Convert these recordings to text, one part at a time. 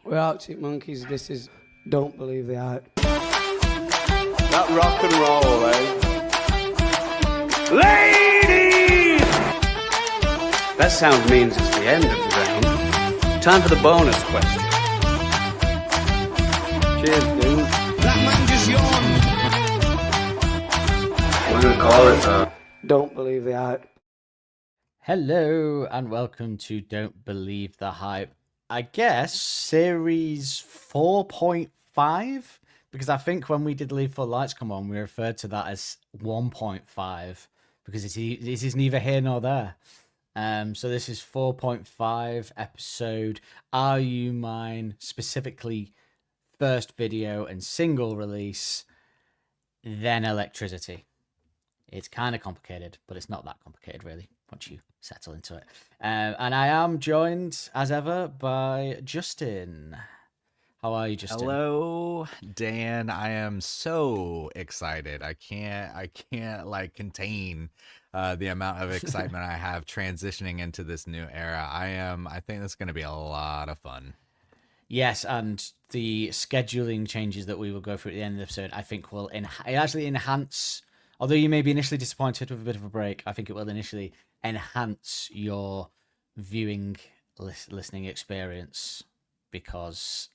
We're Arctic Monkeys. This is Don't Believe the Hype. That rock and roll, eh? Ladies! That sound means it's the end of the round. Time for the bonus question. Cheers, dude. That man just yawned. We're gonna call it, Don't Believe the Hype. Hello and welcome to Don't Believe the Hype. I guess series 4.5, because I think when we did Leave for Lights Come On, we referred to that as 1.5 because it is neither here nor there. So this is 4.5 episode Are You Mine, specifically first video and single release, then Electricity. It's kind of complicated, but it's not that complicated, really, once you settle into it. And I am joined, as ever, by Justin. How are you, Justin? Hello, Dan. I am so excited. I can't like contain the amount of excitement I have transitioning into this new era. I think this is going to be a lot of fun. Yes, and the scheduling changes that we will go through at the end of the episode, I think will actually enhance. Although you may be initially disappointed with a bit of a break, I think it will initially enhance your viewing, listening experience because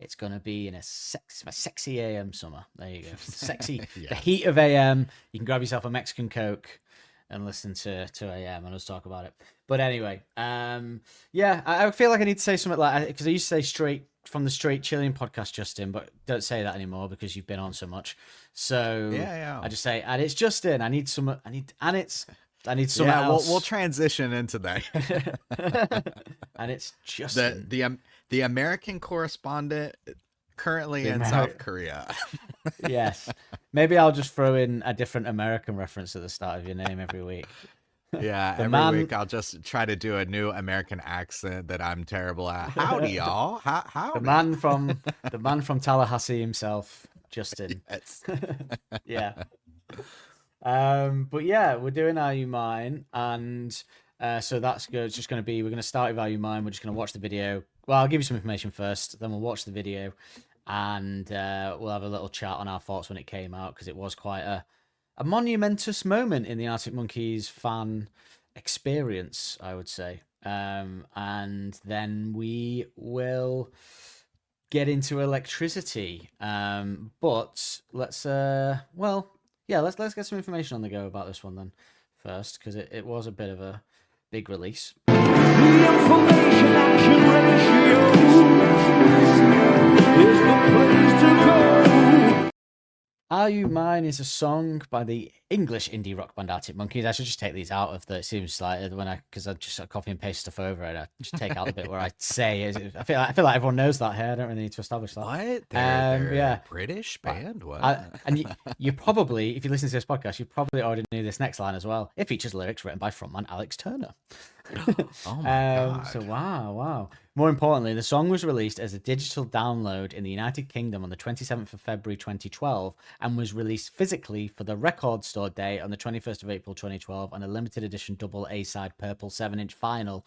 it's going to be in a sexy AM summer. There you go. Sexy. Yeah. The heat of AM. You can grab yourself a Mexican Coke and listen to AM and us talk about it. But anyway, yeah, I feel like I need to say something like, because I used to say straight from the Straight Chilean podcast, Justin, but don't say that anymore because you've been on so much. So yeah. I just say, and it's Justin. I need something else. We'll transition into that. And it's Justin. The American correspondent currently in South Korea. Yes. Maybe I'll just throw in a different American reference at the start of your name every week. Yeah, every week I'll just try to do a new American accent that I'm terrible at. Howdy, y'all. Howdy. The man from Tallahassee himself, Justin. Yes. Yeah. But yeah, we're doing Are You Mine, and so that's good. It's just going to be, we're going to start with Are You Mine. We're just going to watch the video. Well, I'll give you some information first, then we'll watch the video, and we'll have a little chat on our thoughts when it came out, because it was quite a monumentous moment in the Arctic Monkeys fan experience, I would say. And then we will get into Electricity. But let's let's get some information on the go about this one then first, because it was a bit of a big release. The information action ratio is the place to go. Are You Mine is a song by the English indie rock band Arctic Monkeys. I should just take these out of the. It seems like because I just copy and paste stuff over it. I just take out the bit where I say. I feel like everyone knows that here. I don't really need to establish that. What? They're yeah, British band. What? And you probably, if you listen to this podcast, you probably already knew this next line as well. It features lyrics written by frontman Alex Turner. Oh my god! So wow. More importantly, the song was released as a digital download in the United Kingdom on the 27th of February 2012 and was released physically for the Record Store Day on the 21st of April 2012 on a limited edition double A-side purple 7-inch vinyl,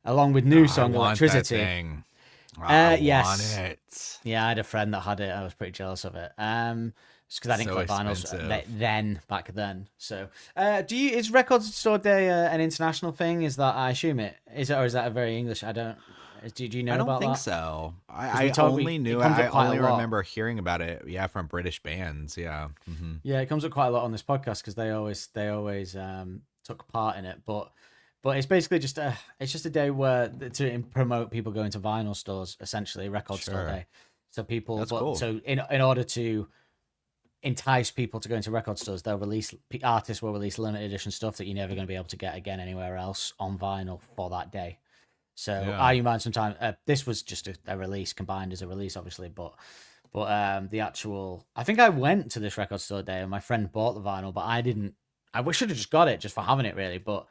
along with new song Electricity. I want it. Yeah, I had a friend that had it. I was pretty jealous of it. Just because I didn't collect vinyls back then. So, is Record Store Day an international thing? Is that, I assume it is, or is that a very English? I don't. Do you know about that? I don't think so. I only remember hearing about it. Yeah, from British bands. Yeah. Mm-hmm. Yeah, it comes up quite a lot on this podcast because they always took part in it. But it's basically just a day where to promote people going to vinyl stores, essentially Record Store Day. So people, cool. So in order to entice people to go into record stores, artists will release limited edition stuff that you're never going to be able to get again anywhere else on vinyl for that day. So Are You Mine sometime, this was just a release, combined as a release obviously, but the actual, I think I went to this Record Store Day and my friend bought the vinyl, but I should have just got it just for having it really, but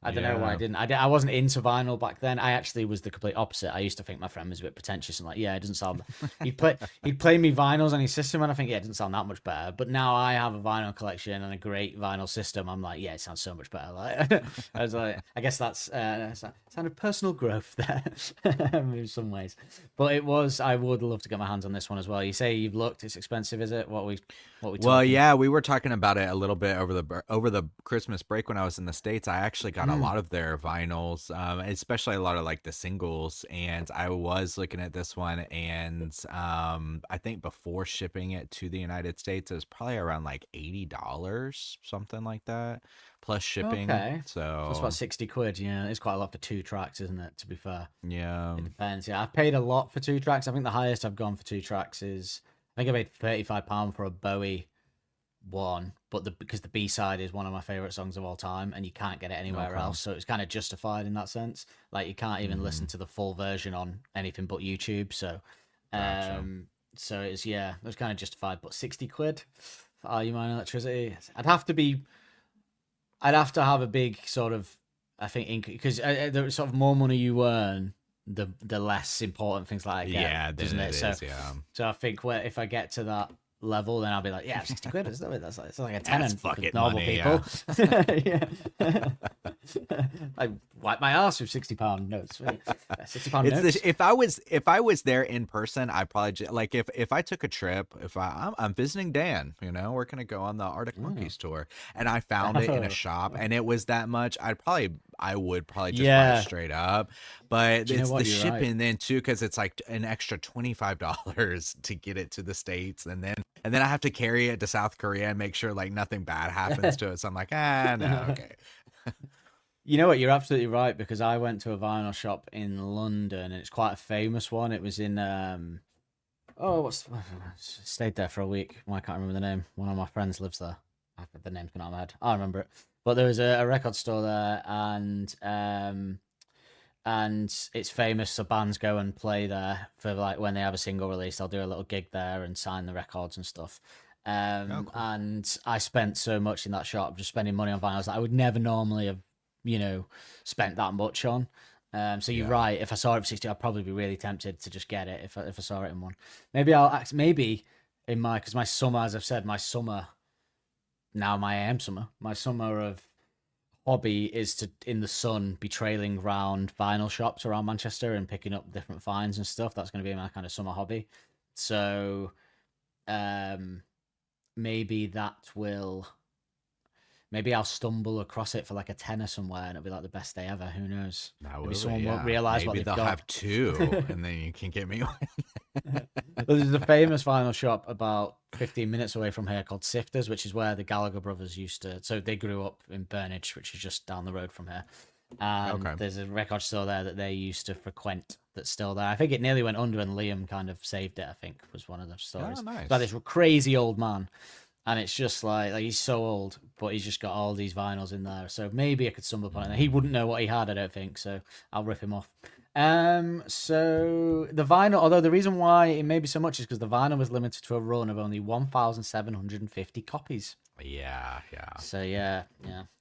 I don't know why I Yeah. didn't. I wasn't into vinyl back then. I actually was the complete opposite. I used to think my friend was a bit pretentious and like, yeah, it doesn't sound. He'd play me vinyls on his system, and I think, yeah, it doesn't sound that much better. But now I have a vinyl collection and a great vinyl system. I'm like, yeah, it sounds so much better. Like, I was like, I guess that's kind of personal growth there in some ways. But it was. I would love to get my hands on this one as well. You say you've looked. It's expensive, is it? What we Well, talking? yeah, we were talking about it a little bit over the Christmas break when I was in the States. I actually got a lot of their vinyls, especially a lot of like the singles. And I was looking at this one, and I think before shipping it to the United States, it was probably around like $80, something like that, plus shipping. Okay. So it's So about 60 quid. Yeah, it's quite a lot for 2 tracks, isn't it? To be fair, yeah, it depends. Yeah, I've paid a lot for 2 tracks. I think the highest I've gone for 2 tracks is I think I paid £35 for a Bowie one, but because the B side is one of my favorite songs of all time, and you can't get it anywhere okay, else, so it's kind of justified in that sense. Like you can't even listen to the full version on anything but YouTube. So, gotcha. um, so it's yeah, it was kind of justified. But 60 quid for Are You Mine Electricity? I'd have to have a big sort of, I think, because the sort of more money you earn, the less important things like that Yeah, get, then doesn't it it? So, is. Yeah, so I think if I get to that level, then I'll be like, yeah, 60 quid, isn't it? It's like a tenner that's for fucking normal money. people. Yeah. Yeah. I wipe my ass with £60 notes. £60 It's notes. the if I was there in person, I probably like if I took a trip, if I'm visiting Dan, we're gonna go on the Arctic Monkeys tour, and I found it in a shop, and it was that much, I would probably just buy it Yeah. straight up. But Do you know it's the what? You're right. shipping then too, because it's like an extra $25 to get it to the States, and then I have to carry it to South Korea and make sure like nothing bad happens to it. So I'm like, no, okay. You know what? You're absolutely right because I went to a vinyl shop in London and it's quite a famous one. It was in stayed there for a week. I can't remember the name. One of my friends lives there. The name's gone out of my head. I remember it. But there was a record store there, and it's famous. So bands go and play there for like when they have a single release. They'll do a little gig there and sign the records and stuff. Oh, cool. And I spent so much in that shop just spending money on vinyls that I would never normally have, spent that much on. So you're Yeah. right. If I saw it for 60, I'd probably be really tempted to just get it if I saw it in one. Maybe in because my summer, as I've said, my summer of hobby is to in the sun be trailing round vinyl shops around Manchester and picking up different finds and stuff. That's going to be my kind of summer hobby. So, um, maybe that will maybe I'll stumble across it for like a tenner somewhere and it'll be like the best day ever. Who knows? That Maybe will someone be, won't yeah. realize what Maybe they've they'll got. have two, and then you can get me one. There's a famous vinyl shop about 15 minutes away from here called Sifters, which is where the Gallagher brothers used to. So they grew up in Burnage, which is just down the road from here. And Okay. there's a record store there that they used to frequent that's still there. I think it nearly went under and Liam kind of saved it, I think, was one of the stories. Oh, nice. About this crazy old man. And it's just like he's so old, but he's just got all these vinyls in there. So maybe I could stumble upon it. He wouldn't know what he had, I don't think. So I'll rip him off. So the vinyl, although the reason why it may be so much is because the vinyl was limited to a run of only 1,750 copies. Yeah, yeah. So yeah,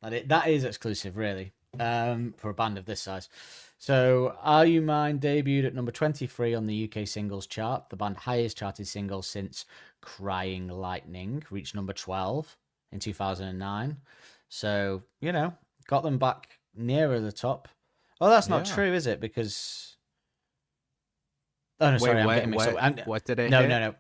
that is exclusive, really, for a band of this size. So Are You Mine debuted at number 23 on the UK singles chart, the band highest charted single since Crying Lightning, reached number 12 in 2009. So got them back nearer the top. Oh, that's not Yeah. true, is it? Because oh no, sorry, Wait, I'm what? getting mixed up. What did it? No, hit? no.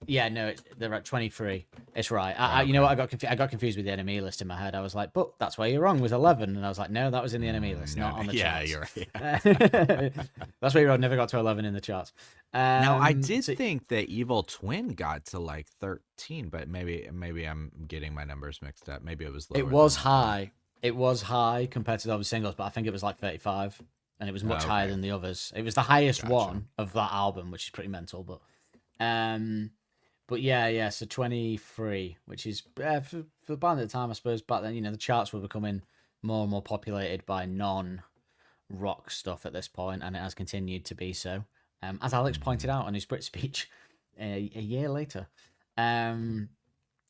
Yeah, no, they're at 23. It's right. You Okay. know what? I got confused with the NME list in my head. I was like, but that's where you're wrong. It was 11, and I was like, no, that was in the NME list, No, not on the yeah, charts. you're right. That's where you're wrong. Never got to 11 in the charts. Now I did so- think that Evil Twin got to like 13, but maybe I'm getting my numbers mixed up. Maybe it was lower. it was than that. high. It was high compared to the other singles, but I think it was like 35, and it was much higher Okay. than the others. It was the highest Gotcha. one of that album, which is pretty mental. But yeah. So 23, which is for the band at the time, I suppose. Back then, the charts were becoming more and more populated by non-rock stuff at this point, and it has continued to be so. As Alex pointed out on his Brit speech a year later.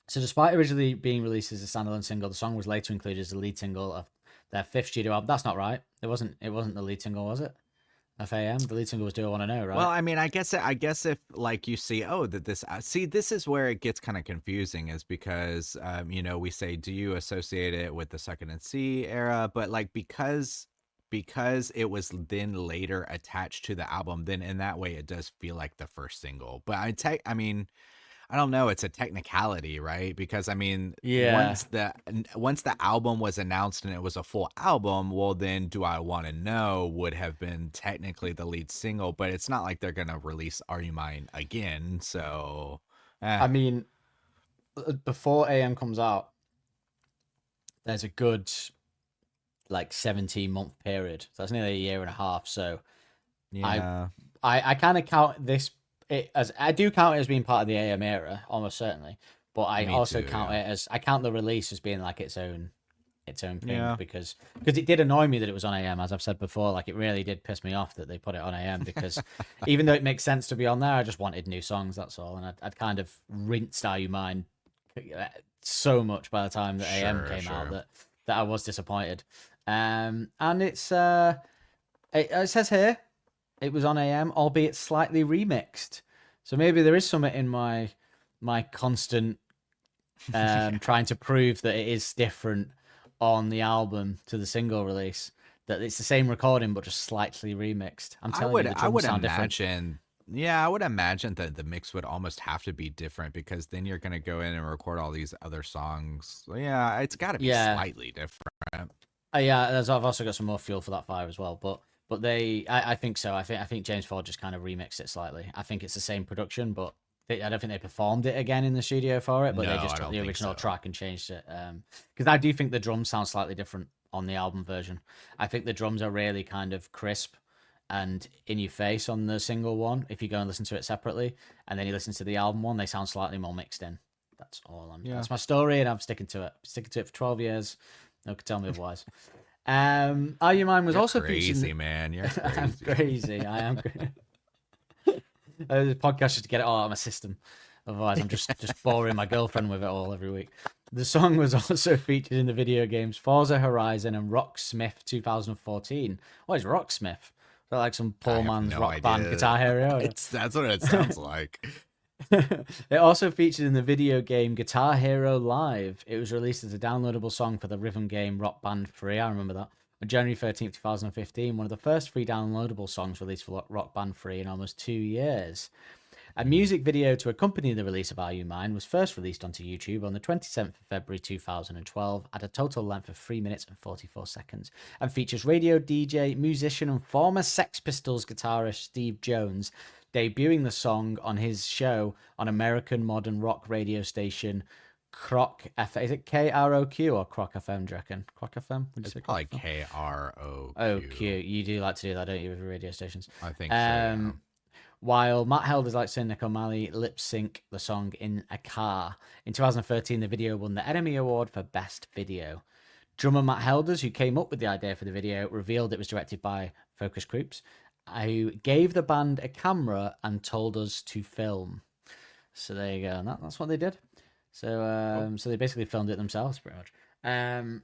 So despite originally being released as a standalone single, the song was later included as the lead single of their fifth studio album. That's not right. It wasn't the lead single, was it? FAM. The lead single was Do I Want to Know, right? Well, I mean, I guess if like you see, oh, that this see, this is where it gets kind of confusing, is because we say, do you associate it with the Second and C era? But like because it was then later attached to the album, then in that way it does feel like the first single. But I mean, I don't know, it's a technicality, right? Because I mean, Yeah. once the album was announced and it was a full album, well then Do I Want to Know would have been technically the lead single, but it's not like they're going to release Are You Mine again, so I mean, before AM comes out, there's a good like 17-month period. So that's nearly a year and a half. So yeah. I kind of count this as I do count it as being part of the AM era, almost certainly. But I Me also too, count yeah. it as I count the release as being like its own thing, Yeah. because it did annoy me that it was on AM, as I've said before. Like, it really did piss me off that they put it on AM, because even though it makes sense to be on there, I just wanted new songs. That's all, and I'd kind of rinsed Are You Mine so much by the time that AM came out that I was disappointed. And it says here it was on AM, albeit slightly remixed. So maybe there is something in my constant trying to prove that it is different on the album to the single release, that it's the same recording but just slightly remixed. I'm telling you, the drums sound different. I would imagine that the mix would almost have to be different, because then you're going to go in and record all these other songs. So yeah, it's got to be slightly different. Yeah, I've also got some more fuel for that fire as well, but I think so. I think James Ford just kind of remixed it slightly. I think it's the same production, but I don't think they performed it again in the studio for it, but No, they just I took don't the think original so. track and changed it. Because I do think the drums sound slightly different on the album version. I think the drums are really kind of crisp and in your face on the single one. If you go and listen to it separately, and then you listen to the album one, they sound slightly more mixed in. That's all. That's my story, and I'm sticking to it. Sticking to it for 12 years. No one can tell me otherwise. Are You Mine was You're also crazy, featured. man. You're crazy. I'm crazy. I am crazy. The podcast just to get it all out of my system. Otherwise, I'm just boring my girlfriend with it all every week. The song was also featured in the video games Forza Horizon and Rocksmith 2014. What is Rocksmith? Is that like some I poor have man's no rock band idea. Guitar Hero? That's what it sounds like. It also featured in the video game Guitar Hero Live. It was released as a downloadable song for the rhythm game Rock Band 3. I remember that. On January 13th, 2015, one of the first free downloadable songs released for Rock Band 3 in almost 2 years. A music video to accompany the release of Are You Mine was first released onto YouTube on the 27th of February 2012 at a total length of 3 minutes and 44 seconds, and features radio DJ, musician, and former Sex Pistols guitarist Steve Jones debuting the song on his show on American modern rock radio station Croc FM. Is it KROQ or Croc FM, do you reckon? Croc FM? Would you say Probably Croc FM? KROQ. Oh, cute. You do like to do that, don't you, with radio stations? I think so. Yeah. While Matt Helders, like saying Nick O'Malley, lip sync the song in a car. In 2013, the video won the Enemy Award for Best Video. Drummer Matt Helders, who came up with the idea for the video, revealed it was directed by Focus Groups, who gave the band a camera and told us to film. So there you go. And that's what they did. So so they basically filmed it themselves, pretty much. It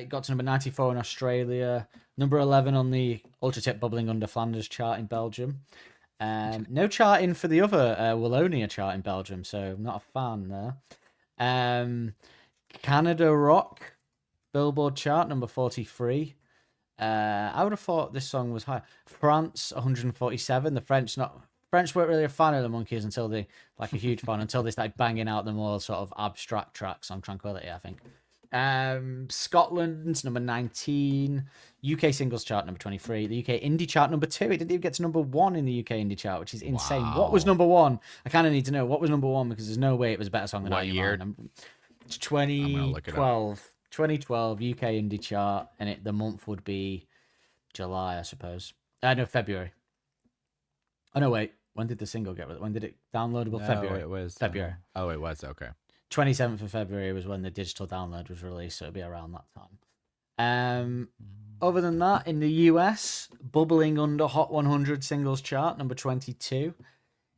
got to number 94 in Australia, number 11 on the Ultra Tip Bubbling Under Flanders chart in Belgium. No charting for the other Wallonia chart in Belgium, so I'm not a fan there. Canada Rock Billboard chart number 43. I would have thought this song was high. France 147. The French weren't really a fan of the Monkees until they, like a huge fan, until they started banging out the more sort of abstract tracks on Tranquility, I think. Scotland's number 19. UK singles chart number 23. The UK indie chart number 2. It didn't even get to number 1 in the UK indie chart, which is insane. Wow. What was number 1? I kind of need to know what was number 1, because there's no way it was a better song than What Are You year? Mine. It's I'm gonna look it up. 2012 UK indie chart, and the month would be July, I suppose. No, February. Oh no, wait. When did the single get? When did it downloadable? No, February. it was February. it was okay. 27th of February was when the digital download was released, so it'll be around that time. Other than that, in the US, bubbling under Hot 100 singles chart, number 22.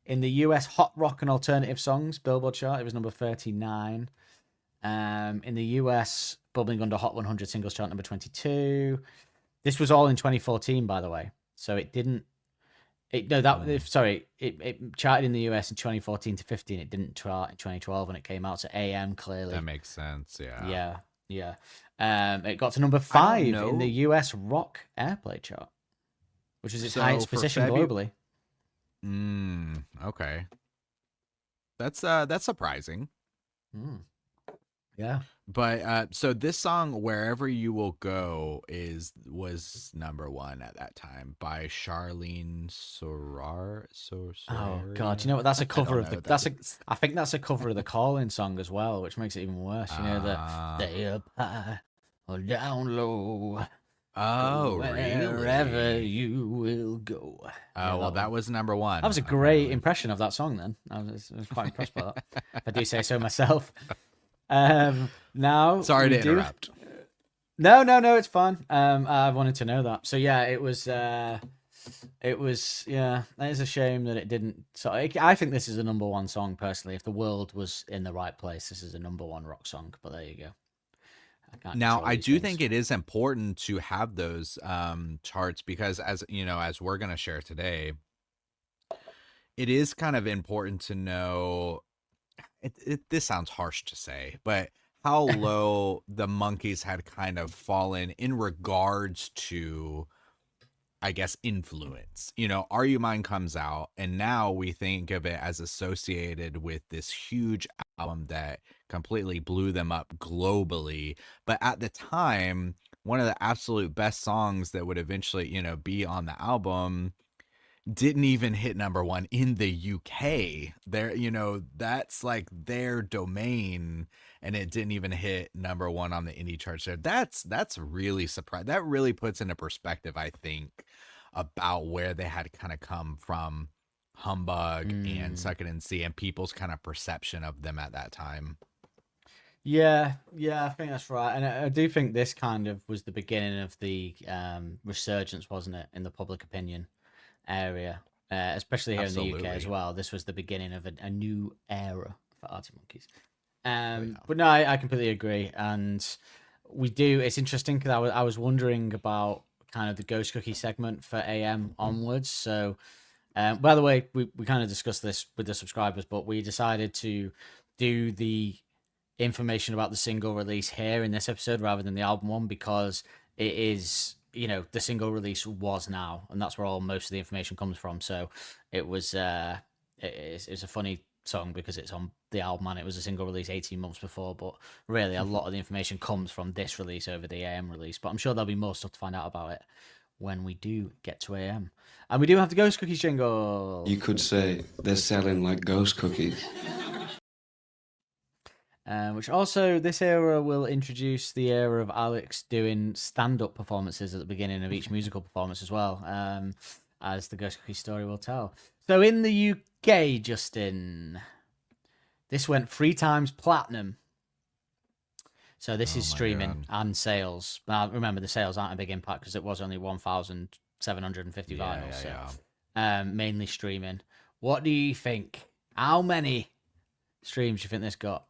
In the US Hot Rock and Alternative Songs Billboard chart, it was number 39. In the US bubbling under Hot 100 singles chart number 22. This was all in 2014, by the way. So it didn't. It charted in the US in 2014 to 15. It didn't chart in 2012 when it came out. So AM clearly. That makes sense. Yeah. Yeah. It got to number 5 in the US rock airplay chart, which is its highest position globally. Okay. That's surprising. Yeah. But so this song, Wherever You Will Go, was number 1 at that time by Charlene Sorar. Oh God, you know what? That's a cover of I think that's a cover of the Call-In song as well, which makes it even worse. You know, the stay up high or down low. Oh, wherever you will go. Oh, well, that was number 1. That was a great impression of that song. Then I was quite impressed by that. If I do say so myself. Now, sorry to interrupt. No, it's fine. I wanted to know that. So yeah, it was. It is a shame that it didn't. So I think this is a number 1 song personally. If the world was in the right place, this is a number 1 rock song. But there you go. Now, I do think it is important to have those charts because, as you know, as we're going to share today, it is kind of important to know. This sounds harsh to say, but how low the Monkees had kind of fallen in regards to, I guess, influence. You know, Are You Mine comes out, and now we think of it as associated with this huge album that completely blew them up globally. But at the time, one of the absolute best songs that would eventually, you know, be on the album didn't even hit number 1 in the UK. There, you know, that's like their domain, and it didn't even hit number 1 on the indie charts there. That's really surprising. That really puts into perspective, I think, about where they had kind of come from, Humbug and Suck It and See, and people's kind of perception of them at that time. Yeah, I think that's right. And I do think this kind of was the beginning of the resurgence, wasn't it, in the public opinion area, especially here in the UK as well. This was the beginning of a new era for Arctic Monkeys. But no, I completely agree. And it's interesting because I was wondering about kind of the Ghost Cookie segment for AM onwards. So, by the way, we kind of discussed this with the subscribers, but we decided to do the information about the single release here in this episode rather than the album one because it is, you know, the single release was now, and that's where most of the information comes from. So it was it's a funny song because it's on the album and it was a single release 18 months before, but really a lot of the information comes from this release over the AM release. But I'm sure there'll be more stuff to find out about it when we do get to AM. And we do have the Ghost Cookies jingle. You could say they're selling like ghost cookies. Which also, this era will introduce the era of Alex doing stand-up performances at the beginning of each musical performance as well, as the Ghost Cookie story will tell. So in the UK, Justin, this went 3 times platinum. So this is streaming and sales. Now, remember, the sales aren't a big impact because it was only 1,750 vinyls. So mainly streaming. What do you think? How many streams do you think this got?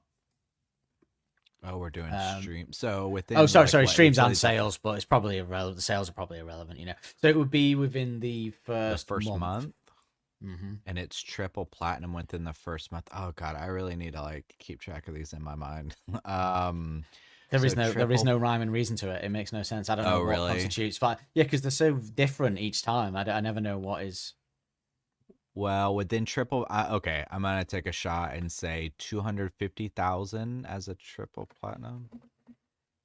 Oh, we're doing stream. So within. Oh, sorry, streams and sales, but it's probably irrelevant. The sales are probably irrelevant, you know. So it would be within the first month. Mm-hmm. And it's triple platinum within the first month. Oh God, I really need to like keep track of these in my mind. There is no rhyme and reason to it. It makes no sense. I don't know what constitutes fine. Yeah, because they're so different each time. I never know what is. Well, within triple, okay, I'm gonna take a shot and say 250,000 as a triple platinum.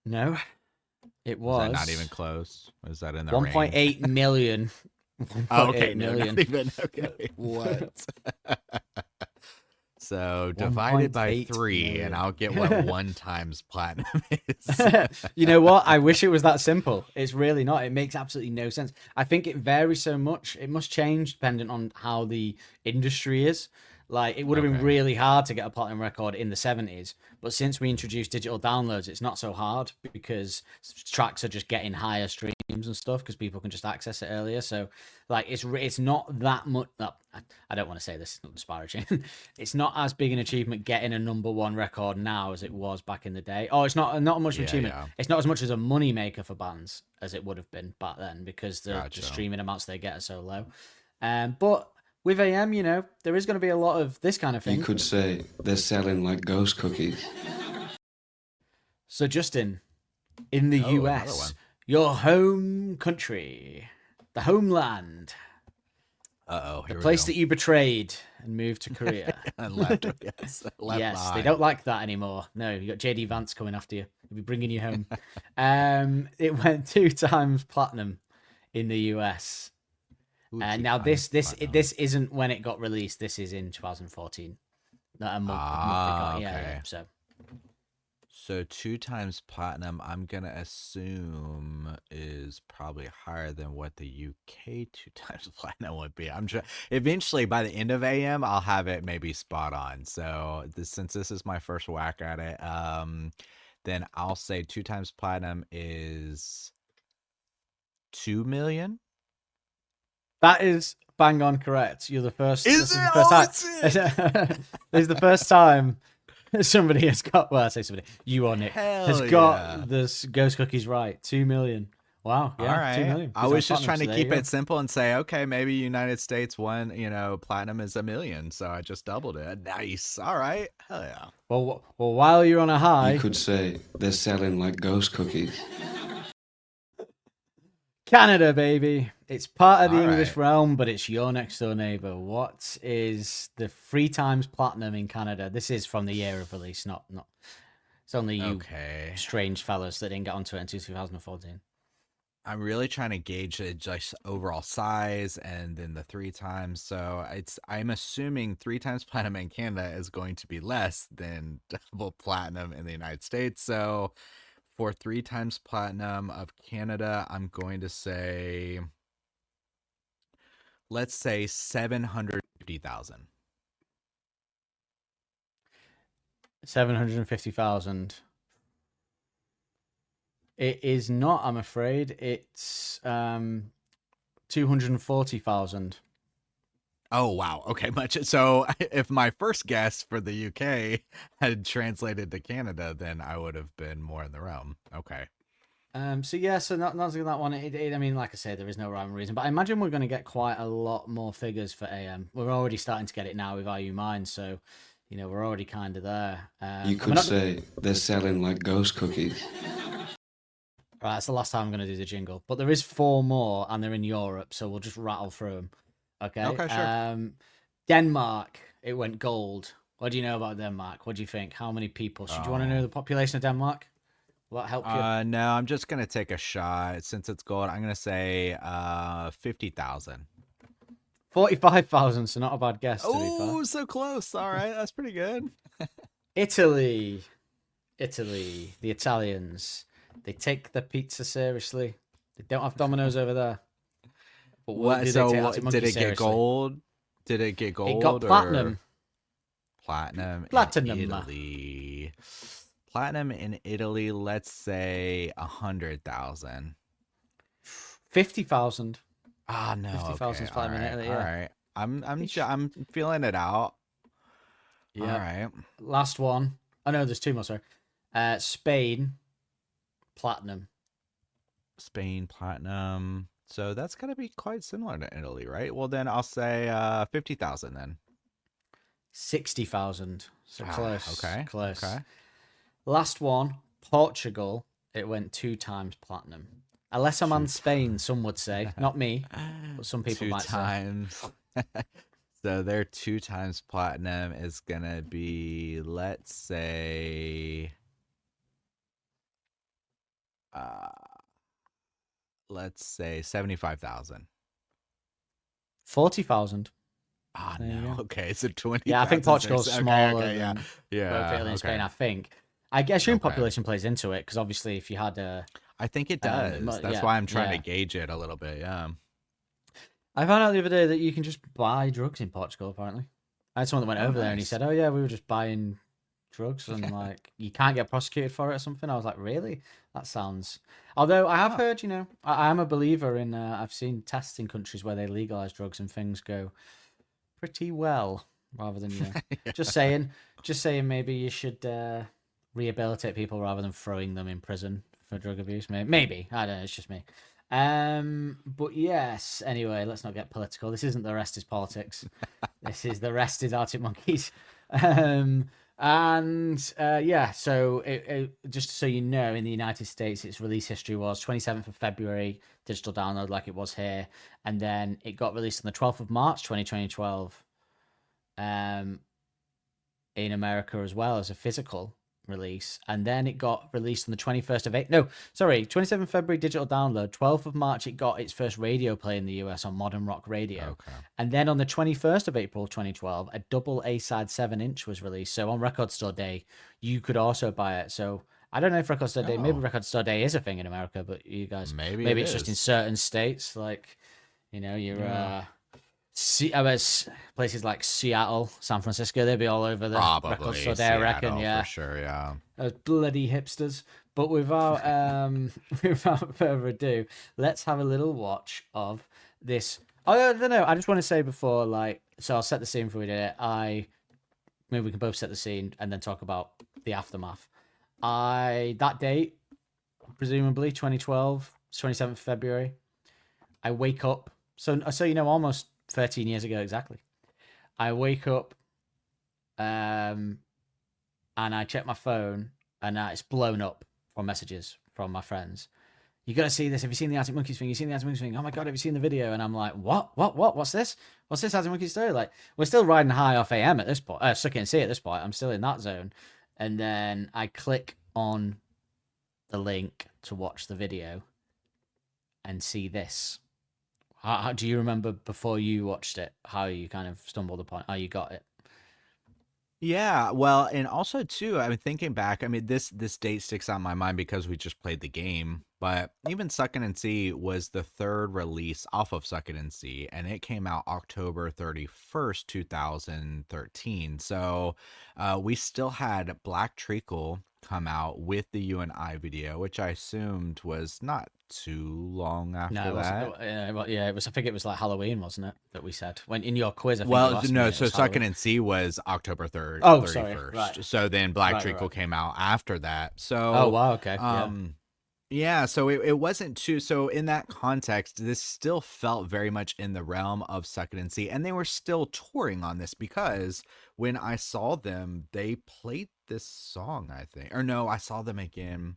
No, it was. Is that not even close? Was that in the 1.8 million? Okay, million. No, not even. Okay, what? So divided by 3, million. And I'll get what 1 times platinum is. You know what? I wish it was that simple. It's really not. It makes absolutely no sense. I think it varies so much. It must change depending on how the industry is. Like, it would have been Okay. really hard to get a platinum record in the 70s, but since we introduced digital downloads, it's not so hard because tracks are just getting higher streams and stuff because people can just access it earlier. So, like, it's not that much. I don't want to say this, it's not disparaging. It's not as big an achievement getting a #1 record now as it was back in the day. Oh, it's not much of an Yeah, achievement. yeah. It's not as much as a money maker for bands as it would have been back then because the Gotcha. streaming amounts they get are so low. But with AM, there is going to be a lot of this kind of thing. You could say they're selling like ghost cookies. So, Justin, in the Oh, another US, one. your home country, the homeland, Uh-oh, the here place we that you betrayed and moved to Korea. go. And left, yes, left Yes, they behind. don't like that anymore. No, you got JD Vance coming after you. He'll be bringing you home. It went 2 times platinum in the US. Ooh, Now 2 this times platinum. this isn't when it got released. This is in 2014. Not a month it got. Yeah, okay. so So 2 times platinum, I'm gonna assume is probably higher than what the UK 2 times platinum would be. I'm sure eventually by the end of AM, I'll have it maybe spot on. So since this is my first whack at it, then I'll say 2 times platinum is 2 million. that is bang on correct. You're the first. Is this it? the first Oh, time. it's This is the first time somebody has got. Well, I say somebody. You or Nick has Hell got yeah. this Ghost Cookies right. 2 million. Wow. Yeah. All right. 2 million. I Two was times just trying to platinum, so there you keep go. it simple and say, okay, maybe United States one, platinum is 1 million. So I just doubled it. Nice. All right. Hell yeah. Well, while you're on a high, You could say they're selling like ghost cookies. Canada, baby. It's part of the All English right. realm, but it's your next door neighbor. What is the 3 times platinum in Canada? This is from the year of release, not. It's only you Okay. strange fellas that didn't get onto it until 2014. I'm really trying to gauge the just overall size and then the 3 times. So I'm assuming 3 times platinum in Canada is going to be less than double platinum in the United States. So for 3 times platinum of Canada, I'm going to say, let's say 750,000. 750,000. It is not, I'm afraid. It's 240,000. Oh, wow. Okay, much. So if my first guess for the UK had translated to Canada, then I would have been more in the realm. Okay. So not that one. I mean, like I said, there is no rhyme or reason, but I imagine we're going to get quite a lot more figures for AM. We're already starting to get it now with IU Mine, so we're already kind of there. You we're could not- say they're selling like ghost cookies. Right, that's the last time I'm going to do the jingle. But there is 4 more, and they're in Europe, so we'll just rattle through them. Okay. Okay, sure. Denmark, it went gold. What do you know about Denmark? What do you think? How many people? Do you want to know the population of Denmark? Will that help you? No, I'm just gonna take a shot. Since it's gold, I'm gonna say 50,000. 45,000, so not a bad guess, to be fair. Oh, so close. All right, that's pretty good. Italy, the Italians, they take the pizza seriously. They don't have Domino's over there. But What? do they So take Arctic did Monkey it get seriously? gold? Did it get gold? It got or- platinum. Platinum. Platinum. In Italy. Platinum in Italy. Let's say 100,000. 50,000. Ah, no. 50,000 is okay, platinum in all right, Italy, all yeah. right. I'm feeling it out. Yeah. All right. Last one. Oh no, there's 2 more. Sorry. Spain, platinum. Spain platinum. So that's gonna be quite similar to Italy, right? Well, then I'll say 50,000 then. 60,000. So Ah, close. okay. Close. Okay. Last one, Portugal. It went 2 times platinum. Unless I'm on Spain, some would say. Not me, but some people 2 might say. times. So their 2 times platinum is gonna be, let's say, let's say 75,000. 40,000. Ah, There you no. go. Okay, so 20. Yeah, I think Portugal's smaller yeah, than yeah. both Italy and okay. Spain, I think. I guess your Okay. population plays into it, because obviously if you had a... I think it does. That's yeah, why I'm trying yeah. to gauge it a little bit. Yeah. I found out the other day that you can just buy drugs in Portugal, apparently. I had someone that went Oh, over there and he nice. said, "Oh yeah, we were just buying drugs and like you can't get prosecuted for it or something." I was like, "Really? That sounds." Although I have Huh. heard, I am a believer in. I've seen tests in countries where they legalize drugs and things go pretty well, rather than Yeah. just saying, maybe you should rehabilitate people rather than throwing them in prison for drug abuse. Maybe I don't know. It's just me. But yes. Anyway, let's not get political. This isn't the rest is politics. This is the rest is Arctic Monkeys. Um, and yeah, so just so you know, in the United States, its release history was 27th of February, digital download like it was here. And then it got released on the 12th of March, 2012, um, in America as well as a physical release. And then it got released on the 21st of April. No, sorry, 27th February digital download. 12th of March, it got its first radio play in the US on Modern Rock Radio. Okay. And then on the 21st of April 2012, a double A-side 7-inch was released. So on Record Store Day, you could also buy it. So I don't know if Record Store Day, maybe Oh, Record Store Day is a thing in America, but you guys, maybe it maybe it's just in is. certain states. Like, you're Yeah. I bet places like Seattle, San Francisco, they'd be all over the Record Probably Store Day, I reckon. Seattle for Yeah, sure. Yeah. those bloody hipsters. But without without further ado, let's have a little watch of this. Oh, I don't know. I just want to say before, like, so I'll set the scene for we did it. Maybe we can both set the scene and then talk about the aftermath. That date, presumably 2012, 27th February. I wake up. So almost 13 years ago exactly. I wake up, and I check my phone, and it's blown up from messages from my friends. You got to see this. Have you seen the Arctic Monkeys thing? You seen the Arctic Monkeys thing? Oh my god, have you seen the video? And I'm like, what? What's this? What's this Arctic Monkeys story? Like, we're still riding high off AM at this point. Suck it and see at this point. I'm still in that zone. And then I click on the link to watch the video and see this. How do you remember before you watched it? How you kind of stumbled upon? How you got it? Yeah, well, and also too, I mean, thinking back, I mean, this date sticks out in my mind because we just played the game. But even Suckin' and See was the third release off of Suckin' and See, and it came out October 31st, 2013. So we still had Black Treacle come out with the You and I video, which I assumed was not too long No, after it wasn't. that. Yeah, it was. I think it was like Halloween, wasn't it? That we said when in your quiz. I think you Well, asked me. no, It so was Suckin' Halloween. and See was October 3rd, Oh, sorry. 31st. Right. So then Black Right. Treacle Right. came out after that. So Oh wow. Okay. Yeah. yeah, so it wasn't too, so in that context, this still felt very much in the realm of Suck It and See, and they were still touring on this because when I saw them, they played this song, I think. Or no, I saw them again.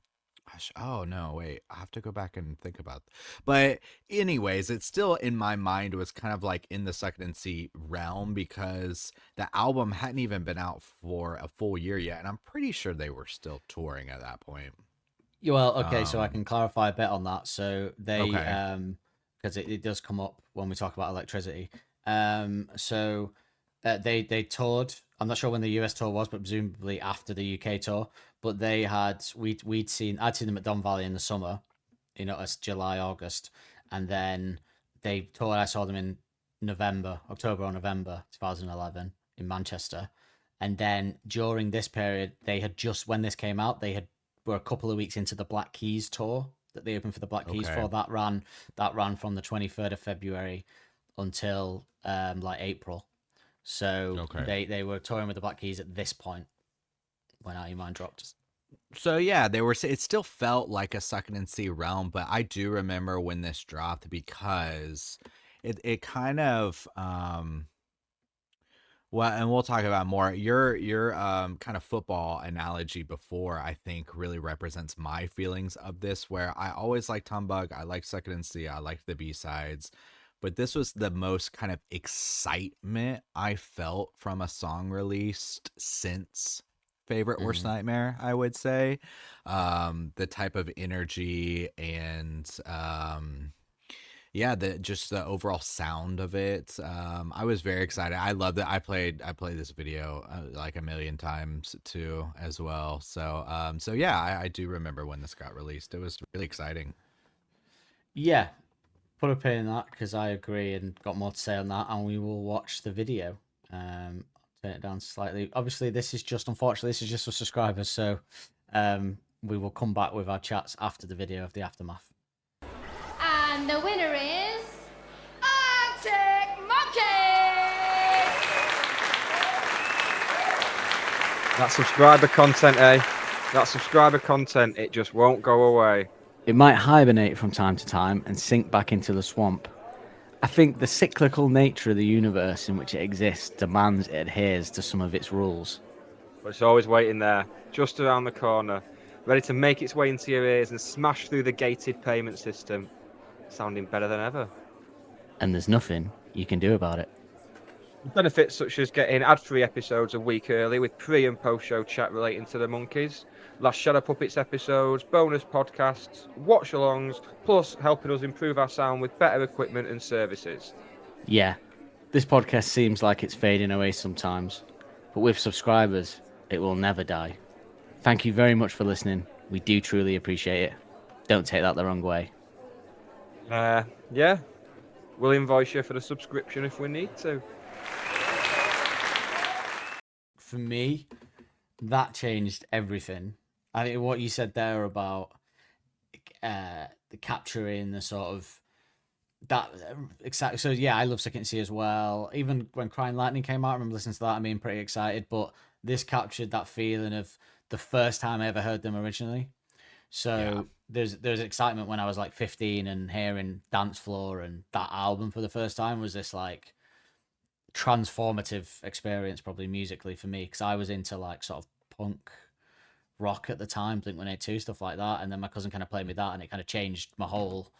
Gosh, oh no, wait, I have to go back and think about. But anyways, it still in my mind was kind of like in the Suck It and See realm because the album hadn't even been out for a full year yet, and I'm pretty sure they were still touring at that point. Yeah, well, okay. So I Um, can clarify a bit on that. So they, okay. because it does come up when we talk about electricity. So they toured. I'm not sure when the US tour was, but presumably after the UK tour. But they had I'd seen them at Don Valley in the summer, it's July, August, and then they toured. I saw them in October or November 2011 in Manchester, and then during this period, they had just when this came out, they had were a couple of weeks into the Black Keys tour that they opened for the Black Keys Okay. for. That ran from the 23rd of February until like April. So Okay. they were touring with the Black Keys at this point when Out Your Mind dropped. So yeah, they were. It still felt like a Suckin' and See realm, but I do remember when this dropped because it kind of well, and we'll talk about more. Your kind of football analogy before I think really represents my feelings of this, where I always liked Humbug, I like Suckin' and See, I liked the B-sides, but this was the most kind of excitement I felt from a song released since Favorite Worst Mm. Nightmare, I would say. The type of energy and yeah, the overall sound of it. I was very excited. I loved it. I played this video like a million times too as well. So yeah, I do remember when this got released. It was really exciting. Yeah, put a pin in that because I agree and got more to say on that, and we will watch the video turn it down slightly. Obviously, unfortunately, this is just for subscribers, so we will come back with our chats after the video of the aftermath. And the winner is Arctic Monkey! That subscriber content, eh? That subscriber content, it just won't go away. It might hibernate from time to time and sink back into the swamp. I think the cyclical nature of the universe in which it exists demands it adheres to some of its rules. But it's always waiting there, just around the corner, ready to make its way into your ears and smash through the gated payment system, sounding better than ever. And there's nothing you can do about it. Benefits such as getting ad-free episodes a week early with pre- and post-show chat relating to the monkeys, last Shadow Puppets episodes, bonus podcasts, watch-alongs, plus helping us improve our sound with better equipment and services. Yeah, this podcast seems like it's fading away sometimes, but with subscribers, it will never die. Thank you very much for listening. We do truly appreciate it. Don't take that the wrong way. Yeah, we'll invoice you for the subscription if we need to. For me, that changed everything. I think what you said there about the capturing the sort of that exactly. So yeah, I love Second to See as well. Even when Crying Lightning came out, I remember listening to that and being pretty excited. But this captured that feeling of the first time I ever heard them originally. So there's excitement when I was like 15 and hearing Dance Floor and that album for the first time was this like transformative experience probably musically for me, because I was into like sort of punk rock at the time, Blink-182, stuff like that, and then my cousin kind of played me that and it kind of changed my whole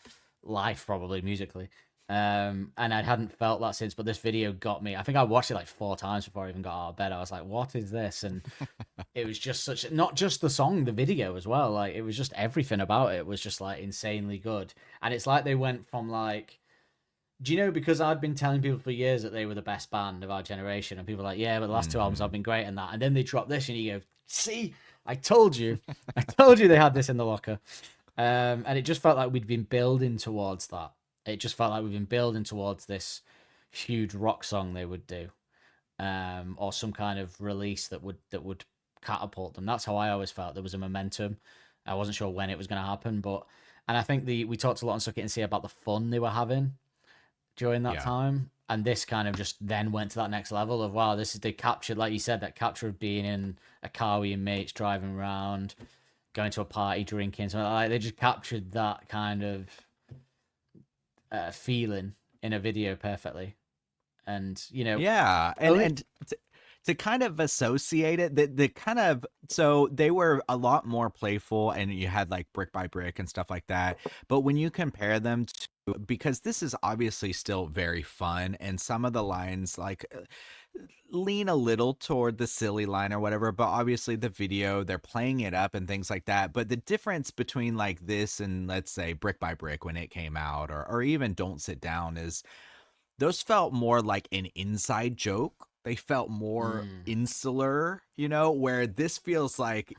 life probably musically, and I hadn't felt that since. But this video got me. I think I watched it like 4 times before I even got out of bed. I was like, what is this? And it was just such, not just the song, the video as well, like it was just everything about it was just like insanely good. And it's like they went from like, do you know, because I'd been telling people for years that they were the best band of our generation, and people were like, yeah, but the last 2 albums have been great and that. And then they drop this and you go, see, I told you. I told you they had this in the locker. And it just felt like we'd been building towards that. It just felt like we've been building towards this huge rock song they would do, or some kind of release that would catapult them. That's how I always felt. There was a momentum. I wasn't sure when it was going to happen, and I think we talked a lot on Suck It and See about the fun they were having during that time, and this kind of just then went to that next level of, wow, this is, they captured, like you said, that capture of being in a car with your mates, driving around, going to a party, drinking, something like that. They just captured that kind of feeling in a video perfectly. And and to kind of associate it, the kind of, so they were a lot more playful, and you had like Brick by Brick and stuff like that. But when you compare them to, because this is obviously still very fun, and some of the lines like lean a little toward the silly line or whatever, but obviously the video, they're playing it up and things like that. But the difference between like this and, let's say, Brick by Brick when it came out, or even Don't Sit Down, is those felt more like an inside joke. They felt more insular, where this feels like,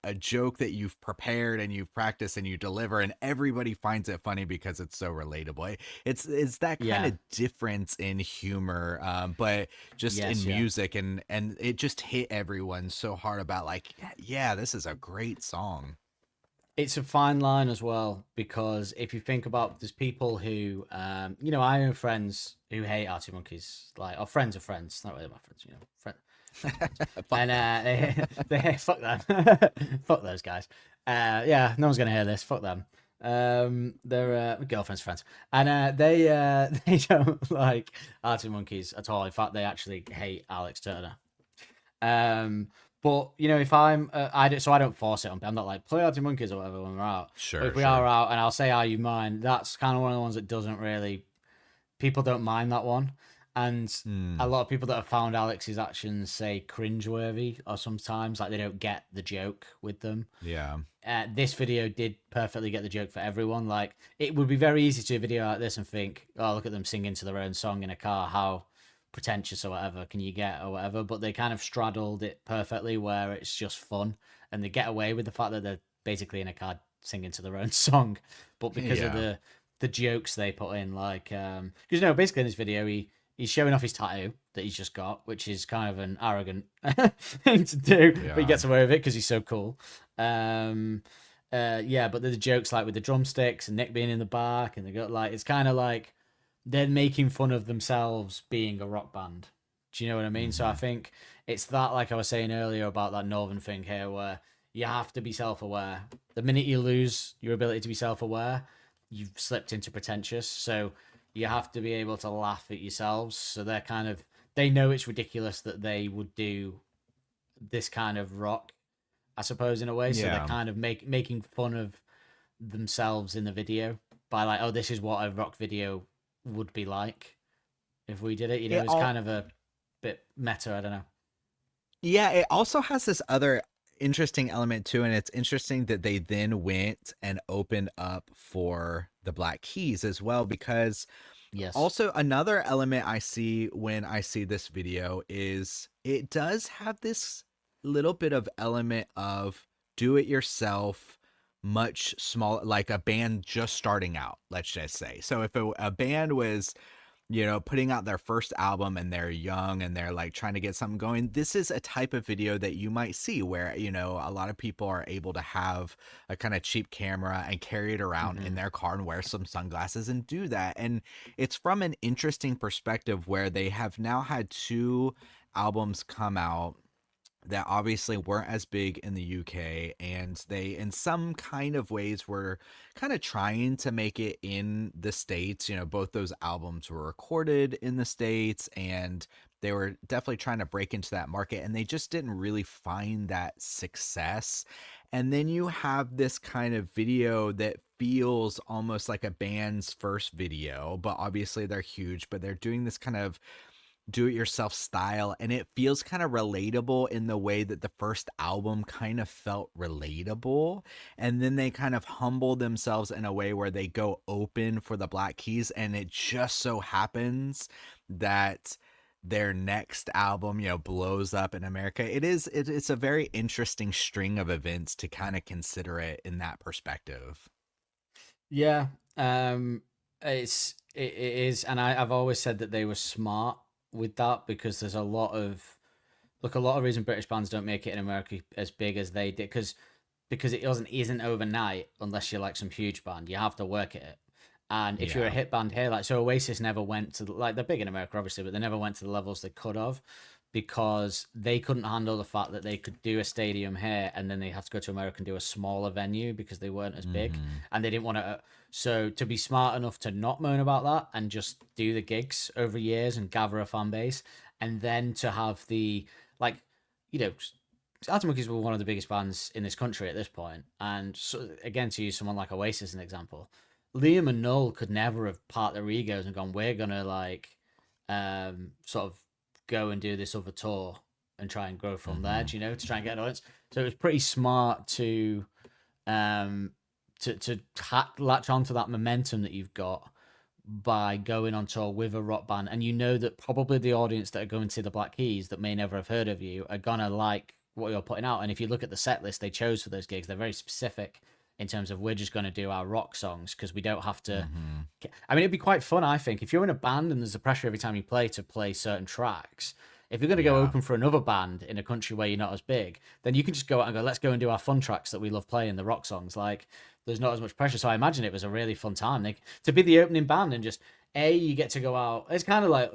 a joke that you've prepared and you've practiced and you deliver, and everybody finds it funny because it's so relatable. It's that kind of difference in humor, but just in music, and it just hit everyone so hard about like, yeah, this is a great song. It's a fine line as well, because if you think about, there's people who, I know friends who hate Arctic Monkeys, like, or friends of friends, not really my friends, and they fuck them, fuck those guys. No one's gonna hear this. Fuck them. They're girlfriends, friends, and they don't like Arctic Monkeys at all. In fact, they actually hate Alex Turner. But if I'm, I don't force it on. I'm not like, play Arctic Monkeys or whatever when we're out. Sure. But if we are out, and I'll say, "Are you mine?" That's kind of one of the ones that doesn't really, people don't mind that one. And a lot of people that have found Alex's actions say cringeworthy, or sometimes like they don't get the joke with them. Yeah. This video did perfectly get the joke for everyone. Like, it would be very easy to do a video like this and think, oh, look at them singing to their own song in a car. How pretentious or whatever can you get or whatever. But they kind of straddled it perfectly, where it's just fun, and they get away with the fact that they're basically in a car singing to their own song. But because of the jokes they put in, like, because basically in this video he's showing off his tattoo that he's just got, which is kind of an arrogant thing to do, but he Yeah. gets away with it because he's so cool. Yeah, but there's jokes like with the drumsticks and Nick being in the back, and they got like it's kind of like they're making fun of themselves being a rock band. Do you know what I mean? So I think it's that, like I was saying earlier about that northern thing here, where you have to be self-aware. The minute you lose your ability to be self-aware, you've slipped into pretentious. So you have to be able to laugh at yourselves. So they're kind of they know it's ridiculous that they would do this kind of rock, I suppose, in a way. So they're Yeah. kind of making fun of themselves in the video by like, oh, this is what a rock video would be like if we did it. You know, It it's all kind of a bit meta. I don't know. Yeah, it also has this other interesting element too, and it's interesting that they then went and opened up for the Black Keys as well, because Yes. also another element I see when I see this video is it does have this little bit of element of do it yourself, much smaller, like a band just starting out, let's just say. So if a band was putting out their first album and they're young and they're like trying to get something going, this is a type of video that you might see where, a lot of people are able to have a kind of cheap camera and carry it around in their car and wear some sunglasses and do that. And it's from an interesting perspective where they have now had 2 albums come out that obviously weren't as big in the UK, and they in some kind of ways were kind of trying to make it in the States. Both those albums were recorded in the States, and they were definitely trying to break into that market, and they just didn't really find that success. And then you have this kind of video that feels almost like a band's first video, but obviously they're huge, but they're doing this kind of do it yourself style, and it feels kind of relatable in the way that the first album kind of felt relatable. And then they kind of humble themselves in a way where they go open for the Black Keys, and it just so happens that their next album blows up in America. It's a very interesting string of events to kind of consider it in that perspective. Yeah. It is, and I've always said that they were smart with that because there's a lot of reason British bands don't make it in America as big as they did because it isn't overnight unless you're like some huge band. You have to work at it. And if you're a Yeah. hit band here, like so Oasis never went to like they're big in America obviously, but they never went to the levels they could have because they couldn't handle the fact that they could do a stadium here and then they have to go to America and do a smaller venue because they weren't as big and they didn't want to. So to be smart enough to not moan about that and just do the gigs over years and gather a fan base, and then to have the like, you know, Arctic Monkeys were one of the biggest bands in this country at this point, and so, again, to use someone like Oasis as an example, Liam and Noel could never have part their egos and gone, "We're gonna like, sort of go and do this other tour and try and grow from there." Do you know, to try and get an audience. So it was pretty smart to um latch onto that momentum that you've got by going on tour with a rock band, and you know that probably the audience that are going to see the Black Keys that may never have heard of you are gonna like what you're putting out. And if you look at the set list they chose for those gigs, they're very specific in terms of we're just going to do our rock songs because we don't have to. I mean, it'd be quite fun, I think, if you're in a band and there's a pressure every time you play to play certain tracks. If you're going to go Yeah. open for another band in a country where you're not as big, then you can just go out and go, let's go and do our fun tracks that we love playing, the rock songs. Like, there's not as much pressure. So I imagine it was a really fun time. Like, to be the opening band and just, you get to go out. It's kind of like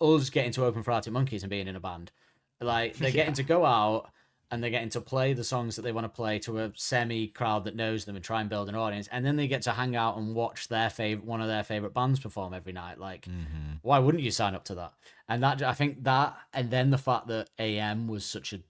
us getting to open for Arctic Monkeys and being in a band. Like, they're getting to go out and they're getting to play the songs that they want to play to a semi crowd that knows them and try and build an audience, and then they get to hang out and watch one of their favorite bands perform every night. Like, why wouldn't you sign up to that? And that, I think that, and then the fact that AM was such a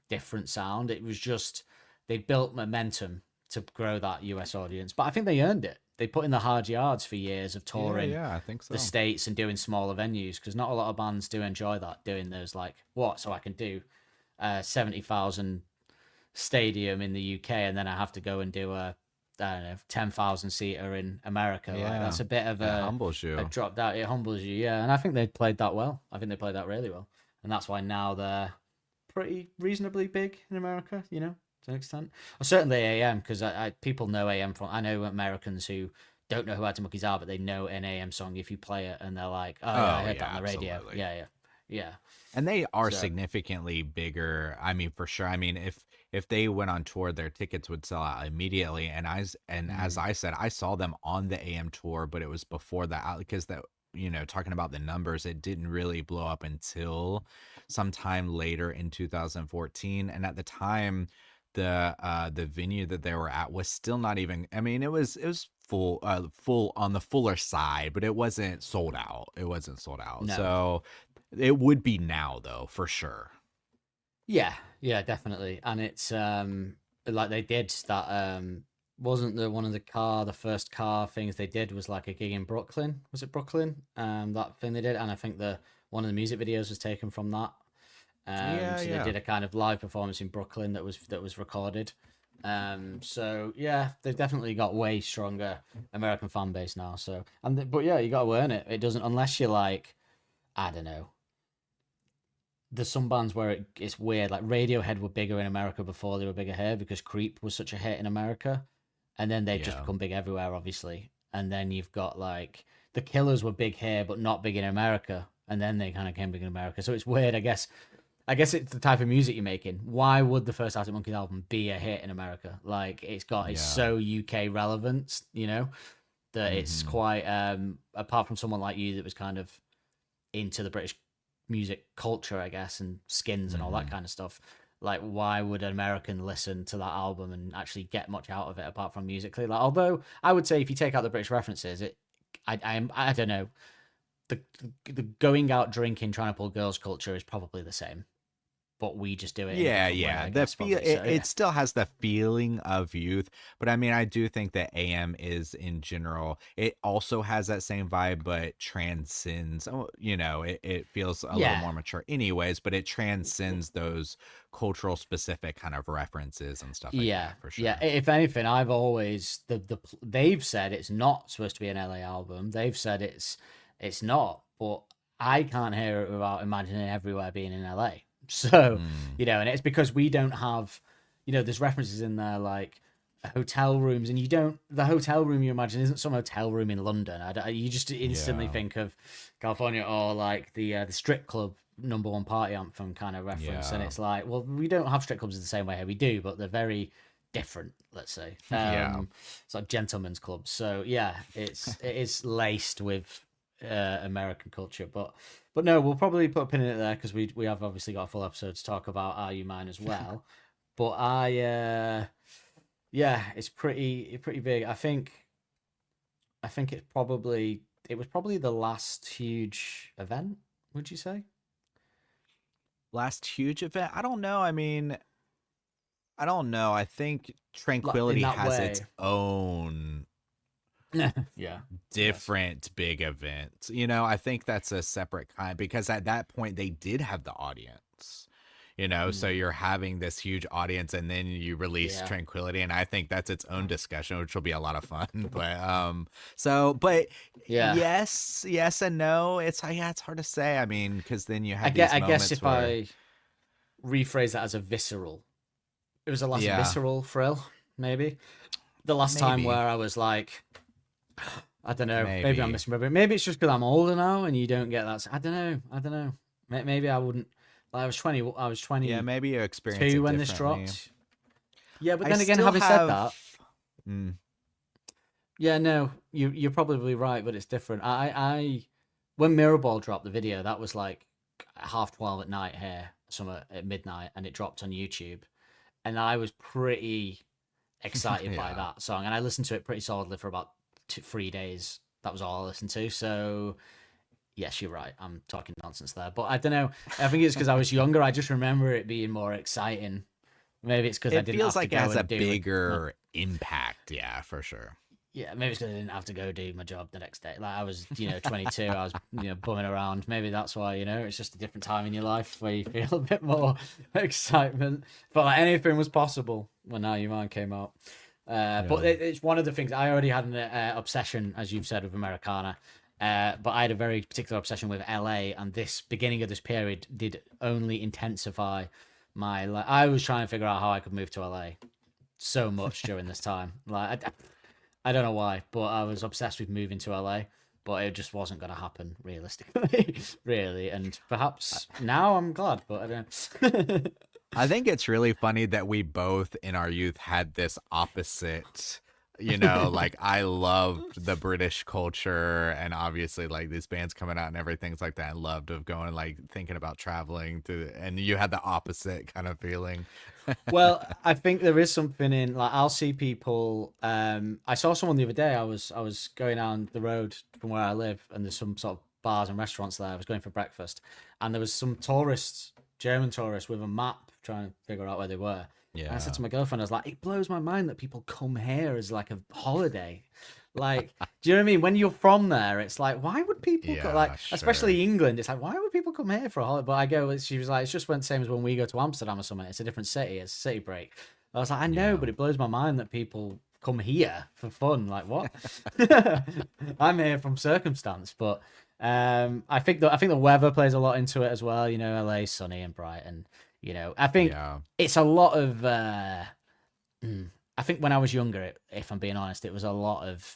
different sound, it was just they built momentum to grow that US audience. But I think they earned it. They put in the hard yards for years of touring Yeah, I think so. the States and doing smaller venues because not a lot of bands do enjoy that, doing those like, so I can do 70,000 stadium in the UK and then I have to go and do a, I don't know, 10,000 seater in America. Like, Yeah. that's a bit of It humbles you. a drop down. It humbles you, yeah. And I think they played that well. I think they played that really well, and that's why now they're pretty reasonably big in America. You know, to an extent. Or certainly AM, because I people know AM from. I know Americans who don't know who Arctic Monkeys are, but they know an AM song if you play it, and they're like, "Oh, Oh, yeah, I heard yeah, that on the radio." absolutely. Yeah. And they are So significantly bigger. I mean, for sure. I mean, if they went on tour, their tickets would sell out immediately. And as I said, I saw them on the AM tour, but it was before that, because that, talking about the numbers, it didn't really blow up until sometime later in 2014. And at the time, the venue that they were at was still not even. I mean, it was full on the fuller side, but it wasn't sold out. It wasn't sold out. no. So it would be now, though, for sure. Yeah, definitely. And it's like they did that wasn't one of the first car things they did was like a gig in Brooklyn. Was it Brooklyn? That thing they did, and I think the one of the music videos was taken from that. So they did a kind of live performance in Brooklyn that was recorded. So yeah, they've definitely got way stronger American fan base now. So but yeah, you got to earn it. It doesn't unless you're like, I don't know. There's some bands where it's weird. Like Radiohead were bigger in America before they were bigger here because Creep was such a hit in America, and then they've just Yeah. become big everywhere, obviously. And then you've got like the Killers were big here, but not big in America, and then they kind of came big in America. So it's weird, I guess. I guess it's the type of music you're making. Why would the first Arctic Monkeys album be a hit in America? Like it's Yeah. so UK relevant, that it's Mhm. quite apart from someone like you that was kind of into the British music culture, I guess, and skins and all that Mhm. kind of stuff. Like, why would an American listen to that album and actually get much out of it apart from musically? Like, although I would say if you take out the British references, I don't know, the going out drinking, trying to pull girls culture is probably the same, but we just do it. In a Yeah, different way, yeah. I The guess, feel probably. So, it still has the feeling of youth, but I mean, I do think that AM is in general. It also has that same vibe, but transcends. It feels a little yeah, more mature, anyways. But it transcends those cultural specific kind of references and stuff like yeah, that for yeah. sure. If anything, I've always they've said it's not supposed to be an LA album. They've said it's not, but I can't hear it without imagining everywhere being in LA. So, Mm. and it's because we don't have, there's references in there like hotel rooms, and the hotel room you imagine isn't some hotel room in London. You just instantly Yeah, think of California or like the strip club number one party anthem kind of reference, and yeah, it's like, well, we don't have strip clubs the same way here. We do, but they're very different. Let's say, yeah. it's like gentlemen's clubs. So yeah, it is laced with American culture, but no, we'll probably put a pin in it there because we have obviously got a full episode to talk about Are You Mine as well. But yeah, it's pretty big. I think it was probably the last huge event. Would you say? Last huge event. I don't know. I mean, I don't know. I think Like in Tranquility that has its way? own Yeah. Yes. different big event. I think that's a separate kind because at that point they did have the audience. So Mm, you're having this huge audience and then you release yeah. Tranquility, and I think that's its own discussion, which will be a lot of fun. But Yeah. yes and no. It's hard to say. I mean, because then you I have get. these I guess moments if where I rephrase that as a visceral, it was the last yeah, visceral thrill. Maybe the last time maybe, where I was like, I don't know. Maybe I'm maybe. misremembering. Maybe it's just because I'm older now and you don't get that. I don't know. I don't know. Maybe I wouldn't. Like, I was 20. I was Yeah, 22 maybe you experience it when this differently. dropped. Yeah, but I then again, still having said have. that, Mm, yeah, no, you're probably right, but it's different. I when Mirrorball dropped the video, that was like 12:30 at night here, somewhere at midnight, and it dropped on YouTube, and I was pretty excited by yeah. that song, and I listened to it pretty solidly for about 3 days. That was all I listened to. So yes, you're right. I'm talking nonsense there, but I don't know. I think it's because I was younger. I just remember it being more exciting. Maybe it's because I It didn't feels have to like it go has a and do my bigger impact. Yeah, for sure. yeah, maybe it's because I didn't have to go do my job the next day. Like I was, 22, I was, bumming around. Maybe that's why, it's just a different time in your life where you feel a bit more excitement. But like anything was possible when Now You Mine came out. But Yeah. it's one of the things I already had an obsession, as you've said, with Americana. But I had a very particular obsession with LA, and this beginning of this period did only intensify my. I was trying to figure out how I could move to LA so much during this time. Like I don't know why, but I was obsessed with moving to LA, but it just wasn't going to happen realistically, really. And perhaps now I'm glad, but I don't. I think it's really funny that we both in our youth had this opposite, like I loved the British culture and obviously like these bands coming out and everything's like that. I loved of going like thinking about traveling and you had the opposite kind of feeling. Well, I think there is something in like I'll see people. I saw someone the other day. I was going down the road from where I live, and there's some sort of bars and restaurants there. I was going for breakfast, and there was some tourists, German tourists, with a map trying to figure out where they were. Yeah. And I said to my girlfriend, I was like, it blows my mind that people come here as like a holiday. Like, do you know what I mean? When you're from there, it's like, why would people go? Like, sure. especially England, it's like, why would people come here for a holiday? But I go, she was like, it's just the same as when we go to Amsterdam or something. It's a different city. It's a city break. I was like, I know, but it blows my mind that people come here for fun. Like, what? I'm here from circumstance, but I think the weather plays a lot into it as well. You know, LA sunny and bright, and I think it's a lot of. I think when I was younger, if I'm being honest, it was a lot of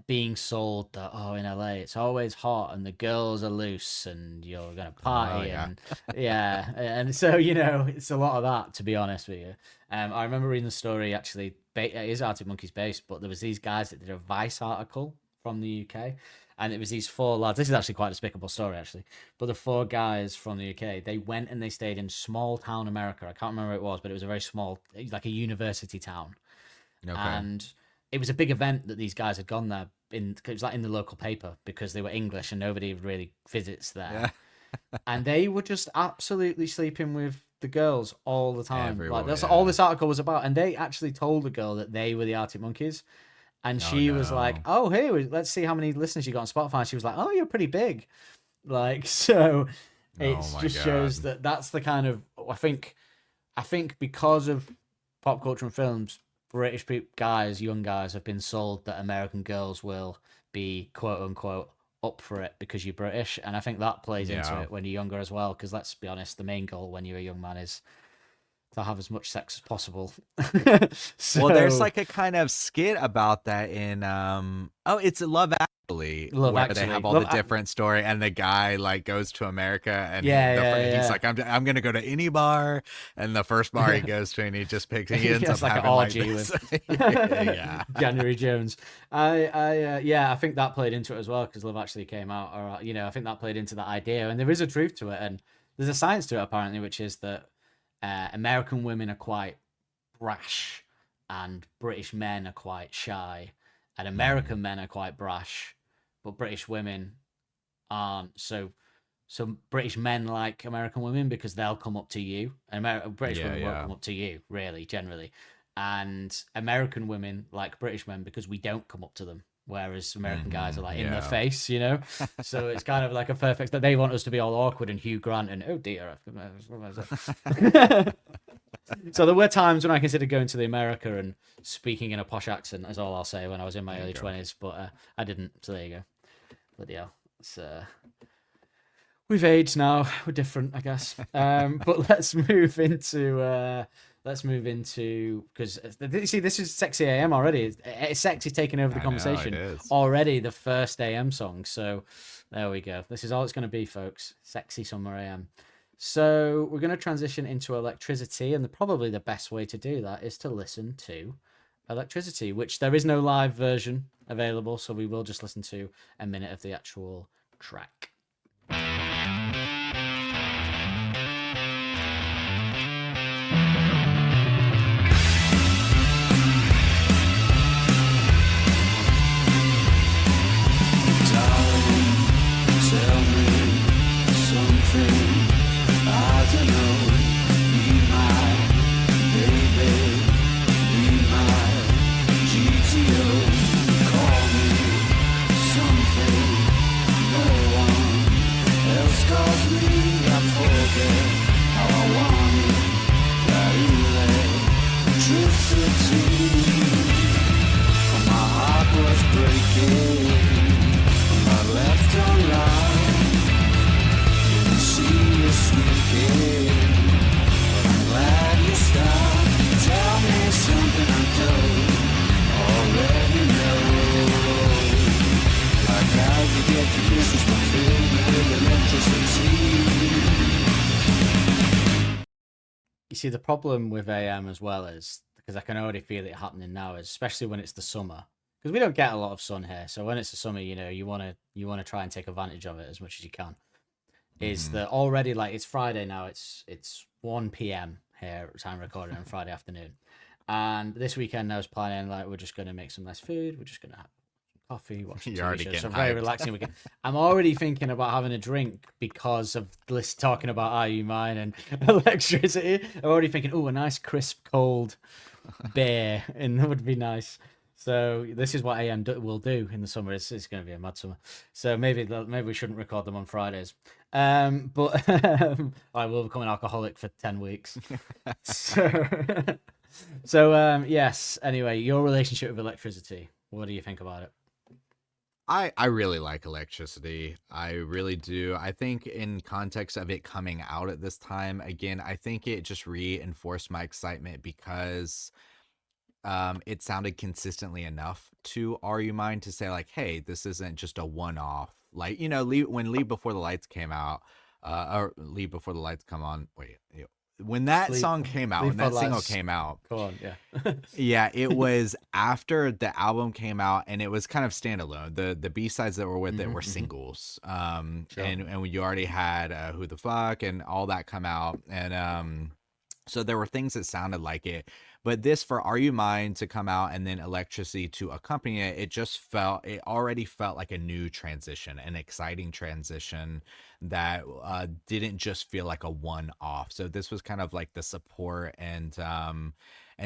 being sold that in LA it's always hot and the girls are loose and you're gonna party and and so it's a lot of that, to be honest with you. I remember reading the story, actually it is Arctic Monkeys based, but there was these guys that did a Vice article from the UK, and it was these 4 lads. This is actually quite a despicable story, actually. But the 4 guys from the UK, they went and they stayed in small town America. I can't remember where it was, but it was a very small, like a university town. Okay. And it was a big event that these guys had gone there it was like in the local paper because they were English and nobody really visits there. Yeah. And they were just absolutely sleeping with the girls all the time. Everywhere, like that's all this article was about. And they actually told the girl that they were the Arctic Monkeys. And she was like, "Oh, hey, let's see how many listeners you got on Spotify." And she was like, "Oh, you're pretty big." Like, so it just shows that that's the kind of I think because of pop culture and films, British guys, young guys, have been sold that American girls will be quote unquote up for it because you're British, and I think that plays into it when you're younger as well. Because let's be honest, the main goal when you're a young man is to have as much sex as possible. Well, there's like a kind of skit about that in it's Love Actually, where they have all the different story, and the guy like goes to America and he's like, I'm gonna go to any bar, and the first bar he goes to and he just picks he ends up like having an like orgy this. with January Jones. I think that played into it as well because Love Actually came out, or I think that played into that idea, and there is a truth to it, and there's a science to it apparently, which is that American women are quite brash and British men are quite shy, and American men are quite brash, but British women aren't. So British men like American women because they'll come up to you, and British women won't come up to you, really, generally. And American women like British men because we don't come up to them. Whereas American guys are like in their face, So it's kind of like a perfect that they want us to be all awkward and Hugh Grant and oh dear. So there were times when I considered going to the America and speaking in a posh accent, is all I'll say, when I was in my early 20s, but I didn't. So there you go. Bloody hell. We've aged now. We're different, I guess. But let's move into because you see, this is Sexy AM already. It's Sexy taking over the conversation already. The first AM song. So there we go. This is all it's going to be, folks. Sexy Summer AM. So we're going to transition into Electricity, and probably the best way to do that is to listen to Electricity, which there is no live version available. So we will just listen to a minute of the actual track. Call me something no one see, the problem with AM as well is because I can already feel it happening now, is especially when it's the summer, because we don't get a lot of sun here. So when it's the summer, you wanna try and take advantage of it as much as you can. Is Mhm. that already, like, it's Friday now? It's 1 p.m. here, time recording on Friday afternoon, and this weekend I was planning, like, we're just gonna make some nice food. We're just gonna have coffee, watch some You're TV already shows. So getting very hyped. relaxing weekend. I'm already thinking about having a drink because of this talking about Are You Mine and electricity. I'm already thinking, oh, a nice crisp cold beer, and that would be nice. So this is what will do in the summer. It's going to be a mad summer. So maybe we shouldn't record them on Fridays. But I will become an alcoholic for 10 weeks. So, yes. Anyway, your relationship with electricity. What do you think about it? I really like electricity. I really do. I think in context of it coming out at this time, again, I think it just reinforced my excitement because it sounded consistently enough to Are You Mine to say like, hey, this isn't just a one-off. Like, when Leave Before the Lights came out, or Leave Before the Lights Come On. Wait, when that Sleep, song came out, sleep when that single lights. came out, Come on, yeah. yeah, it was after the album came out, and it was kind of standalone. The B-sides that were with it were singles. Sure. And you already had Who the Fuck and all that come out, and so there were things that sounded like it. But this, for Are You Mine to come out and then Electricity to accompany it, it already felt like a new transition, an exciting transition that didn't just feel like a one-off. So this was kind of like the support, and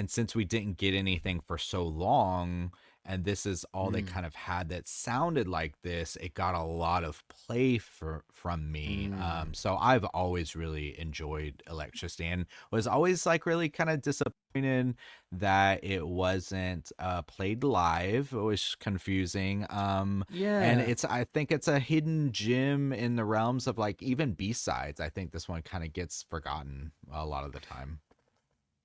since we didn't get anything for so long, and this is all they kind of had that sounded like this, it got a lot of play from me. So I've always really enjoyed Electricity, and was always like really kind of disappointed that it wasn't played live. It was confusing. And Yeah. I think it's a hidden gem in the realms of like even B-sides. I think this one kind of gets forgotten a lot of the time.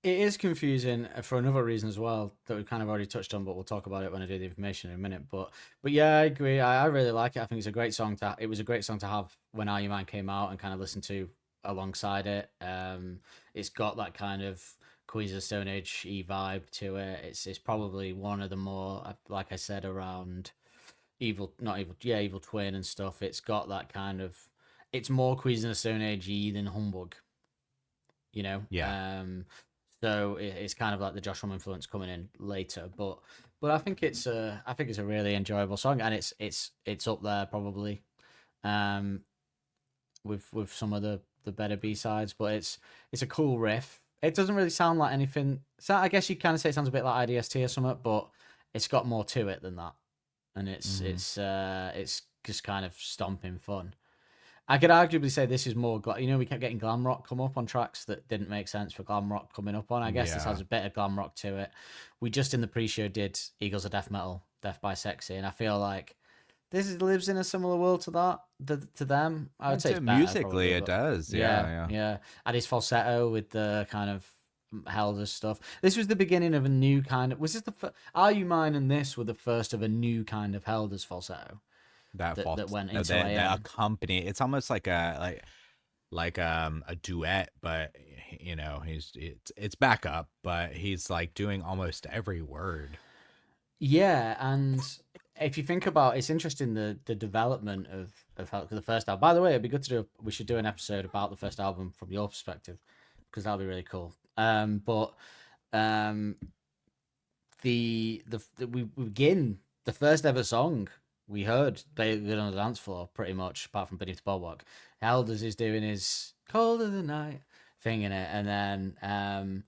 It is confusing for another reason as well that we've kind of already touched on, but we'll talk about it when I do the information in a minute. But yeah, I agree. I really like it. I think it's a great song it was a great song to have when Are You Mine came out and kind of listen to alongside it. It's got that kind of Queens of the Stone Age vibe to it. It's probably one of the more, like I said, around Evil Twin and stuff. It's got that kind of, it's more Queens of the Stone Age than Humbug, you know. Yeah. So it's kind of like the Josh Homme influence coming in later, but I think it's a really enjoyable song, and it's up there probably, um, with some of the better B sides, but it's a cool riff. It doesn't really sound like anything. So I guess you kind of say it sounds a bit like IDST or something, but it's got more to it than that, and it's just kind of stomping fun. I could arguably say this is more, we kept getting glam rock come up on tracks that didn't make sense for glam rock coming up on. I guess this Yeah. has a bit of glam rock to it. We just in the pre-show did Eagles of Death Metal, Death by Sexy, and I feel like lives in a similar world to to them. I would I'd say say it's better, musically probably, it but does. yeah, Yeah. yeah. And his falsetto with the kind of Helder's stuff. This was the beginning of a new kind of. Was this Are You Mine and this were the first of a new kind of Helder's falsetto that went into that AM. accompany, it's almost like a duet, but it's back up, but he's like doing almost every word. Yeah, and if you think about, it's interesting the development of how the first album. By the way, it'd be good to do. We should do an episode about the first album from your perspective because that'll be really cool. But um, we begin the first ever song we heard played on the dance floor, pretty much, apart from Beneath the Boardwalk. Helders is doing his "Cold of the Night" thing in it, and then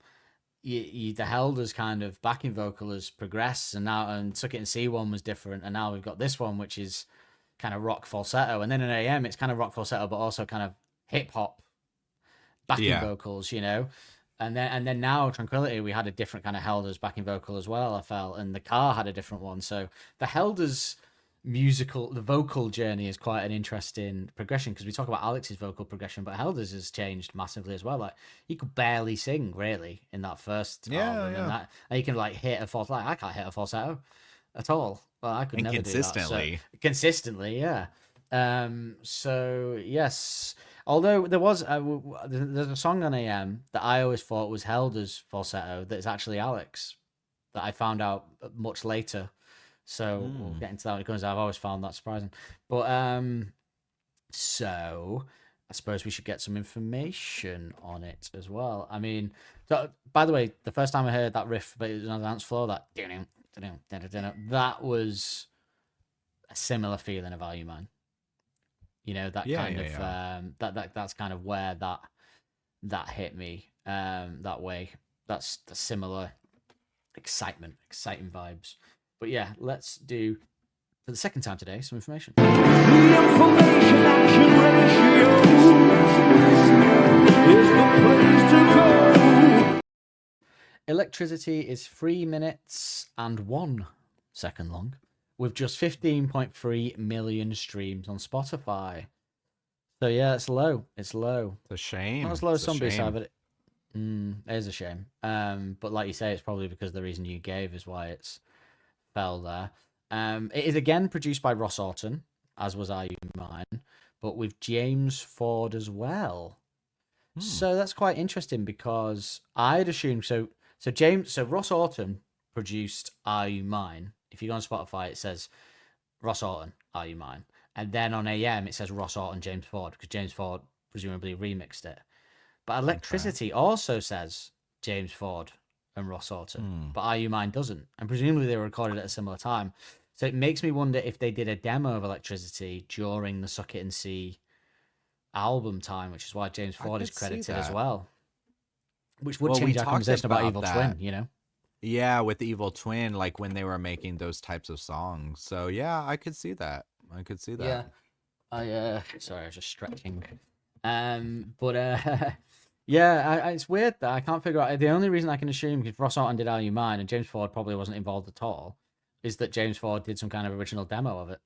the Helders kind of backing vocal has progressed, and Suck It and See one was different, and now we've got this one, which is kind of rock falsetto, and then in AM it's kind of rock falsetto, but also kind of hip hop backing vocals, And then now Tranquility, we had a different kind of Helders backing vocal as well, I felt, and the car had a different one. So the Helders the vocal journey is quite an interesting progression because we talk about Alex's vocal progression, but Helders has changed massively as well. Like he could barely sing really in that first album, and he can like hit a falsetto. Like I can't hit a falsetto at all. Well, I could And never consistently. do that. So, consistently, yeah. So yes, Although there was there's a song on AM that I always thought was held as falsetto that is actually Alex that I found out much later. So we'll get into that when it comes. I've always found that surprising. But so I suppose we should get some information on it as well. I mean, so, by the way, the first time I heard that riff, but it was on the dance floor, that was a similar feeling of Are You Mine? You know, that kind of that's kind of where that hit me that way. That's the similar exciting vibes. But yeah, let's do for the second time today some information. The information action ratio is the place to go. Electricity is 3 minutes and 1 second long, with just 15.3 million streams on Spotify. So yeah, it's low. It's low. It's a shame. Not as low as It's a some B-side, shame. but it is a shame. But like you say, it's probably because the reason you gave is why it's fell there. It is again produced by Ross Orton, as was Are You Mine, but with James Ford as well. So that's quite interesting because I'd assume so Ross Orton produced Are You Mine. If you go on Spotify, it says Ross Orton, Are You Mine? And then on AM, it says Ross Orton, James Ford, because James Ford presumably remixed it. But Electricity also says James Ford and Ross Orton, but Are You Mine doesn't. And presumably they were recorded at a similar time. So it makes me wonder if they did a demo of Electricity during the Suck It and See album time, which is why James Ford is could see credited as that. well. Which would Well, we change our talked conversation about about Evil that. Twin, you know? Yeah, with the Evil Twin, like when they were making those types of songs. So yeah, I could see that. I could see that. Yeah. Sorry, I was just stretching. But yeah, it's weird that I can't figure out. The only reason I can assume if Ross Orton did Are You Mine and James Ford probably wasn't involved at all, is that James Ford did some kind of original demo of it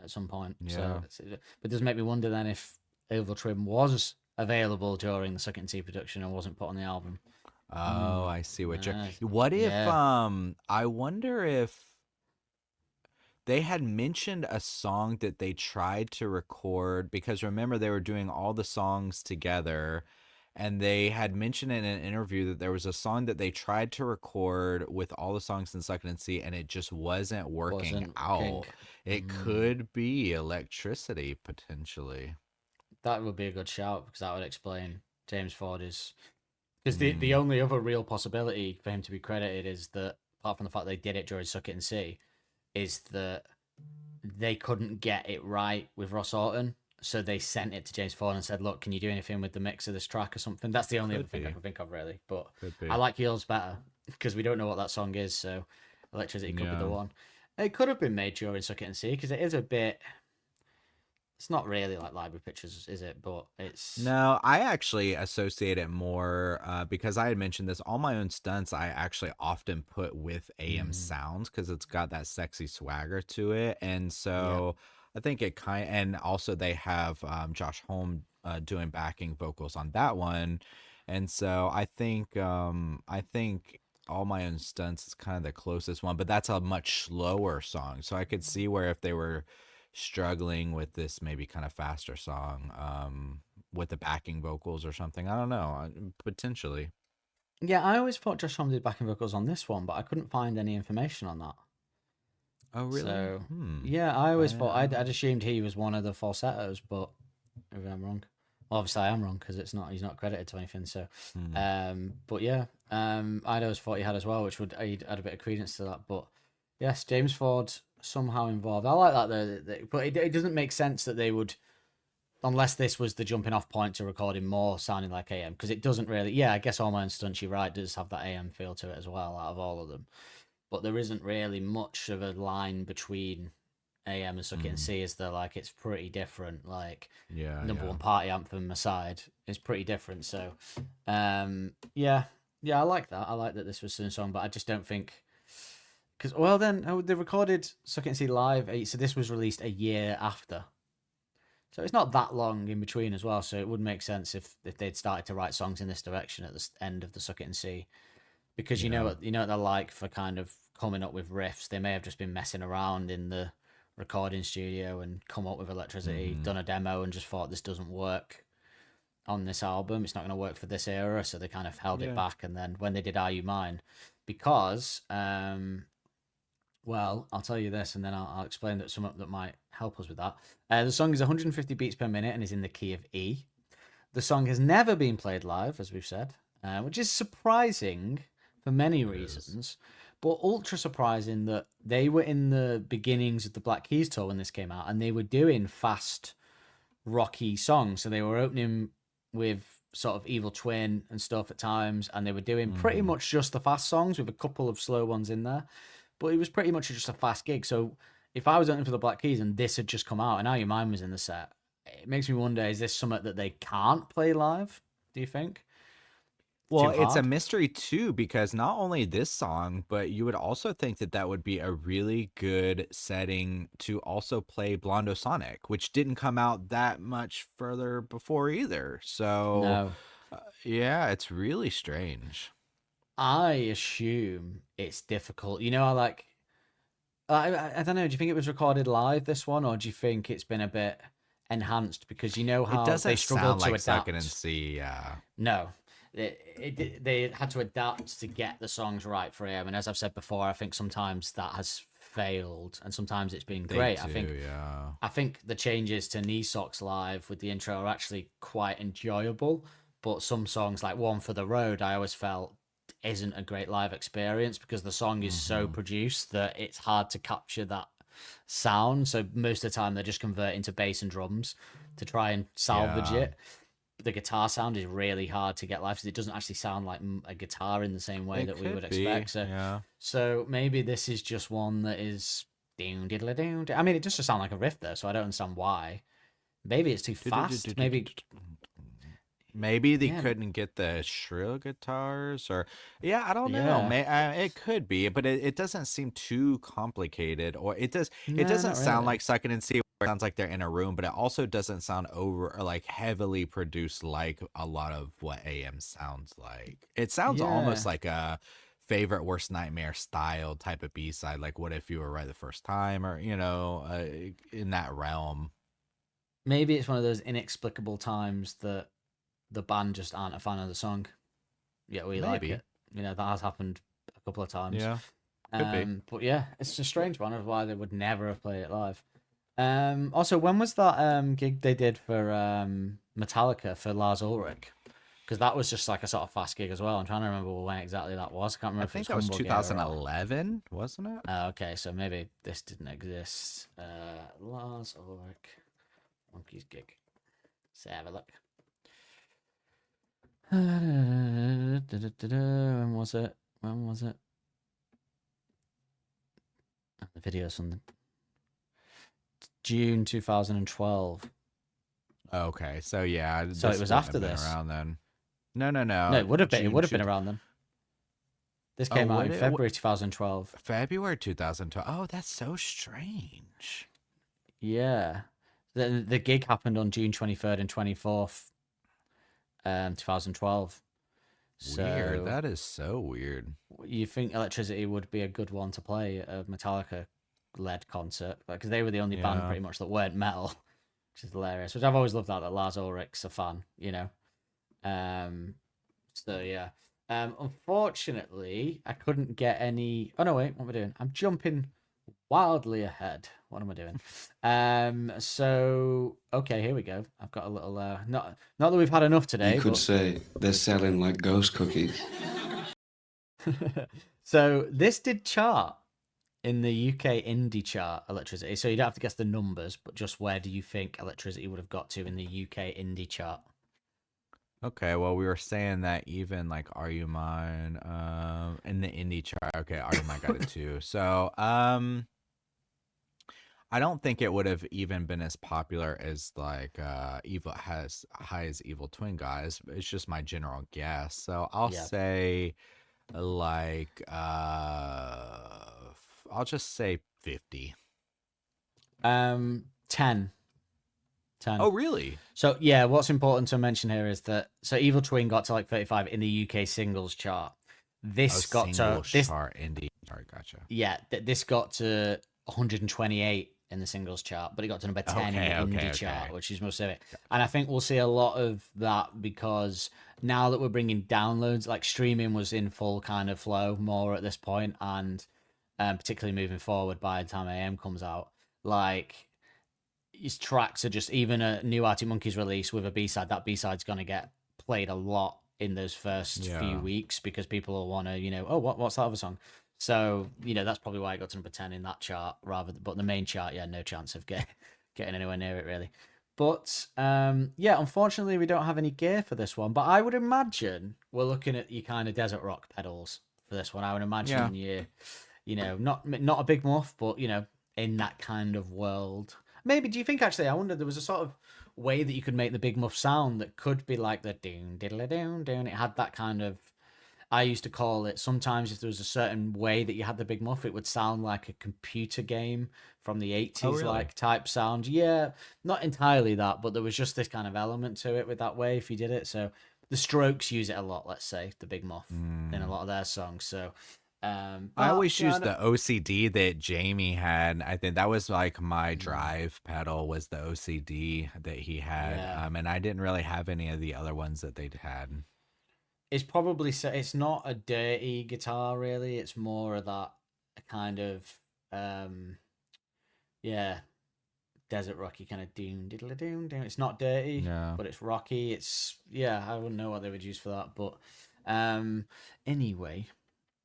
at some point. Yeah. So, but it does make me wonder then if Evil Twin was available during the Second T production and wasn't put on the album. Oh, I see what you're. Nice. What if Yeah. I wonder if they had mentioned a song that they tried to record, because remember they were doing all the songs together, and they had mentioned in an interview that there was a song that they tried to record with all the songs in Second and C, and it just wasn't working Wasn't out. working. It could be Electricity potentially. That would be a good shout because that would explain James Ford is because the only other real possibility for him to be credited is that apart from the fact they did it during Suck It and See, is that they couldn't get it right with Ross Orton, so they sent it to James Ford and said, "Look, can you do anything with the mix of this track or something?" That's the only Could other thing I be. can think of really. But Could be. I like yours better because we don't know what that song is, so Electricity could be Yeah. the one. It could have been made during Suck It and See because it is a bit. It's not really like Library Pictures, is it? But it's No, I actually associate it more because I had mentioned this. All my own stunts, I actually often put with AM sounds because it's got that sexy swagger to it, and so I think it and also they have Josh Holm doing backing vocals on that one, and so I think all my own stunts is kind of the closest one, but that's a much slower song, so I could see where if they were struggling with this maybe kind of faster song with the backing vocals or something. I don't know. Potentially. yeah. I always thought Josh Homme did backing vocals on this one, but I couldn't find any information on that. Oh, really? So yeah, I always thought I I'd assumed he was one of the falsettos, but maybe I'm wrong. Well, obviously I am wrong because he's not credited to anything. So, but yeah, I'd always thought he had as well, which would add a bit of credence to that. But yes, James Ford somehow involved. I like that though, but it doesn't make sense that they would, unless this was the jumping off point to recording more sounding like AM, because it doesn't really. Yeah, I guess All My Own Stunts, you're right, does have that AM feel to it as well out of all of them. But there isn't really much of a line between AM and Suck It and See, is there? Like, it's pretty different. Like, number one party anthem aside, it's pretty different. So, yeah, I like that. I like that this was Sun Song, but I just don't think. Because, well, then they recorded Suck It and See live, so this was released a year after. So it's not that long in between as well. So it would make sense if they'd started to write songs in this direction at the end of the Suck It and See. Because you know what they're like for kind of coming up with riffs. They may have just been messing around in the recording studio and come up with Electricity, done a demo, and just thought this doesn't work on this album. It's not going to work for this era, so they kind of held Yeah. it back. And then when they did Are You Mine, because well, I'll tell you this, and then I'll explain that something that might help us with that. The song is 150 beats per minute and is in the key of E. The song has never been played live, as we've said, which is surprising for many reasons, but ultra surprising that they were in the beginnings of the Black Keys tour when this came out, and they were doing fast, rocky songs. So they were opening with sort of Evil Twin and stuff at times, and they were doing pretty much just the fast songs with a couple of slow ones in there. But it was pretty much just a fast gig. So if I was opening for the Black Keys and this had just come out and Now Your Mind was in the set, it makes me wonder, is this something that they can't play live, do you think? Well, Too it's a hard? mystery too, because not only this song, but you would also think that that would be a really good setting to also play Blondo Sonic, which didn't come out that much further before either. So, No. yeah, it's really strange. I assume it's difficult. I don't know. Do you think it was recorded live, this one, or do you think it's been a bit enhanced because you know It how they doesn't struggled sound to like Second and adapt? C. Yeah. No, they had to adapt to get the songs right for him, and as I've said before, I think sometimes that has failed, and sometimes it's been They great. do, yeah. I think the changes to Knee Socks live with the intro are actually quite enjoyable, but some songs like One for the Road, I always felt isn't a great live experience because the song is so produced that it's hard to capture that sound. So most of the time they're just converting to bass and drums to try and salvage Yeah. it. The guitar sound is really hard to get live because it doesn't actually sound like a guitar in the same way It that we could would be, expect. So, yeah. so maybe this is just one that is doom diddle doom. I mean, it does just sound like a riff though, so I don't understand why. Maybe it's too fast. Maybe they Yeah, couldn't get the shrill guitars, or yeah, I don't know. yeah. It could be, but it doesn't seem too complicated, or it does. It No, doesn't not sound really. like Second and C, where it sounds like they're in a room, but it also doesn't sound over or like heavily produced like a lot of what AM sounds like. It sounds almost Yeah. like a favorite worst nightmare style type of B-side, like What If You Were Right the First Time, or in that realm. Maybe it's one of those inexplicable times that the band just aren't a fan of the song, yet we like Maybe. it. That has happened a couple of times. Yeah, could be. But yeah, it's a strange one of why they would never have played it live. Also, when was that gig they did for Metallica for Lars Ulrich? Because that was just like a sort of fast gig as well. I'm trying to remember when exactly that was. I can't remember I if it think was that was Hamburg era or- 2011, wasn't it? Okay, so maybe this didn't exist. Lars Ulrich Monkeys gig. Let's have a look. When was it? When was it? The video's from June 2012. Okay, so yeah, So it this was wouldn't have after been this. around then. No, no, no. No, it would have been. It June would have been two- around then. This Oh, came out would in it? February 2012. February 2012. Oh, that's so strange. Yeah. The gig happened on June 23rd and 24th, 2012. Weird. So That is so weird. you think Electricity would be a good one to play at a Metallica-led concert? Because they were the only band Yeah. pretty much that weren't metal, which is hilarious. Which I've always loved that Lars Ulrich's a fan, So yeah. Unfortunately, I couldn't get any. Oh no, wait, what am I doing? I'm jumping wildly ahead. What am I doing? So okay, here we go. I've got a little. Not that we've had enough today. You could but... say they're selling like ghost cookies. So this did chart in the UK indie chart, Electricity. So you don't have to guess the numbers, but just where do you think Electricity would have got to in the UK indie chart? Okay, well, we were saying that even like Are You Mine, in the indie chart. Okay, Are You Mine got it too. So, I don't think it would have even been as popular as like Evil has high as Evil Twin Guys. It's just my general guess. So I'll Yeah. say like I'll just say 50. 10. 10. Oh, really? So yeah, what's important to mention here is that Evil Twin got to like 35 in the UK singles chart. This got to single this chart indie chart. Gotcha. yeah, this got to 128 in the singles chart, but it got to number 10 in the Okay, indie chart, okay. which is most of it. And I think we'll see a lot of that because now that we're bringing downloads, like streaming was in full kind of flow more at this point, and particularly moving forward by the time AM comes out, like his tracks are just, even a new Arctic Monkeys release with a B-side, that B-side's going to get played a lot in those first few weeks because people will want to, oh, what's that other song? So, that's probably why it got to number 10 in that chart but the main chart, yeah, no chance of getting anywhere near it really. But, yeah, unfortunately we don't have any gear for this one, but I would imagine we're looking at your kind of desert rock pedals for this one. I would imagine not a big muff, but, in that kind of world. Maybe, do you think actually, I wonder, there was a sort of way that you could make the big muff sound that could be like the doon diddle doon doon. It had that kind of, I used to call it, sometimes if there was a certain way that you had the big muff, it would sound like a computer game from the 80s, like type sound. Yeah, not entirely that, but there was just this kind of element to it with that way if you did it. So the Strokes use it a lot, let's say, the big muff in a lot of their songs. So I always use the OCD that Jamie had. I think that was like my drive pedal, was the OCD that he had. And I didn't really have any of the other ones that they'd had. It's probably, it's not a dirty guitar really. It's more of that kind of desert rocky kind of doom diddle doom doom. It's not dirty, but it's rocky. It's I wouldn't know what they would use for that, but anyway,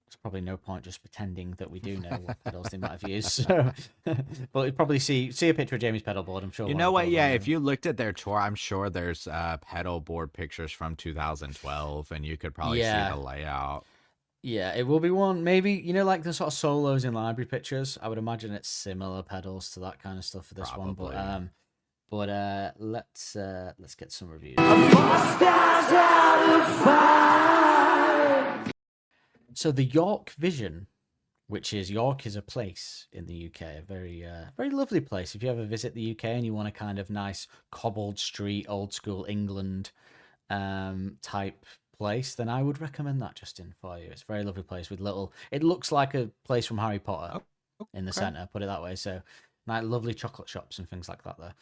there's probably no point just pretending that we do know what pedals they might have used. So, but you'd probably see a picture of Jamie's pedal board. I'm sure. You know what? Yeah, if you looked at their tour, I'm sure there's pedal board pictures from 2012, and you could probably see the layout. Yeah, it will be one. Maybe, like the sort of solos in library pictures. I would imagine it's similar pedals to that kind of stuff for this Probably. one. But let's get some reviews. So the York Vision, which is York is a place in the UK, a very very lovely place. If you ever visit the UK and you want a kind of nice cobbled street, old school England type place, then I would recommend that, Justin, for you. It's a very lovely place with it looks like a place from Harry Potter in the centre, put it that way. So nice, lovely chocolate shops and things like that there.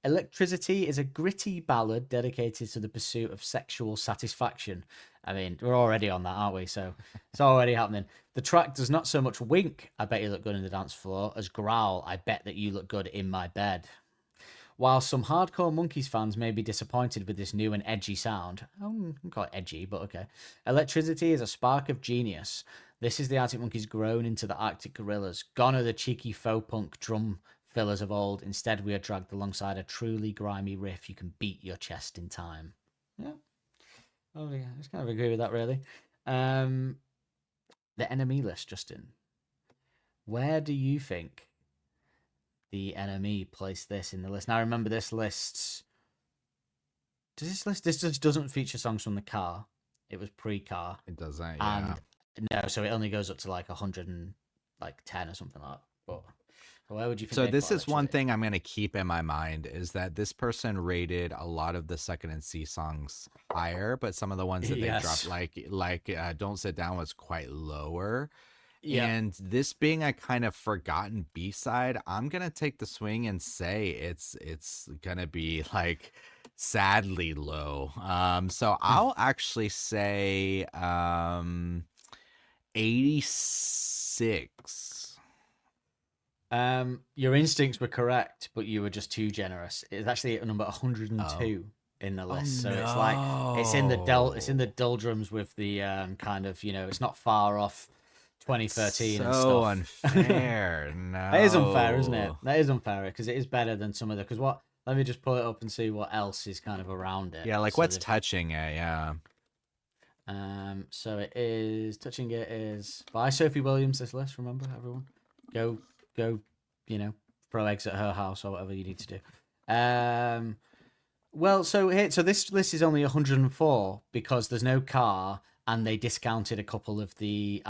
Electricity is a gritty ballad dedicated to the pursuit of sexual satisfaction. I mean, we're already on that, aren't we? So it's already happening. The track does not so much wink, I bet you look good in the dance floor, as growl, I bet that you look good in my bed. While some hardcore Monkeys fans may be disappointed with this new and edgy sound, I wouldn't call it edgy, but okay. Electricity is a spark of genius. This is the Arctic Monkeys grown into the Arctic Gorillas. Gone are the cheeky faux punk drum fillers of old. Instead, we are dragged alongside a truly grimy riff you can beat your chest in time. Yeah. Oh, yeah. I just kind of agree with that, really. The enemy list, Justin. Where do you think the enemy placed this in the list? Now, remember, this list... This just doesn't feature songs from the car. It was pre-car. It doesn't, yeah. And no, so it only goes up to like 110 or something like that. But where would you think? So this is one thing I'm going to keep in my mind, is that this person rated a lot of the second and C songs higher, but some of the ones that they dropped, like Don't Sit Down, was quite lower. Yeah. And this being a kind of forgotten B-side, I'm going to take the swing and say it's going to be like sadly low. So I'll actually say 86. Your instincts were correct, but you were just too generous. It's actually at number 102 in the list. So it's like it's in the doldrums with the kind of, it's not far off 2013 and stuff. So unfair. No. That is unfair, isn't it? That is unfair because it is better than some of the. Let me just pull it up and see what else is kind of around it. Yeah, like what's touching it? Yeah. So it is touching it is by Sophie Williams. This list, remember everyone, go, throw eggs at her house or whatever you need to do. Well, so this list is only 104 because there's no car, and they discounted a couple of the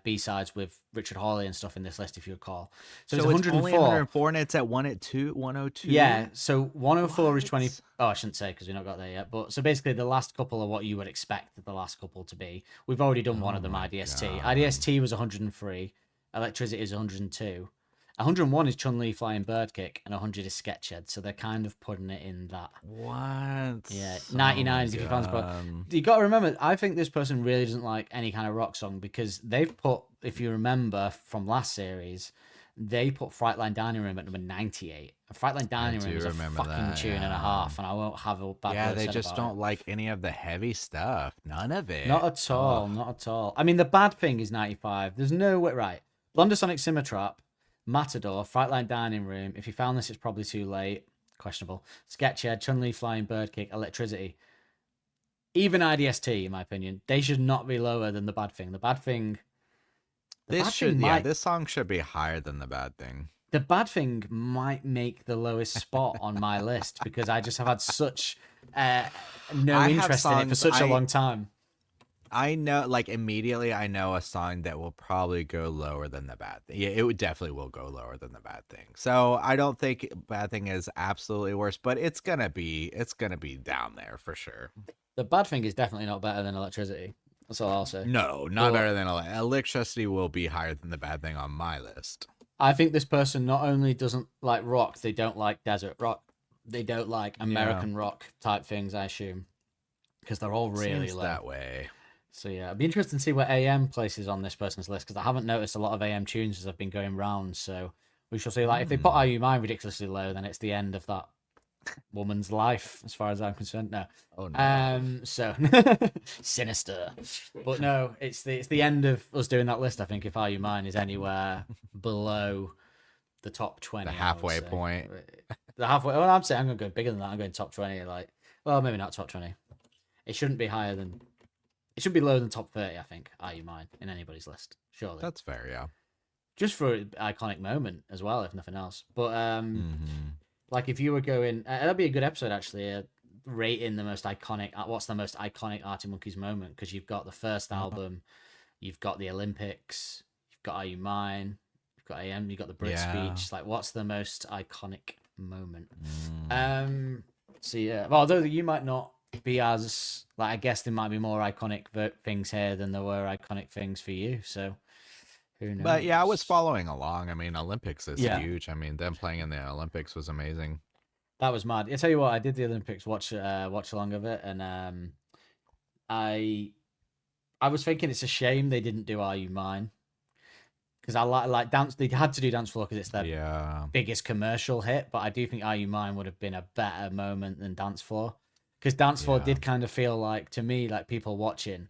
B-sides with Richard Hawley and stuff in this list, if you recall. So it's 104. Only 104, and it's at 102. Yeah, so 104 is 20. Oh, I shouldn't say because we've not got there yet. But so basically, the last couple are what you would expect the last couple to be. We've already done one of them, IDST. IDST was 103. Electricity is 102. 101 is Chun-Li Flying Bird Kick, and 100 is Sketched. So they're kind of putting it in that. What? Yeah, Oh 99 my is if you fancy. But God. you got to remember, I think this person really doesn't like any kind of rock song because they've put, if you remember from last series, they put Frightline Dining Room at number 98. Frightline Dining Room do is a remember fucking that, tune and a yeah. half, and I won't have a bad Yeah, word they said just about don't it. like any of the heavy stuff. None of it. Not at all, Ugh. not at all. I mean, the bad thing is 95. There's no way, right? Blondersonic Simitrap, Matador, Frightline Dining Room. If you found this, it's probably too late. Questionable. Sketched, Chun-Li Flying Bird Kick, Electricity. Even IDST, in my opinion, they should not be lower than the bad thing. The bad thing. This song should be higher than the bad thing. The bad thing might make the lowest spot on my list because I just have had such no I have interest in it for songs such a long time. I know, like, immediately I know a song that will probably go lower than the bad thing. Yeah, it would definitely will go lower than the bad thing. So I don't think bad thing is absolutely worse, but it's gonna be down there for sure. The bad thing is definitely not better than Electricity. That's all I'll say. No, not But better than Electricity will be higher than the bad thing on my list. I think this person not only doesn't like rock, they don't like desert rock. They don't like American rock type things, I assume, because they're all really Seems low. that way. So yeah, it'd be interesting to see where AM places on this person's list because I haven't noticed a lot of AM tunes as I've been going round. So we shall see. Like if they put Are You Mine ridiculously low, then it's the end of that woman's life, as far as I'm concerned. No. Oh no. So sinister, but no, it's the end of us doing that list. I think if Are You Mine is anywhere below the top 20, The I would halfway say. point. The halfway. Well, I'm saying I'm going to go bigger than that. I'm going top 20. Like, well, maybe not top 20. It shouldn't be higher than. It should be lower than top 30. I think. Are You Mine in anybody's list? Surely. That's fair, yeah. Just for an iconic moment as well, if nothing else. But Mm-hmm. like if you were going, that'd be a good episode actually. Rating the most iconic. What's the most iconic Arctic Monkeys moment? Because you've got the first album, you've got the Olympics, you've got Are You Mine, you've got AM, you've got the Brit speech. Like, what's the most iconic moment? So yeah, well, although you might not be as like, I guess there might be more iconic things here than there were iconic things for you. So who knows? But yeah, I was following along. I mean, Olympics is Yeah. huge. I mean, them playing in the Olympics was amazing. That was mad. I tell you what, I did the Olympics watch along of it, and I was thinking it's a shame they didn't do Are You Mine because I like dance. They had to do Dance Floor because it's their biggest commercial hit. But I do think Are You Mine would have been a better moment than Dance Floor because Dance Floor did kind of feel like to me like people watching.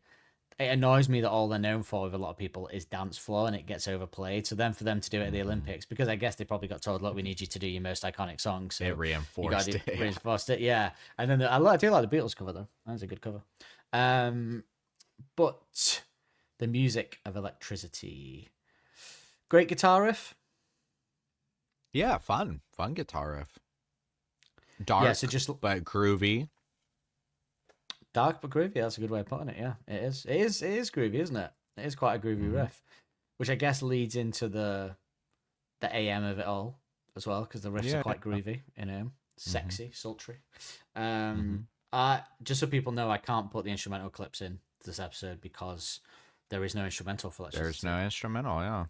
It annoys me that all they're known for with a lot of people is Dance Floor and it gets overplayed. So then for them to do it at the Olympics, because I guess they probably got told, look, we need you to do your most iconic song. So It reinforced it. Reinforced it, yeah. And then I do like the Beatles cover, though. That's a good cover. But the music of Electricity. Great guitar riff. Yeah, fun guitar riff. Dark, Yeah, so just but groovy. dark but groovy. That's a good way of putting it. Yeah, it is. It is groovy, isn't it? It is quite a groovy riff, which I guess leads into the AM of it all as well, because the riffs are quite groovy, sexy, sultry. Just so people know, I can't put the instrumental clips in this episode because there is no instrumental for Electricity. There's no instrumental, yeah.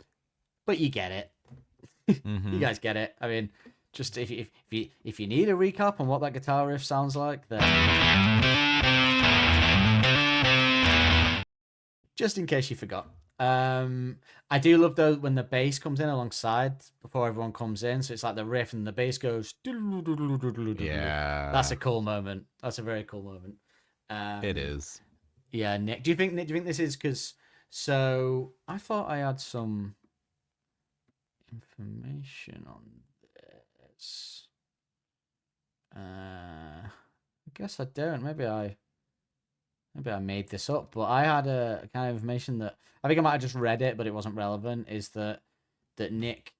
But you get it. You guys get it. I mean, just if you need a recap on what that guitar riff sounds like, then just in case you forgot. I do love though when the bass comes in alongside before everyone comes in, so it's like the riff and the bass goes. Yeah, that's a cool moment. That's a very cool moment. It is. Yeah, Nick. Do you think this is because? So I thought I had some information on this. I guess I don't. Maybe I made this up, but I had a kind of information that I think I might have just read it, but it wasn't relevant. Is that Nick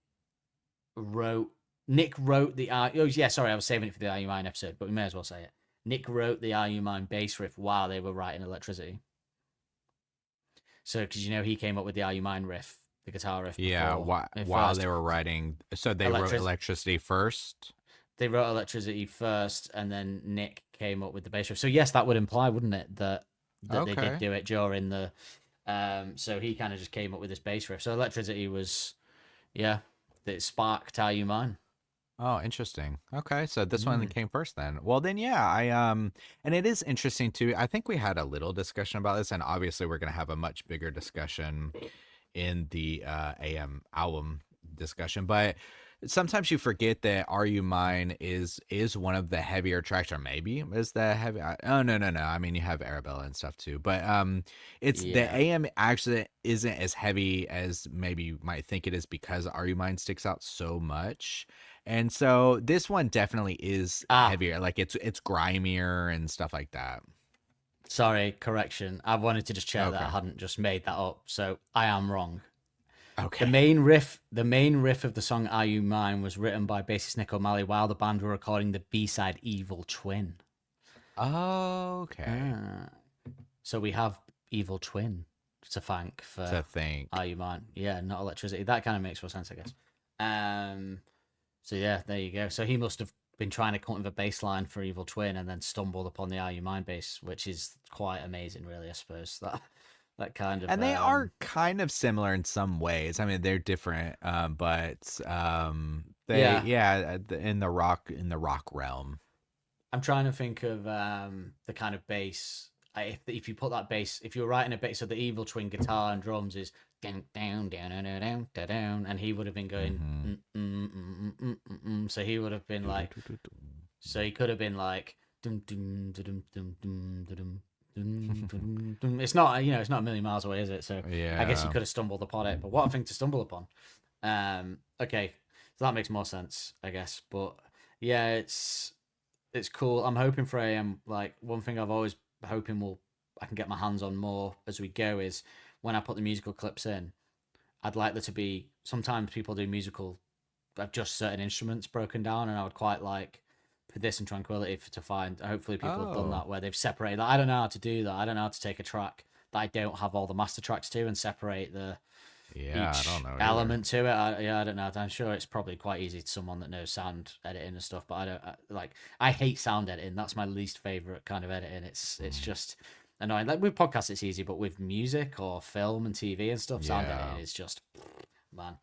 wrote the oh yeah, sorry, I was saving it for the Are You Mine episode, but we may as well say it. Nick wrote the Are You Mine bass riff while they were writing Electricity. So, because he came up with the Are You Mine riff, the guitar riff. Yeah, while they were writing, so they wrote Electricity first. They wrote Electricity first, and then Nick came up with the bass riff. So yes, that would imply, wouldn't it, that they did do it during the So he kind of just came up with this bass riff. So Electricity was, yeah, that sparked Are You Mine. Oh, interesting. Okay, so this one came first then. Well, then yeah, and it is interesting too. I think we had a little discussion about this, and obviously we're gonna have a much bigger discussion in the AM album discussion. But sometimes you forget that "Are You Mine" is one of the heavier tracks, or maybe is the heavy. Oh no! I mean, you have Arabella and stuff too, but it's the Yeah. AM actually isn't as heavy as maybe you might think it is because "Are You Mine" sticks out so much. And so this one definitely is Ah, heavier, like it's grimier and stuff like that. sorry, correction. I wanted to just check that Okay. I hadn't just made that up. So I am wrong. Okay. The main riff of the song "Are You Mine" was written by bassist Nick O'Malley while the band were recording the B-side "Evil Twin." Okay. Ah. So we have Evil Twin to thank To for think. Are You Mine? Yeah, not Electricity. That kind of makes more sense, I guess. So yeah, there you go. So he must have been trying to come up with a bass line for Evil Twin and then stumbled upon the Are You Mine bass, which is quite amazing, really. I suppose that kind of And they are kind of similar in some ways. I mean, they're different, but they yeah. in the rock realm. I'm trying to think of the kind of bass. If you put that bass, if you're writing a bass, so the Evil Twin guitar and drums is down down down down down down, down and he would have been going. So he would have been like. So he could have been like. Dum, dum, dum, dum, dum, dum, dum, dum, dum. It's not, it's not a million miles away, is it? So I guess he Yeah. could have stumbled upon it. But what a thing to stumble upon. Okay, so that makes more sense, I guess. But yeah, it's cool. I'm hoping for AM. Like one thing I've always hoping I can get my hands on more as we go is when I put the musical clips in. I'd like there to be sometimes people do musical of just certain instruments broken down, and I would quite like for this and Tranquility to find. Hopefully, people have done Oh. that where they've separated. I don't know how to do that. I don't know how to take a track that I don't have all the master tracks to and separate Yeah, I don't each know either. element to it. I don't know. I'm sure it's probably quite easy to someone that knows sound editing and stuff. But I don't like. I hate sound editing. That's my least favorite kind of editing. It's just annoying. Like with podcasts, it's easy, but with music or film and TV and stuff, sound Yeah. editing is just man.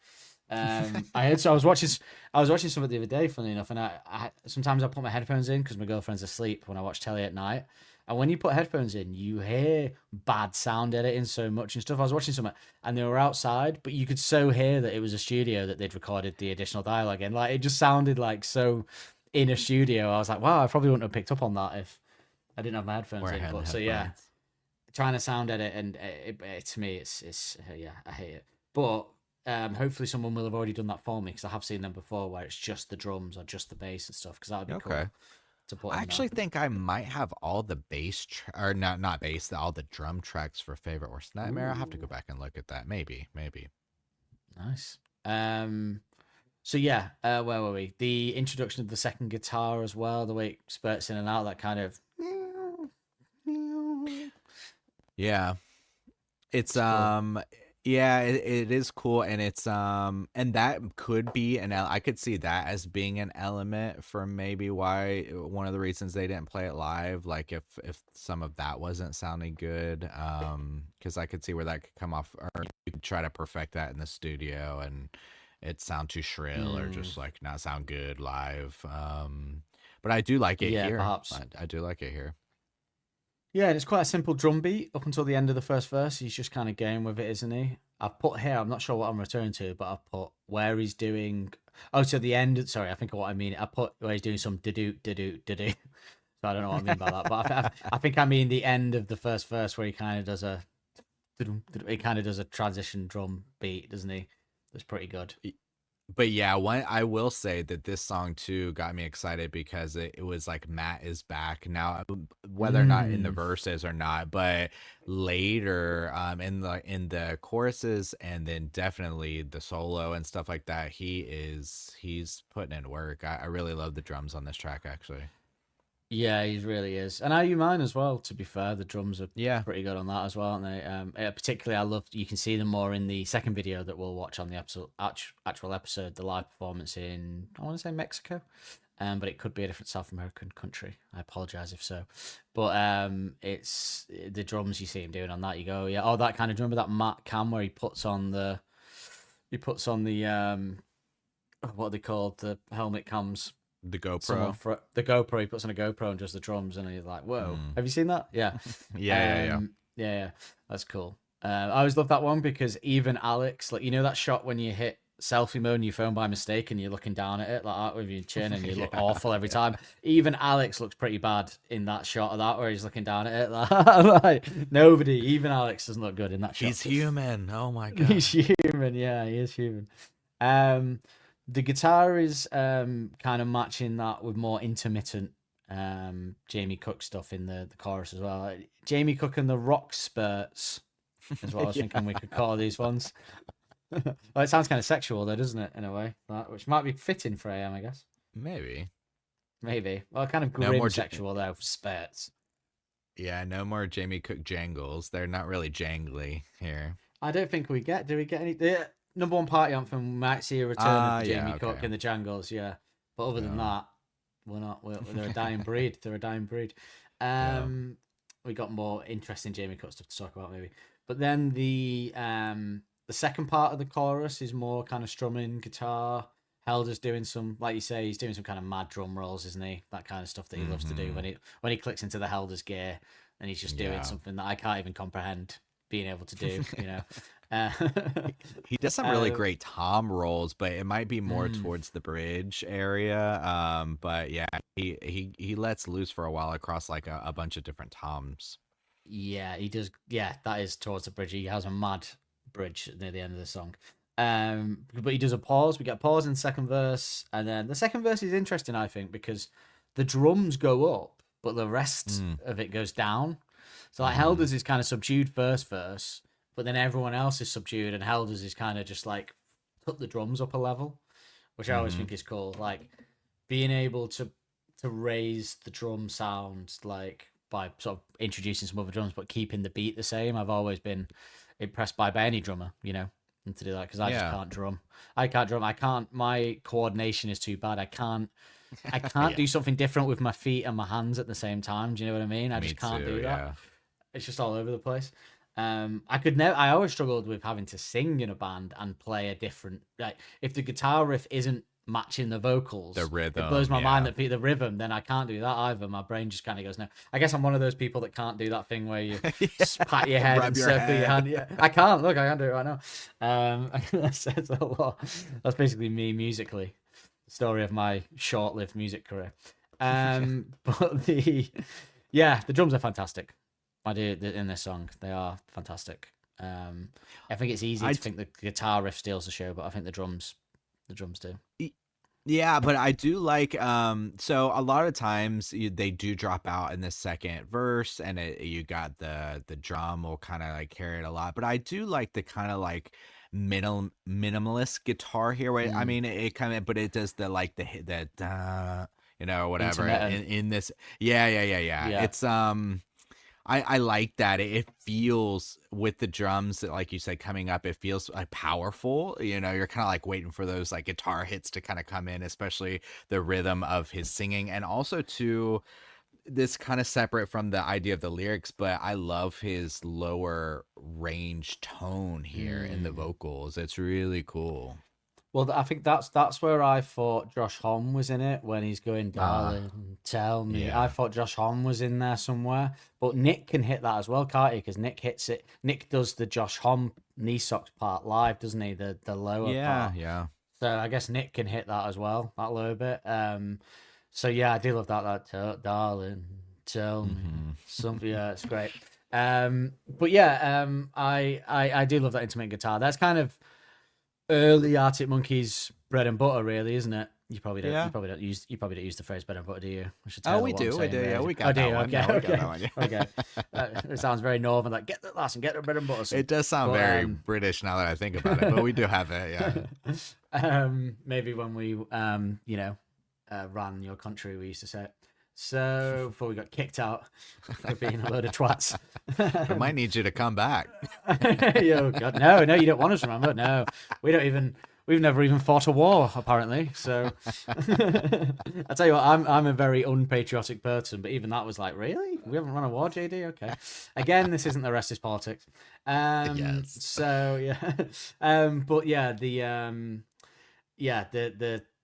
I was watching something the other day, funny enough, and I sometimes I put my headphones in because my girlfriend's asleep when I watch telly at night. And when you put headphones in, you hear bad sound editing so much and stuff. I was watching something and they were outside, but you could so hear that it was a studio that they'd recorded the additional dialogue in. Like it just sounded like so in a studio. I was like, wow, I probably wouldn't have picked up on that if I didn't have my headphones Or in. had But so yeah, headphones. trying to sound edit and to me it's yeah, I hate it. But hopefully someone will have already done that for me because I have seen them before where it's just the drums or just the bass and stuff because that would be Okay. cool to put I in actually that. think I might have all the or not bass, all the drum tracks for Favorite Worst Nightmare. I'll have to go Ooh, back and look at that. Maybe. nice. So yeah, where were we? The introduction of the second guitar as well, the way it spurts in and out, that kind of Yeah. It's it's cool. yeah, it is cool, and it's and that could be I could see that as being an element for maybe why one of the reasons they didn't play it live, like if some of that wasn't sounding good, because I could see where that could come off, or you could try to perfect that in the studio and it sound too shrill or Mm, just like not sound good live. But I do like it yeah, here. perhaps. I do like it here. Yeah, and it's quite a simple drum beat up until the end of the first verse. He's just kind of going with it, isn't he? I've put here, I'm not sure what I'm returning to, but I've put where he's doing. Oh, so the end. Sorry, I think of what I mean. I put where he's doing some do do. So I don't know what I mean by that, but I think I mean the end of the first verse where he kind of does a he kind of does a transition drum beat, doesn't he? That's pretty good. But yeah, one I will say that this song too got me excited because it was like Matt is back now, whether or not in the Mm. verses or not, but later in the choruses and then definitely the solo and stuff like that, he's putting in work. I really love the drums on this track actually. Yeah, he really is. And Are You Mine as well, to be fair. The drums are Yeah. pretty good on that as well, aren't they? Particularly, I love, you can see them more in the second video that we'll watch on the episode, actual episode, the live performance in, I want to say Mexico. But it could be a different South American country. I apologize if so. But it's the drums you see him doing on that. You go, yeah, oh, that kind of, remember that Matt Cam where he puts on the what are they called? The helmet cams. The Someone GoPro. for the GoPro, he puts on a GoPro and does the drums, and he's like, "Whoa, Mm. have you seen that?" Yeah, Yeah. yeah, that's cool. I always love that one because even Alex, like, you know that shot when you hit selfie mode on your phone by mistake and you're looking down at it like that with your chin and you look awful every time. Even Alex looks pretty bad in that shot of that where he's looking down at it. Like, nobody, even Alex doesn't look good in that shot. He's human. Oh my god. He's human. Yeah, he is human. The guitar is kind of matching that with more intermittent Jamie Cook stuff in the chorus as well. Jamie Cook and the rock spurts is what I was thinking we could call these ones. Well, it sounds kind of sexual though, doesn't it, in a way? That, which might be fitting for AM, I guess. Maybe. Well, kind of No grim more sexual though, spurts. Yeah, no more Jamie Cook jangles. They're not really jangly here. I don't think do we get any... The number one party anthem, we might see a return of Jamie Cook in the jangles, yeah. But other than that, we're not. They're a dying breed. They're a dying breed. We got more interesting Jamie Cook stuff to talk about maybe. But then the second part of the chorus is more kind of strumming guitar. Helder's doing some, like you say, he's doing some kind of mad drum rolls, isn't he? That kind of stuff that he loves to do when he clicks into the Helder's gear, and he's just doing something that I can't even comprehend being able to do. You know. He does some really great tom rolls, but it might be more towards the bridge area. But yeah, he lets loose for a while across like a bunch of different toms. Yeah, he does. Yeah, that is towards the bridge. He has a mad bridge near the end of the song. But he does a pause. We get a pause in the second verse, and then the second verse is interesting, I think, because the drums go up, but the rest of it goes down. So like Helder's is kind of subdued first verse, but then everyone else is subdued, and Helder's is kind of just like put the drums up a level, which I always think is cool. Like being able to raise the drum sound, like by sort of introducing some other drums, but keeping the beat the same. I've always been impressed by any drummer, you know, and to do that because I just can't drum. I can't drum. I can't. My coordination is too bad. I can't do something different with my feet and my hands at the same time. Do you know what I mean? I just can't do that. It's just all over the place. I could never. I always struggled with having to sing in a band and play a different. Like if the guitar riff isn't matching the vocals, the rhythm, it blows my mind that the rhythm. Then I can't do that either. My brain just kind of goes no. I guess I'm one of those people that can't do that thing where you pat your head and circle your hand. Yeah, I can't. Look, I can't do it right now. That says a lot. That's basically me musically. The story of my short-lived music career. But the drums are fantastic. I do in this song. They are fantastic. I think it's easy to think the guitar riff steals the show, but I think the drums do. Yeah, but I do like so a lot of times they do drop out in the second verse, and you got the drum will kind of like carry it a lot. But I do like the kind of like minimalist guitar here. Where I mean, it kind of, but it does the like the you know, whatever in this. Yeah. It's I like that. It feels with the drums, like you said, coming up, it feels like powerful. You know, you're kind of like waiting for those like guitar hits to kind of come in, especially the rhythm of his singing. And also too, this kind of separate from the idea of the lyrics, but I love his lower range tone here in the vocals. It's really cool. Well, I think that's where I thought Josh Homme was in it when he's going, darling, tell me. Yeah. I thought Josh Homme was in there somewhere, but Nick can hit that as well, can't he? Because Nick hits it. Nick does the Josh Homme knee socks part live, doesn't he? The lower part. Yeah. So I guess Nick can hit that as well, that lower bit. So yeah, I do love that darling, tell me something. Yeah, it's great. But yeah, I do love that intimate guitar. That's kind of early Arctic Monkeys bread and butter, really, isn't it? You probably don't. Yeah. You probably don't use the phrase bread and butter, do you? We do. Yeah, we got that one. Okay. It sounds very northern. Like get the last and get the bread and butter. It does sound very British now that I think about it, but we do have it. Yeah. Maybe when we ran your country, we used to say it. So before we got kicked out for being a load of twats. I might need you to come back. Oh God, no, you don't want us to remember. No, we've never even fought a war apparently. So I tell you what, I'm a very unpatriotic person, but even that was like, really? We haven't run a war, JD? Okay. Again, this isn't the rest is politics. Yes. So yeah, but yeah, the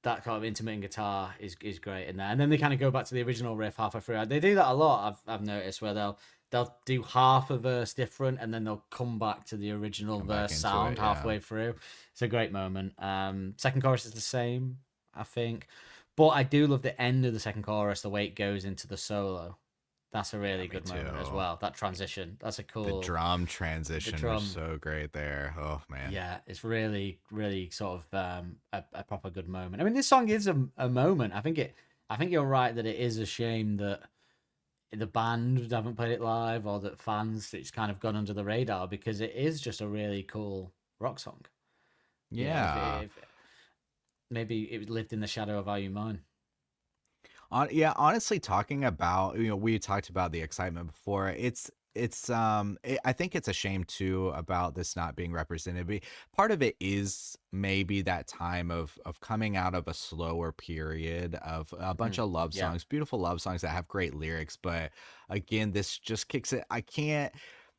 that kind of intermittent guitar is great in there, and then they kind of go back to the original riff halfway through. They do that a lot. I've noticed where they'll do half a verse different, and then they'll come back to the original verse sound halfway through. It's a great moment. Second chorus is the same, I think, but I do love the end of the second chorus, the way it goes into the solo. That's a really good moment as well. That transition, that's a cool. The drum transition was so great there. Oh man. Yeah, it's really, really sort of a proper good moment. I mean, this song is a moment. I think you're right that it is a shame that the band haven't played it live, or that fans, it's kind of gone under the radar, because it is just a really cool rock song. Yeah. If maybe it lived in the shadow of Are You Mine. Yeah, honestly, talking about, we talked about the excitement before. I think it's a shame too about this not being represented. Part of it is maybe that time of coming out of a slower period of a bunch of love songs, beautiful love songs that have great lyrics. But again, this just kicks it. I can't.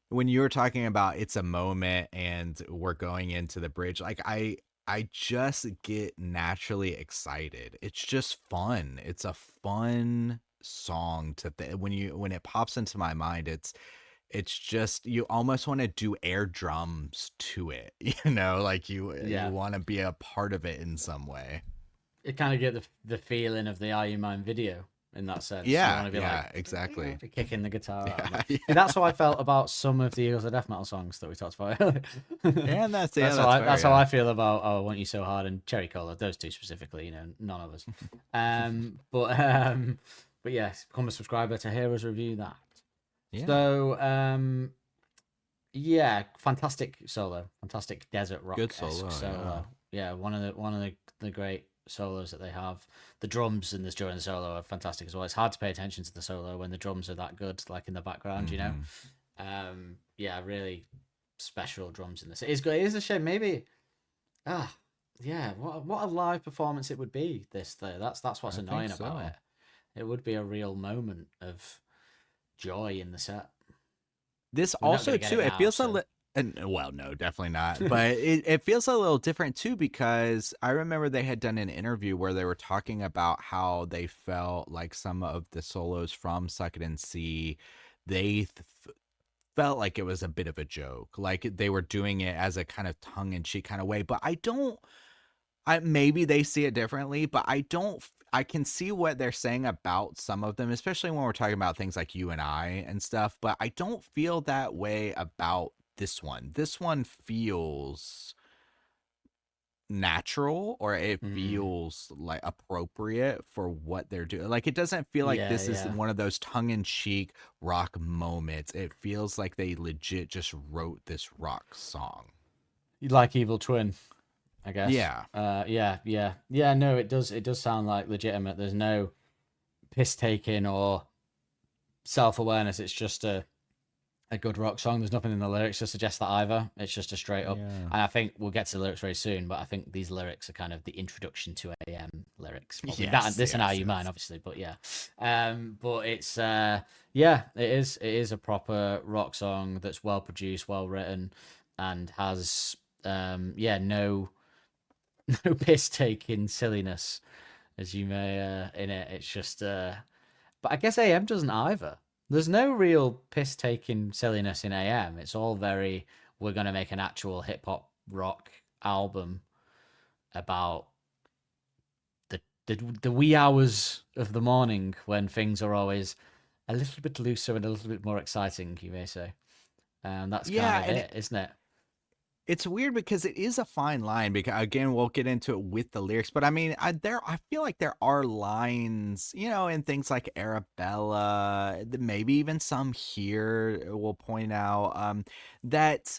When you were talking about it's a moment and we're going into the bridge, like I just get naturally excited. It's just fun. It's a fun song when it pops into my mind. It's just, you almost want to do air drums to it, like you want to be a part of it in some way. It kind of get the feeling of the Are You Mine video in that sense. Yeah, you want to be like, exactly. Kicking the guitar out. Yeah. And that's how I felt about some of the Eagles of Death Metal songs that we talked about earlier. And that's how I feel about I Want You So Hard and Cherry Cola. Those two specifically, none of us. But yes, become a subscriber to hear us review that. Yeah. So yeah, fantastic solo, fantastic desert rock. Good solo. Yeah, one of the great solos that they have. The drums in this during the solo are fantastic as well. It's hard to pay attention to the solo when the drums are that good, like in the background, Yeah, really special drums in this. It is good. It is a shame. Maybe, yeah. What a live performance it would be. That's what's annoying about it. It would be a real moment of joy in the set. This also too, it feels a little. Well, no, definitely not. But it feels a little different too, because I remember they had done an interview where they were talking about how they felt like some of the solos from Suck It and See, they felt like it was a bit of a joke, like they were doing it as a kind of tongue-in-cheek kind of way. But maybe they see it differently, but I can see what they're saying about some of them, especially when we're talking about things like You and I and stuff. But I don't feel that way about this one. This one feels natural, or it feels like appropriate for what they're doing. Like, it doesn't feel like this is one of those tongue-in-cheek rock moments. It feels like they legit just wrote this rock song. Like Evil Twin, I guess. Yeah. Yeah. No, it does sound like legitimate. There's no piss taking or self-awareness. It's just a good rock song. There's nothing in the lyrics to suggest that either. It's just a straight up. And I think we'll get to the lyrics very soon, but I think these lyrics are kind of the introduction to AM lyrics. This and Are You Mine, obviously, but yeah. But it's it is a proper rock song that's well produced, well written, and has no piss taking silliness, as you may in it. It's just but I guess AM doesn't either. There's no real piss taking silliness in AM. It's all very, we're gonna make an actual hip hop rock album about the wee hours of the morning when things are always a little bit looser and a little bit more exciting, you may say. That's kind of it, isn't it? It's weird because it is a fine line, because again, we'll get into it with the lyrics, but I mean, I feel like there are lines, in things like Arabella, maybe even some here we'll point out, that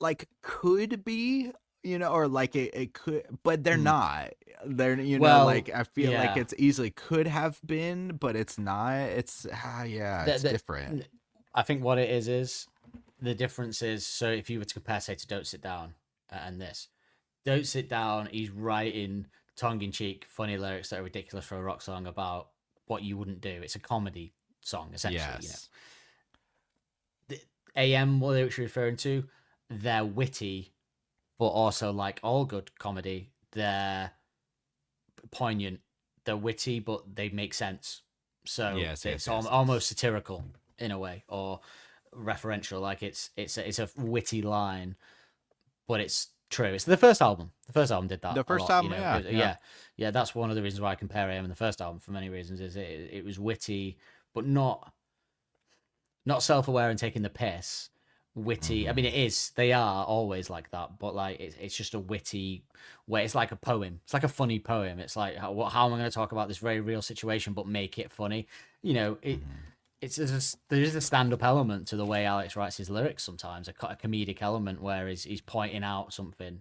like could be, or like it could, but they're not. They're, Well, like I feel like yeah. it's easily could have been, but it's not. It's yeah, it's different. I think what it is the difference is, so if you were to compare, say, to Don't Sit Down and this, Don't Sit Down, he's writing tongue-in-cheek, funny lyrics that are ridiculous for a rock song about what you wouldn't do. It's a comedy song, essentially. Yes. The AM, what lyrics you're referring to, they're witty, but also, like all good comedy, they're poignant. They're witty, but they make sense. So it's almost satirical in a way, or referential. Like it's a witty line, but it's true. It's the first album. The first album did that. The first lot, album, yeah. That's one of the reasons why I compare AM and the first album for many reasons. Is it was witty, but not self-aware and taking the piss. Witty. I mean, it is. They are always like that, but like it's just a witty way. It's like a poem. It's like a funny poem. It's like how am I going to talk about this very real situation but make it funny? It's there is a stand-up element to the way Alex writes his lyrics sometimes, a comedic element where he's pointing out something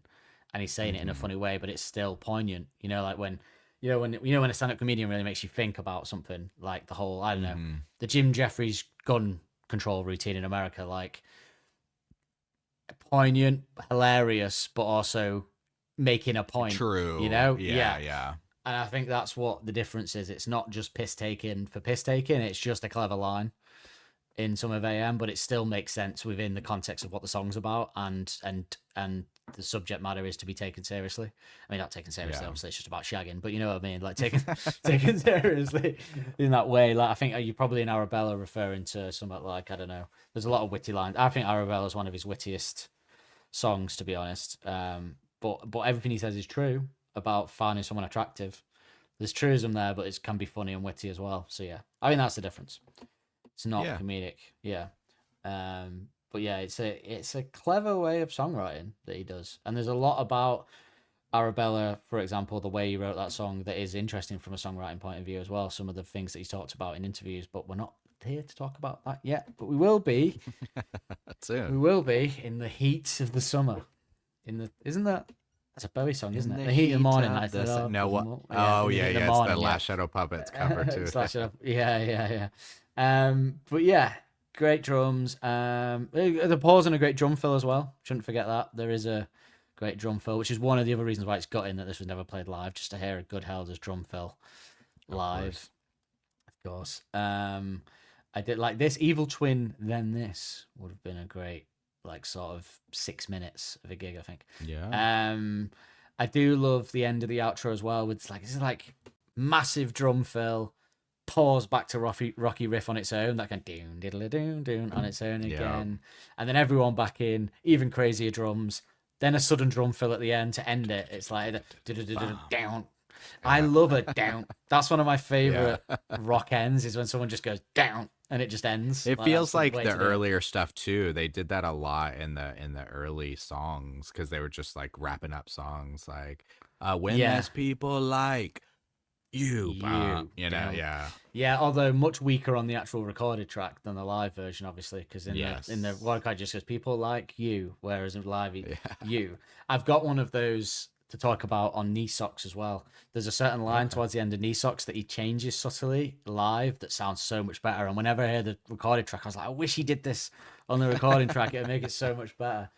and he's saying it in a funny way, but it's still poignant. Like when when a stand-up comedian really makes you think about something, like the whole, I don't know, the Jim Jeffries gun control routine in America, like poignant, hilarious, but also making a point. True. Yeah. And I think that's what the difference is. It's not just piss taking for piss taking. It's just a clever line in some of AM, but it still makes sense within the context of what the song's about, and the subject matter is to be taken seriously. I mean, not taken seriously. Obviously, it's just about shagging, but you know what I mean. Like taken seriously in that way. Like I think you're probably in Arabella referring to something like, I don't know. There's a lot of witty lines. I think Arabella is one of his wittiest songs, to be honest. But everything he says is true about finding someone attractive. There's truism there, but it can be funny and witty as well. So yeah, I mean that's the difference. It's not comedic, but yeah, it's a clever way of songwriting that he does, and there's a lot about Arabella, for example, the way he wrote that song that is interesting from a songwriting point of view as well. Some of the things that he's talked about in interviews, but we're not here to talk about that yet. But we will be soon. We will be in the heat of the summer. Isn't that? That's a Bowie song, isn't it? The heat of the morning. It's the Last Shadow Puppets cover too. Yeah. But yeah, great drums. The pause and a great drum fill as well. Shouldn't forget that. There is a great drum fill, which is one of the other reasons why it's got in that this was never played live, just to hear a good Helders drum fill live. Of course. I did like this Evil Twin, then this would have been a great, like, sort of 6 minutes of a gig, I think. Yeah. I do love the end of the outro as well. With this is like massive drum fill, pause back to Rocky riff on its own, that kind of doon diddle doon doon on its own again, and then everyone back in, even crazier drums. Then a sudden drum fill at the end to end it. It's like down. I love it down. That's one of my favorite rock ends, is when someone just goes down and it just ends. It feels like the earlier stuff too. They did that a lot in the early songs, because they were just like wrapping up songs like when there's people like you know, yeah. Although much weaker on the actual recorded track than the live version, obviously, because in the Wildcard just says people like you, whereas in live you. I've got one of those to talk about on Knee Socks as well. There's a certain line towards the end of Knee Socks that he changes subtly live that sounds so much better. And whenever I hear the recorded track, I was like, I wish he did this on the recording track. It'd make it so much better.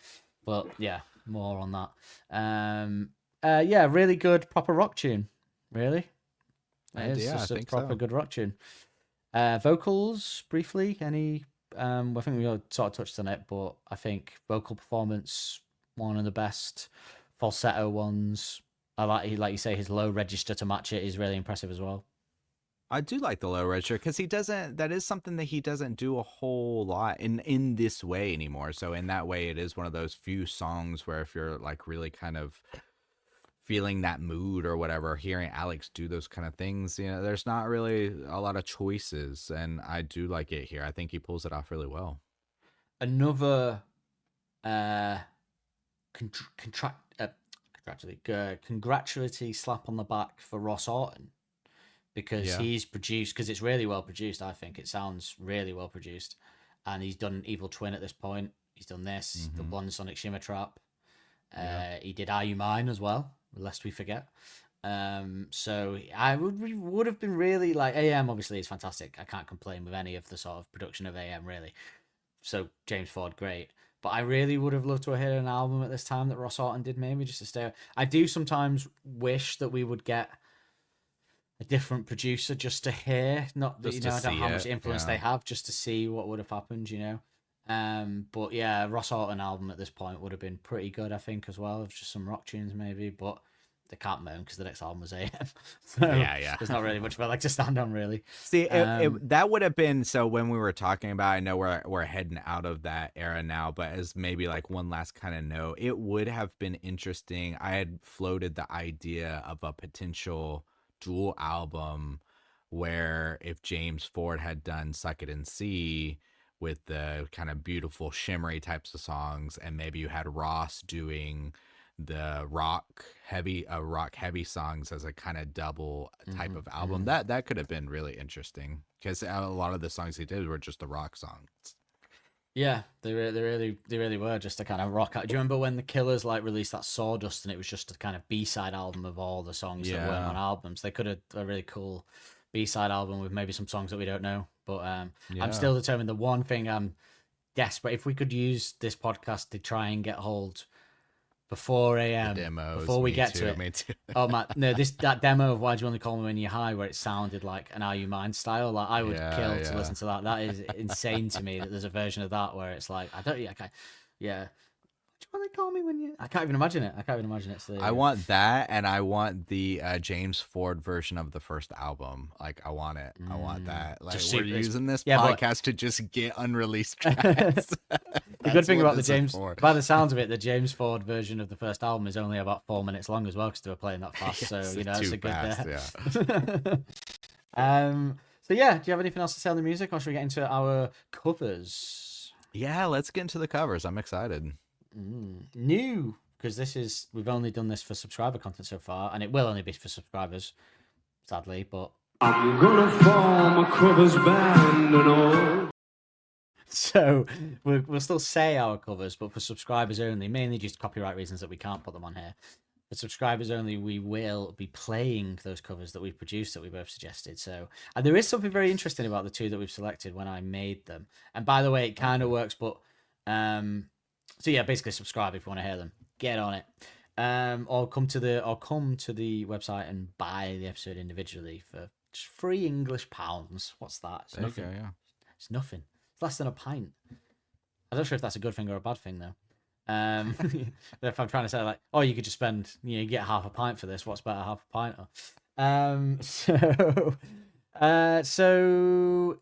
But yeah, more on that. Yeah, really good proper rock tune. Really. It's just a proper good rock tune. Vocals, briefly, any? I think we all sort of touched on it, but I think vocal performance, one of the best falsetto ones. I like you say, his low register to match it is really impressive as well. I do like the low register, because that is something that he doesn't do a whole lot in this way anymore. So in that way, it is one of those few songs where if you're like really kind of feeling that mood or whatever, hearing Alex do those kind of things, there's not really a lot of choices, and I do like it here. I think he pulls it off really well. Another congratulatory slap on the back for Ross Orton, because he's produced, because it's really well produced. I think it sounds really well produced, and he's done Evil Twin at this point. He's done this, the one Sonic Shimmer Trap. He did Are You Mine as well, lest we forget. So I would have been really like AM. Obviously, is fantastic. I can't complain with any of the sort of production of AM really. So James Ford, great. But I really would have loved to have heard an album at this time that Ross Orton did, maybe just to stay. I do sometimes wish that we would get a different producer just to hear, not that Just you know, to I don't know how see much it, influence they have, just to see what would have happened, you know. But yeah, Ross Orton album at this point would have been pretty good, I think, as well. Of just some rock tunes, maybe, but they can't moan because the next album was AM, so Yeah. there's not really much of a leg to stand on, really. See, that would have been so when we were talking about. I know we're heading out of that era now, but as maybe like one last kind of note, it would have been interesting. I had floated the idea of a potential dual album where if James Ford had done "Suck It and See" with the kind of beautiful shimmery types of songs, and maybe you had Ross doing the rock heavy songs as a kind of double type of album. That could have been really interesting because a lot of the songs he did were just the rock songs. Yeah, they really were just a kind of rock. Do you remember when the Killers like released that Sawdust and it was just a kind of B-side album of all the songs that weren't on albums? They could have a really cool B-side album with maybe some songs that we don't know. But I'm still determined. The one thing I'm desperate, if we could use this podcast to try and get hold before AM, demos, before we me get too, to it. me too. Oh man, no, that demo of Why Do You Only Call Me When You're High, where it sounded like an Are You Mine style, like I would kill to listen to that. That is insane to me that there's a version of that where it's like I can't, yeah. Do you want to call me when you? I can't even imagine it. So, I want that, and I want the James Ford version of the first album. Like, I want it. I want that. Like, Just we're super- using this but- podcast to just get unreleased tracks. The good thing about by the sounds of it, the James Ford version of the first album is only about 4 minutes long as well because they were playing that fast. So you know, it's a good fast, So yeah, do you have anything else to say on the music, or should we get into our covers? Yeah, let's get into the covers. I'm excited. New, because we've only done this for subscriber content so far, and it will only be for subscribers, sadly. But I'm gonna form a covers band and all. so we'll still say our covers, but for subscribers only, mainly due to copyright reasons that we can't put them on here. For subscribers only, we will be playing those covers that we've produced that we both suggested. So, and there is something very interesting about the two that we've selected when I made them. And by the way, it kind of works, but so yeah, basically subscribe if you want to hear them. Get on it. Or come to the website and buy the episode individually for just £3 What's that? It's nothing. Yeah. It's nothing. It's less than a pint. I'm not sure if that's a good thing or a bad thing though. If I'm trying to say like, oh, you could just spend, you get half a pint for this. What's better, half a pint? So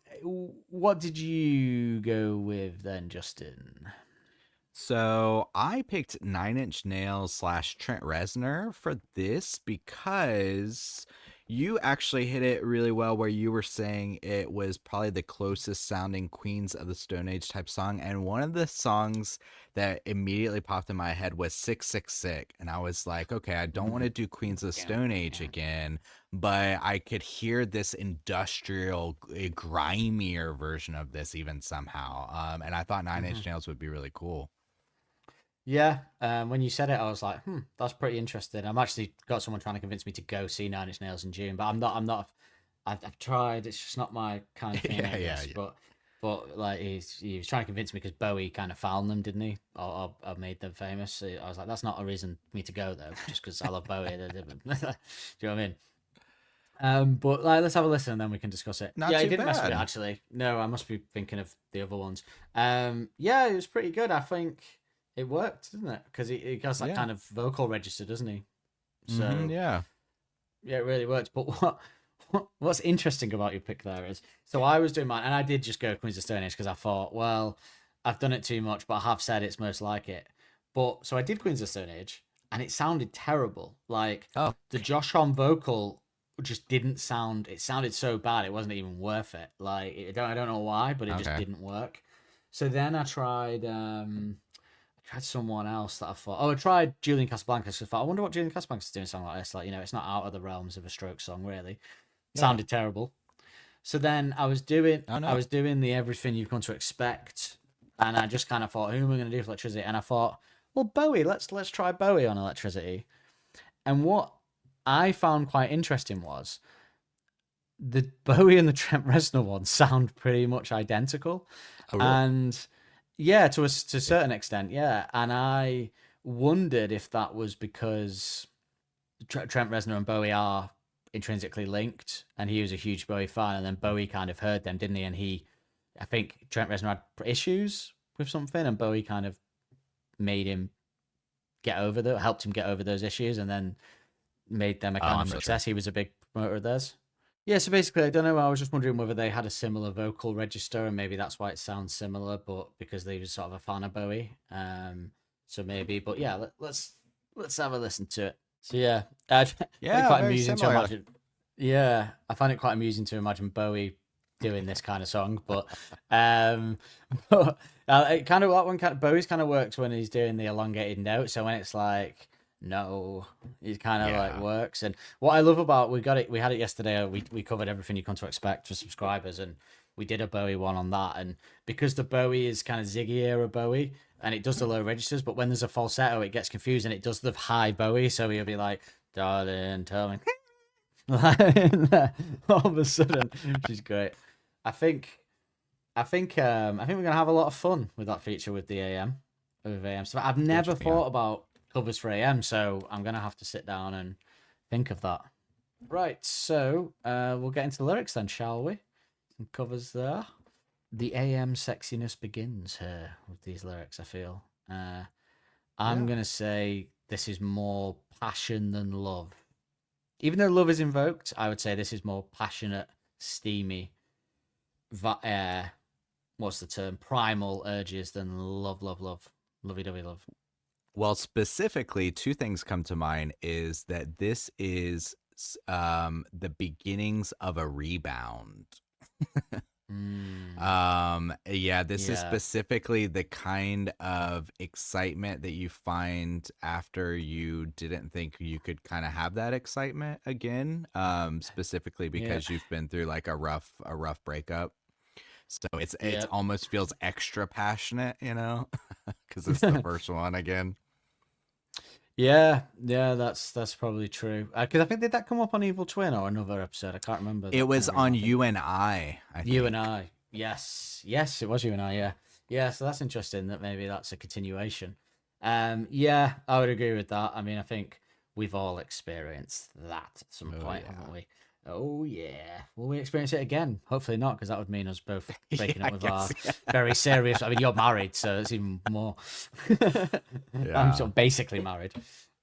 what did you go with then, Justin? So I picked Nine Inch Nails / Trent Reznor for this because you actually hit it really well where you were saying it was probably the closest sounding Queens of the Stone Age type song. And one of the songs that immediately popped in my head was Sick, Sick, Sick. And I was like, okay, I don't want to do Queens of the Stone Age again, but I could hear this industrial, grimier version of this even somehow. And I thought Nine Inch Nails would be really cool. Yeah, when you said it, I was like, that's pretty interesting. I'm actually got someone trying to convince me to go see Nine Inch Nails in June, but I'm not. I've tried. It's just not my kind of thing. I guess. But like he was trying to convince me because Bowie kind of found them, didn't he? Or made them famous. So I was like, that's not a reason for me to go though, just because I love Bowie. Do you know what I mean? But like, let's have a listen and then we can discuss it. Not yeah, too he didn't mess with it bad. actually. No, I must be thinking of the other ones. Yeah, it was pretty good. I think. It worked, didn't it? Because he has that kind of vocal register, doesn't he? So yeah, it really worked. But what's interesting about your pick there is, so I was doing mine, and I did just go Queens of Stone Age because I thought, well, I've done it too much, but I have said it's most like it. But so I did Queens of Stone Age, and it sounded terrible. Like the Josh Homme vocal just didn't sound. It sounded so bad, it wasn't even worth it. Like I don't know why, but it just didn't work. So then I tried. Someone else that I thought. I tried Julian Casablancas. I thought, I wonder what Julian Casablancas is doing a song like this. Like, it's not out of the realms of a Strokes song, really. It sounded terrible. So then I was doing the Everything You've Come to Expect, and I just kind of thought, who am I going to do for Electricity? And I thought, well, Bowie. Let's try Bowie on Electricity. And what I found quite interesting was the Bowie and the Trent Reznor one sound pretty much identical, Oh, really? and yeah, to a certain extent, yeah. And I wondered if that was because Trent Reznor and Bowie are intrinsically linked, and he was a huge Bowie fan, and then Bowie kind of heard them, didn't he? And I think Trent Reznor had issues with something, and Bowie kind of made him helped him get over those issues, and then made them a kind I'm of not success. He was a big promoter of theirs. Yeah, so basically, I don't know. I was just wondering whether they had a similar vocal register, and maybe that's why it sounds similar, but because they were sort of a fan of Bowie. So maybe, but yeah, let's have a listen to it. So yeah, I find it Yeah, quite very amusing to similar. imagine. Yeah, I find it quite amusing to imagine Bowie doing this kind of song, but but it kind of that one kind of Bowie's kind of works when he's doing the elongated note. So when it's like no, it kind of like Yeah. works. And what I love about we had it yesterday. We covered everything you come to expect for subscribers, and we did a Bowie one on that. And because the Bowie is kind of Ziggy era Bowie, and it does the low registers, but when there's a falsetto, it gets confused, and it does the high Bowie. So he'll be like, "Darling, tell me," all of a sudden, which is great. I think I think we're gonna have a lot of fun with that feature with the AM with AM stuff. I've never Interesting, yeah. thought about covers for AM, so I'm gonna have to sit down and think of that. Right, so we'll get into the lyrics then, shall we? Some covers there. The AM sexiness begins here with these lyrics. I feel. I'm gonna say this is more passion than love. Even though love is invoked, I would say this is more passionate, steamy, what's the term? Primal urges than love, lovey-dovey love. Well, specifically, two things come to mind is that this is the beginnings of a rebound. This is specifically the kind of excitement that you find after you didn't think you could kind of have that excitement again, specifically because you've been through like a rough breakup. So it's almost feels extra passionate, you know, because it's the first one again. Yeah, that's probably true. Because I think did that come up on Evil Twin or another episode? I can't remember. It was on You and I think. You and I. Yes, it was You and I. Yeah. So that's interesting that maybe that's a continuation. Yeah, I would agree with that. I mean, I think we've all experienced that at some point, haven't we? Oh yeah. Will we experience it again? Hopefully not, because that would mean us both breaking up with our very serious. I mean, you're married, so it's even more. I'm sort of basically married.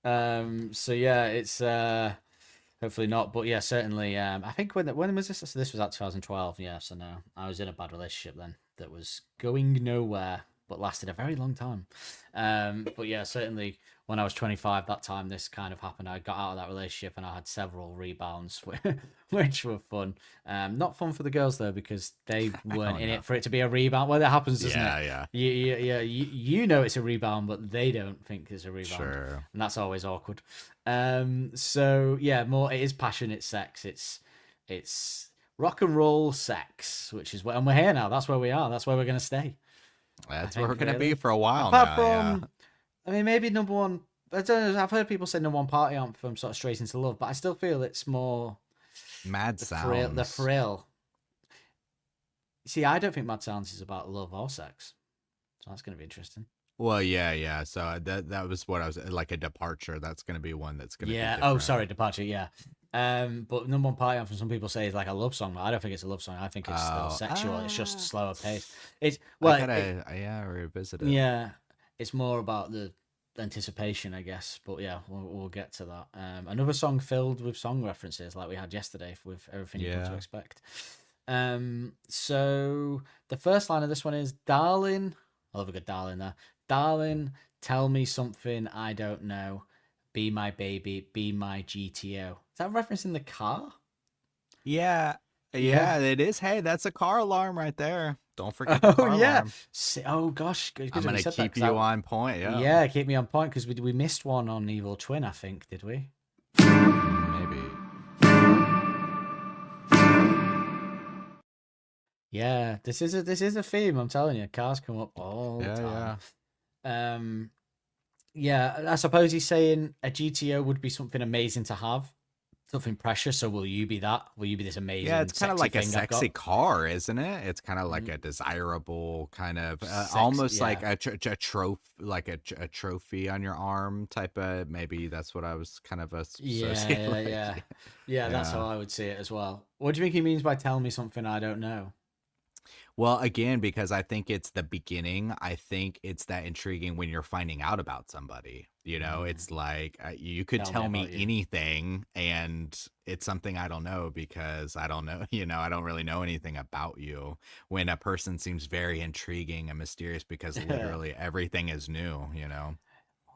So yeah, it's hopefully not, but yeah, certainly. I think when was this? So this was at 2012. Yeah, so no, I was in a bad relationship then that was going nowhere, but lasted a very long time. But yeah, certainly when I was 25, that time this kind of happened. I got out of that relationship and I had several rebounds, which were fun. Not fun for the girls though, because they weren't in it for it to be a rebound. Well, that happens, doesn't it? Yeah. You know it's a rebound, but they don't think it's a rebound, Sure. and that's always awkward. So yeah, more it is passionate sex. It's rock and roll sex, which is and we're here now. That's where we are. That's where we're gonna stay. That's where we're gonna be for a while Apart now. from, I mean, maybe number one. I don't know. I've heard people say number one party anthem sort of Straight Into Love, but I still feel it's more Mad the Sounds. the thrill. See, I don't think Mad Sounds is about love or sex, so that's going to be interesting. Well, yeah. So that was what I was like a departure. That's gonna be one that's gonna be different. Oh, sorry, departure. Yeah. But number one party anthem, some people say is like a love song, but I don't think it's a love song. I think it's still sexual. It's just slower pace. It's revisit it. Yeah, it's more about the anticipation, I guess. But yeah, we'll get to that. Another song filled with song references, like we had yesterday with everything you come to expect. So the first line of this one is, "Darling," I love a good darling there. "Darling, tell me something I don't know. Be my baby, be my GTO." Is that referencing the car? Yeah, it is. Hey, that's a car alarm right there. Don't forget the car alarm. Oh gosh, I'm gonna keep you on point. Yeah, keep me on point because we missed one on Evil Twin. I think, did we? Maybe. Yeah, this is a theme. I'm telling you, cars come up all the time. Yeah, I suppose he's saying a GTO would be something amazing to have, something precious. So will you be that? Will you be this Yeah, amazing, it's kind of sexy like a thing I've sexy got? car, isn't it? It's kind of like Mm, a desirable kind of, sex, almost like yeah, a trophy, like a trophy on your arm type of. Maybe that's what I was kind of yeah, associate yeah, like. yeah, yeah. That's how Yeah. I would see it as well. What do you think he means by "tell me something I don't know"? Well, again, because I think it's the beginning. I think it's that intriguing when you're finding out about somebody. Mm, It's like you could tell me tell about me you. anything, and it's something I don't know because I don't know. I don't really know anything about you. When a person seems very intriguing and mysterious because literally everything is new.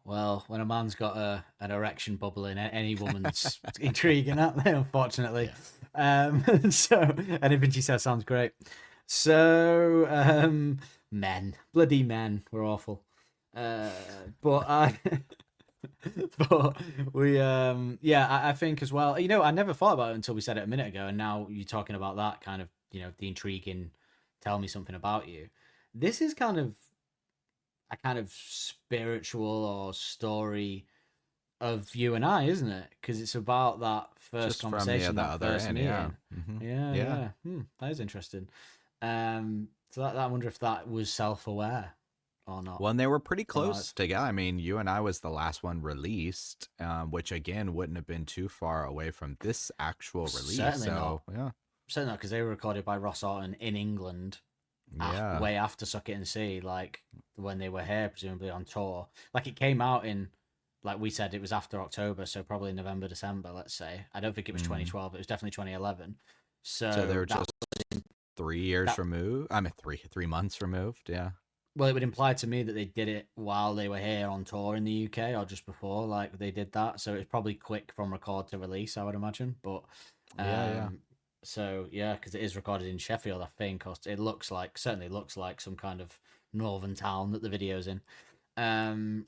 Well, when a man's got an erection bubbling, any woman's intriguing, aren't they? Unfortunately, Yeah. so anything she says sounds great. So, men, bloody men, we're awful. Uh, but I, but we, yeah, I think as well. I never thought about it until we said it a minute ago, and now you're talking about that kind of, the intriguing. Tell me something about you. This is kind of a kind of spiritual or story of you and I, isn't it? Because it's about that first Just from conversation, the that other first end. Yeah. meeting. Yeah, Yeah. yeah. That is interesting. So I wonder if that was self-aware or not Well, and they were pretty from us. close together. I mean, You and I was the last one released, which again wouldn't have been too far away from this actual release. Certainly not. So yeah, Certainly not because they were recorded by Ross Orton in England, yeah, way after Suck It and See, like when they were here, presumably on tour. Like it came out in, like we said, it was after October, so probably November, December, let's say. I don't think it was hmm 2012. It was definitely 2011. So they So were just 3 years that removed. I mean, 3 months removed. Yeah. well, it would imply to me that they did it while they were here on tour in the UK or just before, like they did that. So it's probably quick from record to release, I would imagine. But Yeah, yeah. um, so yeah, because it is recorded in Sheffield, I think. Or it looks like certainly looks like some kind of northern town that the video's in. Um,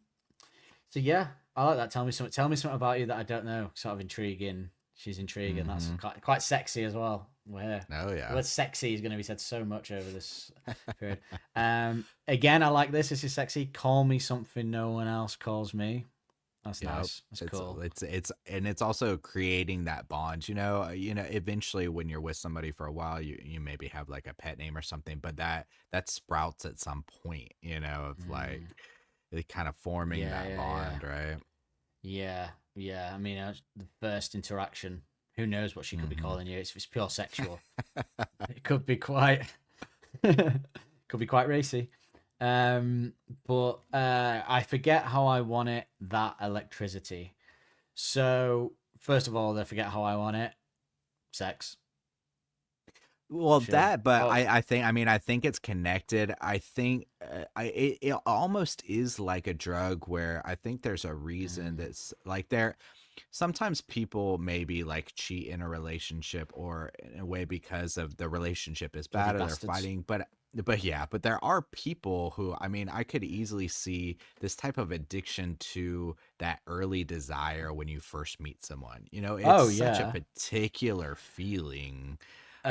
so yeah, I like that. Tell me something. Tell me something about you that I don't know. Sort of intriguing. She's intriguing. That's hmm quite sexy as well. We're here. Oh The yeah. word sexy is going to be said so much over this period. Again, I like this. This is sexy. Call me something no one else calls me. That's Yep. nice. That's It's cool. it's it's and it's also creating that bond. Eventually when you're with somebody for a while, you maybe have like a pet name or something, but that sprouts at some point, of like Mm, it kind of forming yeah, that yeah, yeah, bond, right? yeah, yeah. I mean, the first interaction. Who knows what she could be hmm calling you? It's pure sexual. It could be quite could be quite racy. Um, but I forget how I want it. That electricity. So first of all, I forget how I want it. Sex. Well, Sure. that, but Oh. I think it's connected. I think it almost is like a drug where I think there's a reason Mm, that's like there. Sometimes people maybe like cheat in a relationship or in a way because of the relationship is bloody bad or they're bastards. fighting. But yeah, but there are people who, I mean, I could easily see this type of addiction to that early desire when you first meet someone. It's Oh such a yeah. particular feeling,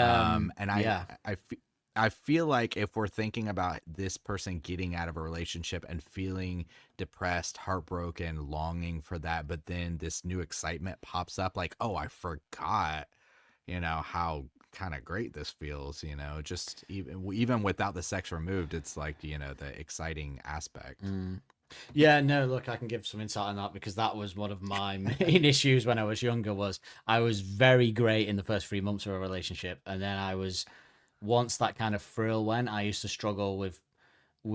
and Yeah. I feel like if we're thinking about this person getting out of a relationship and feeling depressed, heartbroken, longing for that, but then this new excitement pops up, like, oh, I forgot, how kind of great this feels, just even without the sex removed, it's like, the exciting aspect. Mm. Yeah, no, look, I can give some insight on that because that was one of my main issues when I was younger was I was very great in the first 3 months of a relationship and then I was once that kind of thrill went, I used to struggle with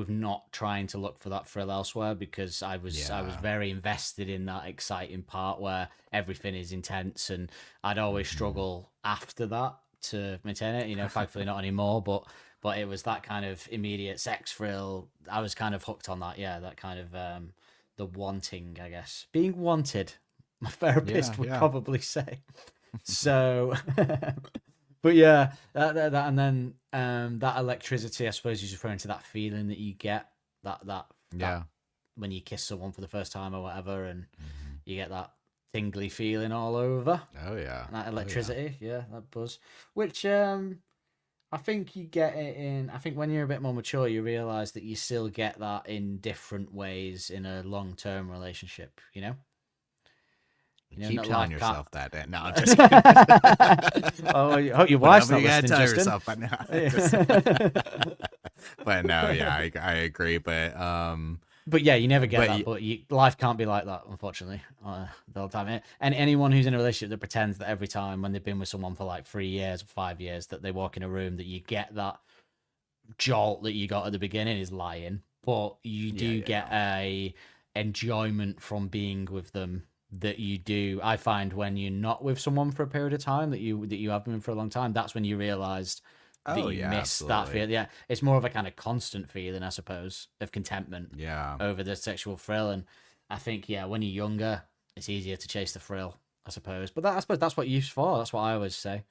not trying to look for that thrill elsewhere because I was Yeah. very invested in that exciting part where everything is intense and I'd always hmm struggle after that to maintain it. Thankfully not anymore, but it was that kind of immediate sex thrill. I was kind of hooked on that. Yeah, that kind of the wanting, I guess, being wanted. My Yeah. therapist would Yeah. probably say. So, but yeah, that and then that electricity, I suppose, is referring to that feeling that you get that Yeah. when you kiss someone for the first time or whatever, and hmm you get that tingly feeling all over, Oh yeah. that Oh yeah. electricity, yeah, that buzz. Which I think you get it in. I think when you're a bit more mature, you realize that you still get that in different ways in a long-term relationship. You know. Keep Not telling life can't. yourself that. No, I'm just kidding. Oh, I hope your wife's Whatever not you gotta listening, tell Justin. yourself, but no. But no, yeah, I agree. But yeah, you never get that. you- But life can't be like that, unfortunately, the whole time. And anyone who's in a relationship that pretends that every time when they've been with someone for like 3 years or 5 years that they walk in a room that you get that jolt that you got at the beginning is lying. But you do get a enjoyment from being with them that you do. I find when you're not with someone for a period of time that you have been for a long time, that's when you realize that you miss that feel. Yeah, it's more of a kind of constant feeling, I suppose, of contentment. Yeah. Over the sexual thrill, and I think when you're younger, it's easier to chase the thrill, I suppose. But I suppose that's what youth's for. That's what I always say.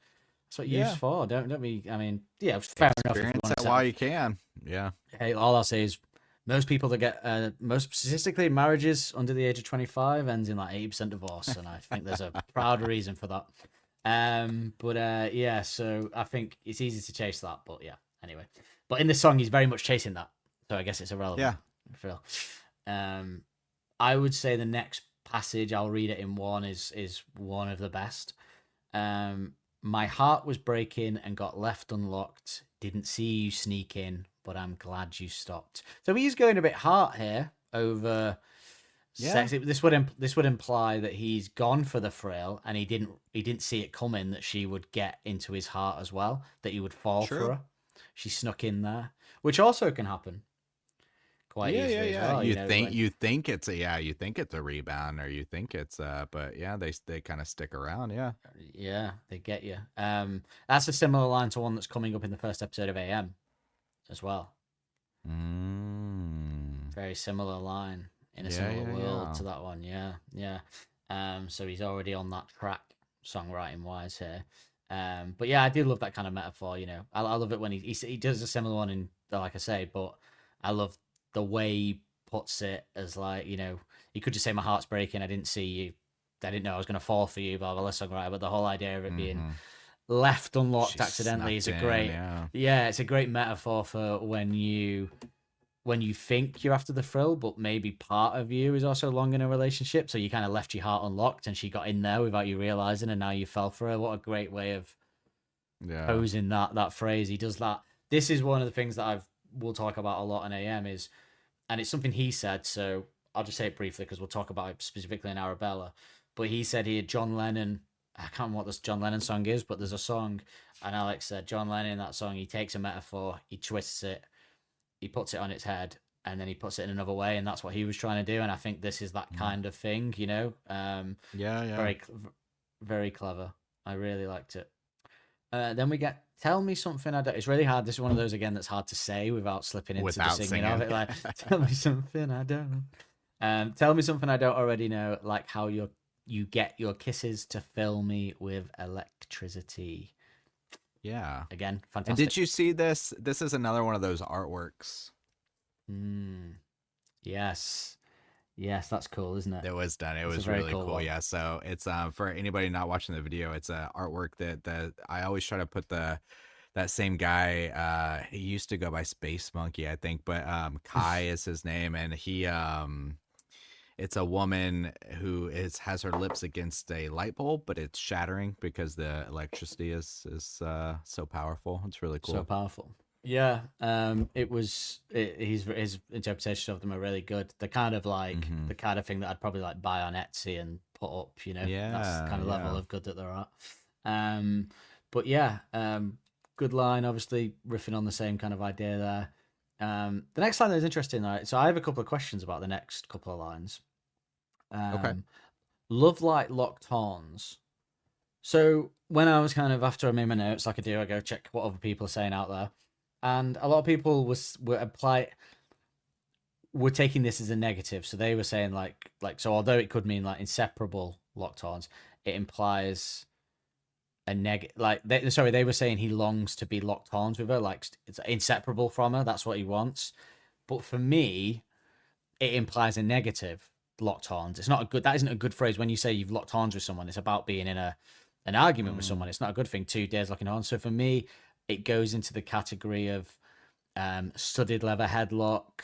That's what youth's for. Don't we? I mean, yeah, fair enough. Experience it while you can. Yeah. Hey, all I'll say is most people that get most statistically marriages under the age of 25 ends in like 80% divorce, and I think there's a proud reason for that. Yeah, so I think it's easy to chase that, but yeah, anyway. But in this song, he's very much chasing that, so I guess it's irrelevant. Yeah. Phil. I would say the next passage, I'll read it in one, is one of the best. My heart was breaking and got left unlocked. Didn't see you sneak in, but I'm glad you stopped. So he's going a bit hard here over sex. This would imply that he's gone for the thrill and he didn't see it coming that she would get into his heart as well, that he would fall for her. She snuck in there, which also can happen quite easily as well. You think it's a rebound, or you think it's but yeah, they kind of stick around. Yeah, they get you. That's a similar line to one that's coming up in the first episode of AM as well. Very similar line in a similar world to that one. Yeah. So he's already on that track songwriting wise here. But yeah, I do love that kind of metaphor. I love it when he does a similar one in, like I say, but I love the way he puts it as like, he could just say my heart's breaking, I didn't see you, I didn't know I was going to fall for you, blah blah blah, songwriter. But the whole idea of it being left unlocked accidentally is a great it's a great metaphor for when you think you're after the thrill, but maybe part of you is also long in a relationship, so you kind of left your heart unlocked and she got in there without you realizing, and now you fell for her. What a great way of posing that phrase. He does that. This is one of the things that we'll talk about a lot in AM and it's something he said, so I'll just say it briefly because we'll talk about it specifically in Arabella. But he said he had John Lennon, I can't remember what this John Lennon song is, but there's a song, and Alex said John Lennon in that song, he takes a metaphor, he twists it, he puts it on its head, and then he puts it in another way, and that's what he was trying to do. And I think this is that kind of thing, very, very clever. I really liked it. Then we get Tell Me Something I Don't. It's really hard. This is one of those again that's hard to say without slipping into the singing of it. Like, tell me something I don't. Tell me something I don't already know. Like how you get your kisses to fill me with electricity. Yeah. Again, fantastic. And did you see this? This is another one of those artworks. Yes. Yes, that's cool, isn't it? It was done. It was really cool. Yeah. So it's for anybody not watching the video, it's a artwork that I always try to put that same guy. He used to go by Space Monkey, I think, but Kai is his name, and he it's a woman who has her lips against a light bulb, but it's shattering because the electricity is so powerful. It's really cool. So powerful. Yeah, his interpretation of them are really good. They're kind of like the kind of thing that I'd probably like buy on Etsy and put up, that's the kind of level of good that they're at. But yeah, good line, obviously riffing on the same kind of idea there. The next line is interesting, right? So I have a couple of questions about the next couple of lines. Okay. Love like locked horns. So when I was kind of, after I made my notes like I do, I go check what other people are saying out there. And a lot of people were taking this as a negative. So they were saying like so although it could mean like inseparable locked horns, it implies a they were saying he longs to be locked horns with her, like it's inseparable from her. That's what he wants. But for me, it implies a negative, locked horns. That isn't a good phrase. When you say you've locked horns with someone, it's about being in an argument with someone. It's not a good thing. 2 days locking horns. So for me, it goes into the category of studded leather headlock,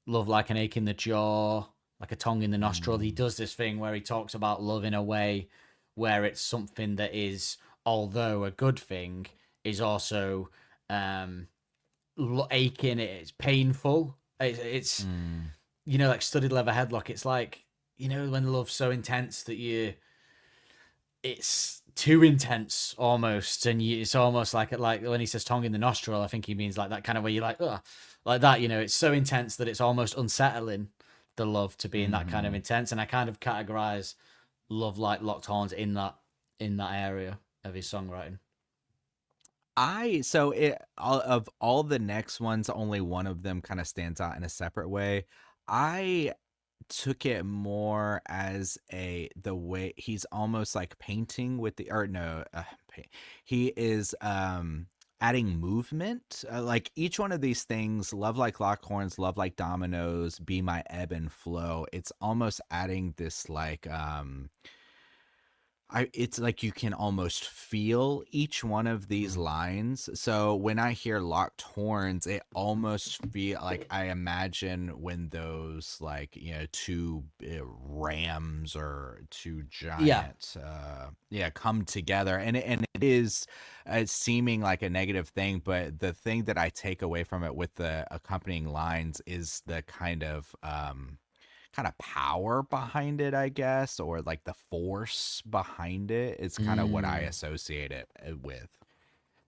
love like an ache in the jaw, like a tongue in the nostril. He does this thing where he talks about love in a way where it's something that is, although a good thing, is also aching. It's painful. It's like studded leather headlock. It's like when love's so intense that it's too intense almost, and it's almost like when he says tongue in the nostril, I think he means like that kind of where you're like, ugh, like that. It's so intense that it's almost unsettling. The love to being that kind of intense, and I kind of categorize love like locked horns in that area of his songwriting. Of all the next ones, only one of them kind of stands out in a separate way. I took it more as the way he's almost like painting with the or no he is adding movement, like each one of these things, love like Lockhorns, love like dominoes, be my ebb and flow, it's almost adding this like it's like you can almost feel each one of these lines. So when I hear locked horns, it almost feel like I imagine when those like two rams or two giants come together, and it is seeming like a negative thing, but the thing that I take away from it with the accompanying lines is the kind of power behind it, I guess, or like the force behind it. It's kind of what I associate it with.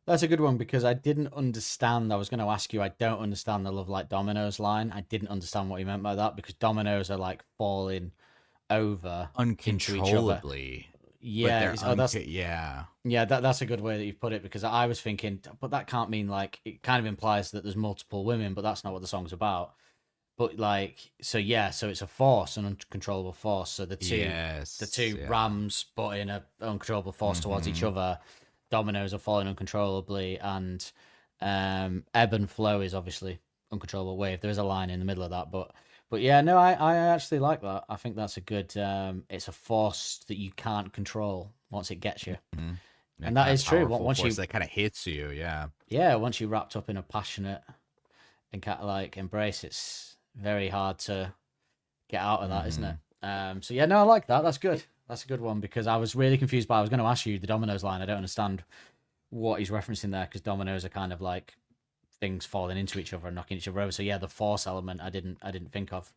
That's a good one, because I didn't understand. I was going to ask you, I don't understand the love like dominoes line. I didn't understand what you meant by that, because dominoes are like falling over uncontrollably. Yeah, yeah. That's a good way that you've put it, because I was thinking, but that can't mean like, it kind of implies that there's multiple women, but that's not what the song's about. But like, so it's a force, an uncontrollable force. So the two rams put in an uncontrollable force towards each other. Dominoes are falling uncontrollably, and ebb and flow is obviously uncontrollable wave. There is a line in the middle of that, but yeah, no, I actually like that. I think that's a good. It's a force that you can't control once it gets you, and that is true. Once that kind of hits you, once you're wrapped up in a passionate and kind of like embrace, it's very hard to get out of that, isn't it? So yeah, no, I like that. That's good. That's a good one, because I was really confused by. I was going to ask you the dominoes line. I don't understand what he's referencing there, because dominoes are kind of like things falling into each other and knocking each other over. So yeah, the force element I didn't think of.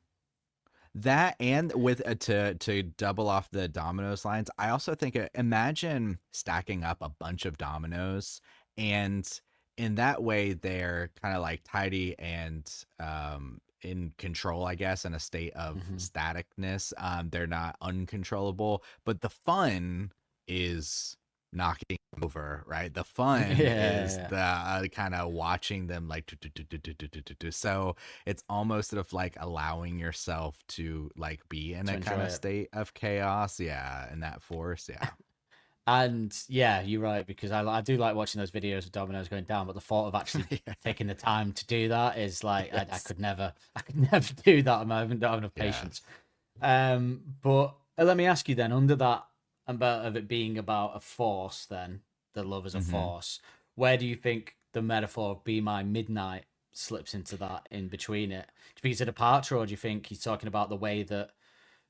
That, and with to double off the dominoes lines, I also think imagine stacking up a bunch of dominoes, and in that way they're kind of like tidy and in control, I guess, in a state of staticness. They're not uncontrollable, but the fun is knocking them over, right? The fun is the kind of watching them like so it's almost of like allowing yourself to like be in a kind of state of chaos, and that force, And yeah, you're right, because I do like watching those videos of dominoes going down, but the thought of actually taking the time to do that is like, I could never do that. I don't have enough patience. But let me ask you then, under that, about of it being about a force, then the love as a force, where do you think the metaphor of "Be My Midnight" slips into that in between it? Do you think it's a departure, or do you think he's talking about the way that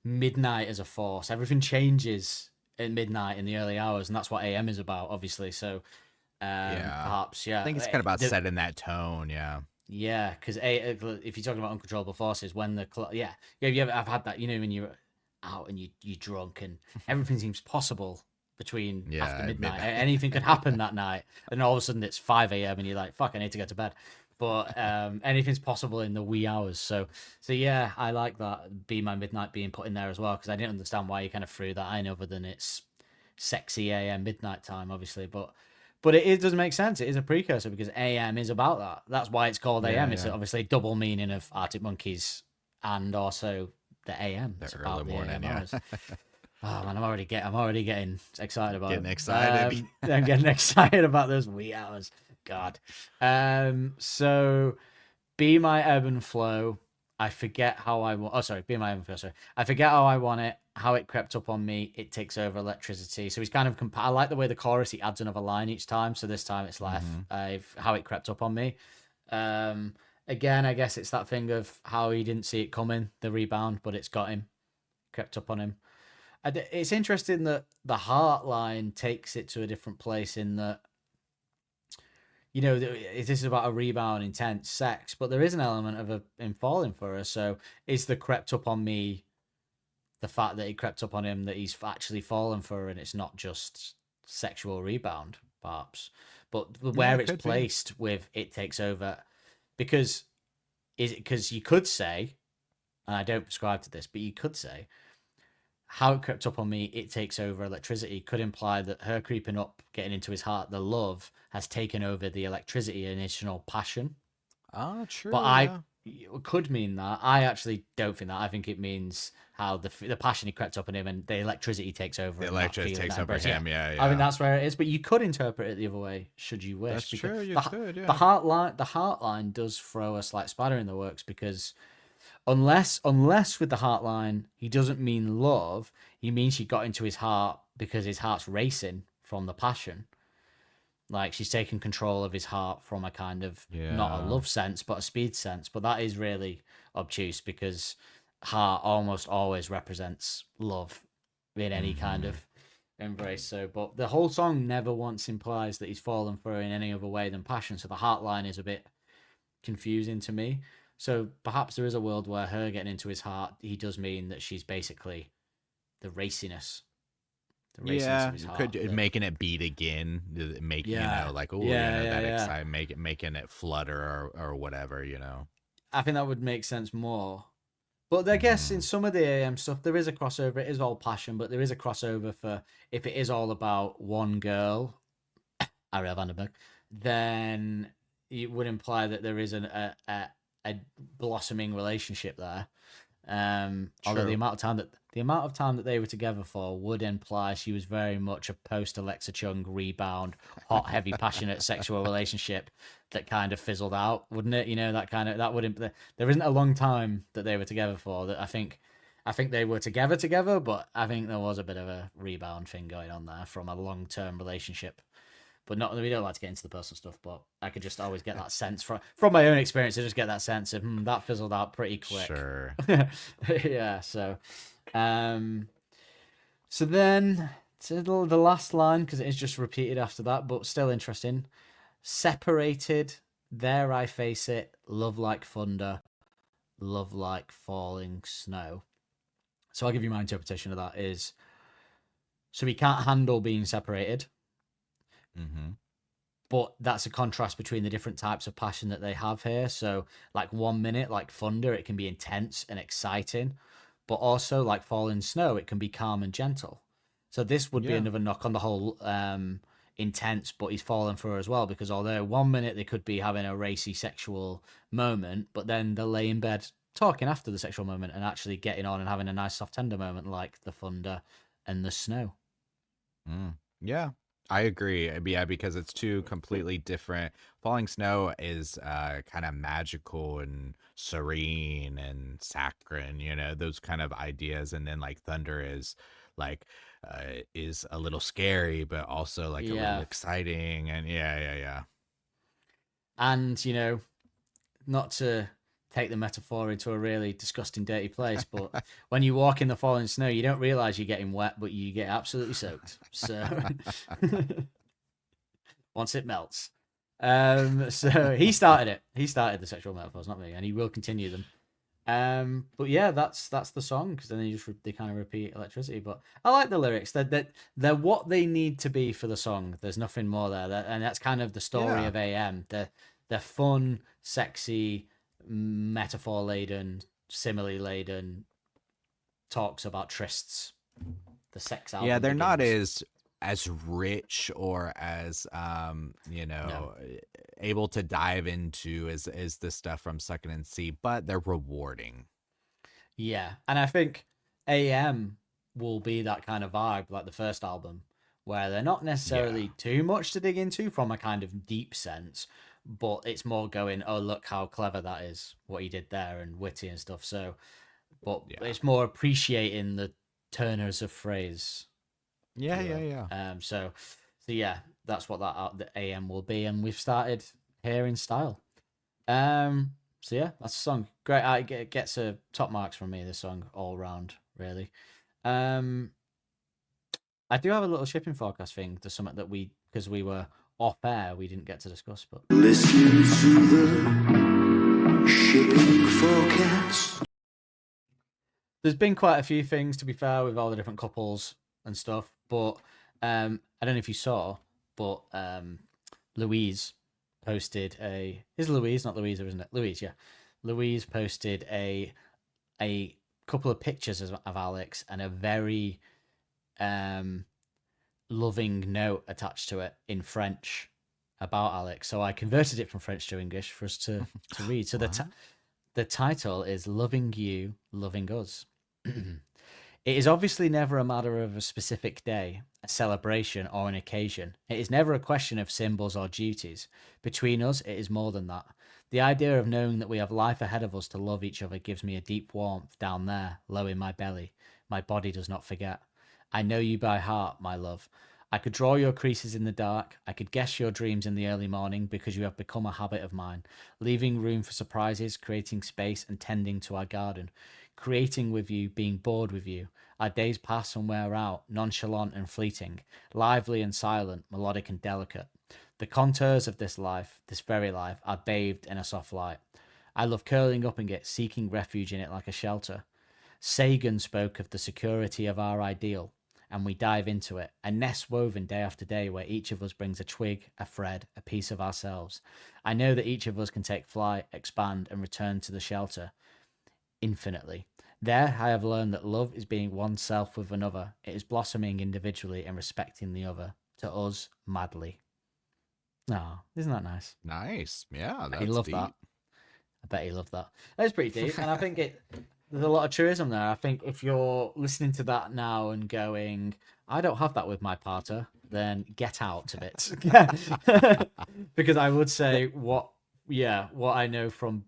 midnight as a force, everything changes at midnight in the early hours, and that's what AM is about, obviously. So perhaps I think it's kind of about setting that tone. Yeah, because if you're talking about uncontrollable forces, when I've had that, when you're out and you're drunk and everything seems possible between after midnight. Anything could happen that night, and all of a sudden it's 5 a.m. and you're like, fuck, I need to go to bed. But anything's possible in the wee hours. So yeah, I like that "Be My Midnight" being put in there as well, because I didn't understand why you kind of threw that in, other than it's sexy AM midnight time, obviously. But it does make sense. It is a precursor, because AM is about that. That's why it's called AM. It's obviously double meaning of Arctic Monkeys and also the AM. It's about the AM hours. Oh man, I'm already getting excited about getting excited. I'm getting excited about those wee hours. God. So "Be My Ebb and Flow." I forget how I want. Oh, sorry. "Be My Ebb and Flow." Sorry, I forget how I want it. how it crept up on me, it takes over electricity. So he's kind of I like the way the chorus, he adds another line each time. So this time it's like how it crept up on me. Again, I guess it's that thing of how he didn't see it coming, the rebound, but it's got him, crept up on him. It's interesting that the heart line takes it to a different place in that, you know, this is about a rebound, intense sex, but there is an element of him falling for her. So is the crept up on me the fact that he crept up on him, that he's actually fallen for her and it's not just sexual rebound, perhaps? But where it it's could be. placed with it takes over, because you could say, and I don't prescribe to this, but you could say, how it crept up on me, it takes over electricity, could imply that her creeping up, getting into his heart, the love has taken over the electricity, initial passion. Oh, true. But it could mean that. I actually don't think that. I think it means how the passion he crept up on him and the electricity takes over. The and that electricity feeling, takes that over embrace. him. Yeah, I think yeah. that's where it is. But you could interpret it the other way, should you wish. That's because true. You could. Yeah. The heart line does throw a slight spanner in the works, because unless with the heart line he doesn't mean love, he means she got into his heart because his heart's racing from the passion. Like she's taken control of his heart from a kind of not a Yeah. love sense but a speed sense. But that is really obtuse, because heart almost always represents love in any kind of embrace. So, but the whole song never once implies that he's fallen for her in any other way than passion. So the heart line is a bit confusing to me. So perhaps there is a world where her getting into his heart, he does mean that she's basically the raciness. The raciness Yeah, of his heart. could making it beat again, making Yeah. you know, like, oh, Yeah, that yeah. excitement, making it flutter or whatever, you know. I think that would make sense more. But I guess in some of the AM stuff, there is a crossover. It is all passion, but there is a crossover for if it is all about one girl, Ariel Vandenberg, then it would imply that there is a blossoming relationship there. Although the True. amount of time that they were together for would imply she was very much a post Alexa Chung rebound, hot, heavy, passionate sexual relationship that kind of fizzled out, wouldn't it? You know, that would there isn't a long time that they were together for. That I think they were together, but I think there was a bit of a rebound thing going on there from a long term relationship. But not, we don't like to get into the personal stuff, but I could just always get that sense from my own experience. I just get that sense of that fizzled out pretty quick. Sure. Yeah. So then to the last line, because it is just repeated after that, but still interesting. Separated, there I face it. Love like thunder, love like falling snow. So I'll give you my interpretation of that is. So he can't handle being separated. Mm-hmm. But that's a contrast between the different types of passion that they have here. So, like 1 minute, like thunder, it can be intense and exciting, but also like falling snow, it can be calm and gentle. So this would be another knock on the whole intense, but he's fallen for her as well, because although 1 minute they could be having a racy sexual moment, but then they'll lay in bed talking after the sexual moment and actually getting on and having a nice soft tender moment like the thunder and the snow. Yeah, I agree. Yeah, because it's two completely different. Falling snow is kind of magical and serene and saccharine, you know, those kind of ideas. And then like thunder is a little scary, but also like a little exciting. And yeah. And, you know, not to take the metaphor into a really disgusting, dirty place, but when you walk in the falling snow, you don't realize you're getting wet, but you get absolutely soaked. So once it melts. So he started it. He started the sexual metaphors, not me, and he will continue them. But yeah, that's the song, because then they kind of repeat electricity. But I like the lyrics. They're what they need to be for the song. There's nothing more there, and that's kind of the story of AM. They're fun, sexy, metaphor laden, simile laden talks about trysts. The sex album. Yeah, they're not begins. as rich or as able to dive into as the stuff from Suckin' and See, but they're rewarding. Yeah, and I think AM will be that kind of vibe, like the first album, where they're not necessarily too much to dig into from a kind of deep sense, but it's more going, oh, look how clever that is, what he did there, and witty and stuff. So, but it's more appreciating turners of phrase. Yeah, if you yeah, will. yeah. So yeah, that's what the AM will be, and we've started here in style. So yeah, that's the song. Great. It gets a top marks from me. This song all round, really. Um, I do have a little shipping forecast thing. There's something that because we were off air, we didn't get to discuss. But Listening to the shipping forecast. there's been quite a few things, to be fair, with all the different couples and stuff. But I don't know if you saw, but Louise posted a. Is Louise not Louisa, isn't it? Louise, yeah. Louise posted a couple of pictures of Alex and a very loving note attached to it in French about Alex. So I converted it from French to English for us to read. So the title is "Loving You, Loving Us." It is obviously never a matter of a specific day, a celebration, or an occasion. It is never a question of symbols or duties. Between us, it is more than that. The idea of knowing that we have life ahead of us to love each other gives me a deep warmth down there, low in my belly. My body does not forget. I know you by heart, my love. I could draw your creases in the dark. I could guess your dreams in the early morning because you have become a habit of mine, leaving room for surprises, creating space, and tending to our garden. Creating with you, being bored with you. Our days pass and wear out, nonchalant and fleeting, lively and silent, melodic and delicate. The contours of this life, this very life, are bathed in a soft light. I love curling up in it, seeking refuge in it like a shelter. Sagan spoke of the security of our ideal, and we dive into it, a nest woven day after day where each of us brings a twig, a thread, a piece of ourselves. I know that each of us can take flight, expand, and return to the shelter infinitely. There, I have learned that love is being oneself with another. It is blossoming individually and respecting the other. To us, madly. Oh, isn't that nice? Nice. Yeah, He that's loved deep. that. I bet he loved that. That's pretty deep, and I think there's a lot of truism there. I think if you're listening to that now and going, "I don't have that with my partner," then get out of it. Because I would say what I know from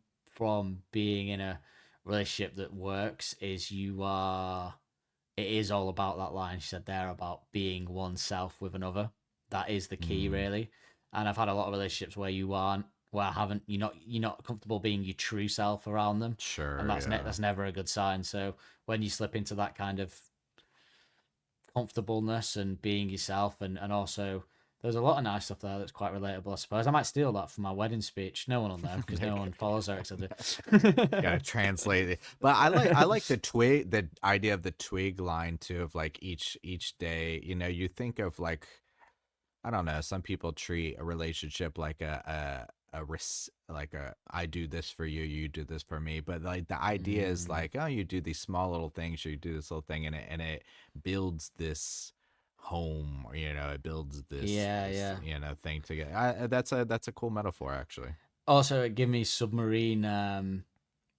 being in a relationship that works is it is all about that line she said there about being oneself with another. That is the key, really. And I've had a lot of relationships where you're not comfortable being your true self around them, Sure. and Yeah. that's never a good sign. So when you slip into that kind of comfortableness and being yourself, and also there's a lot of nice stuff there that's quite relatable, I suppose. I might steal that for my wedding speech. No one will know because no one follows her except Gotta translate it. But I like the idea of the twig line too, of like each day. You know, you think of like, I don't know, some people treat a relationship like like a I do this for you, you do this for me. But like the idea is like, oh, you do these small little things, you do this little thing, and it builds this home, or it builds this thing together. That's a cool metaphor, actually. Also, it gave me submarine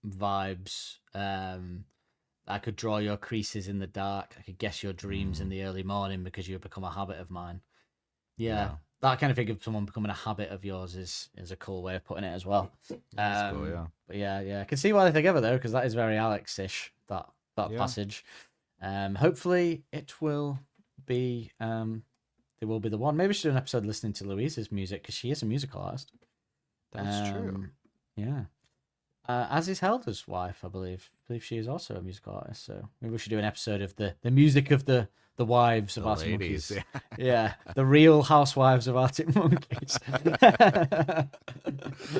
vibes. I could draw your creases in the dark. I could guess your dreams in the early morning because you have become a habit of mine. Yeah, that kind of thing of someone becoming a habit of yours is a cool way of putting it as well. That's cool, yeah. But yeah, I can see why they're together though, because that is very Alex-ish, that passage. Hopefully it will be it will be the one. Maybe we should do an episode listening to Louise's music because she is a musical artist. That's true. Yeah. As is Helda's wife, I believe. I believe she is also a musical artist. So maybe we should do an episode of the music of the wives of The Arctic ladies, Monkeys. Yeah, the real housewives of Arctic Monkeys.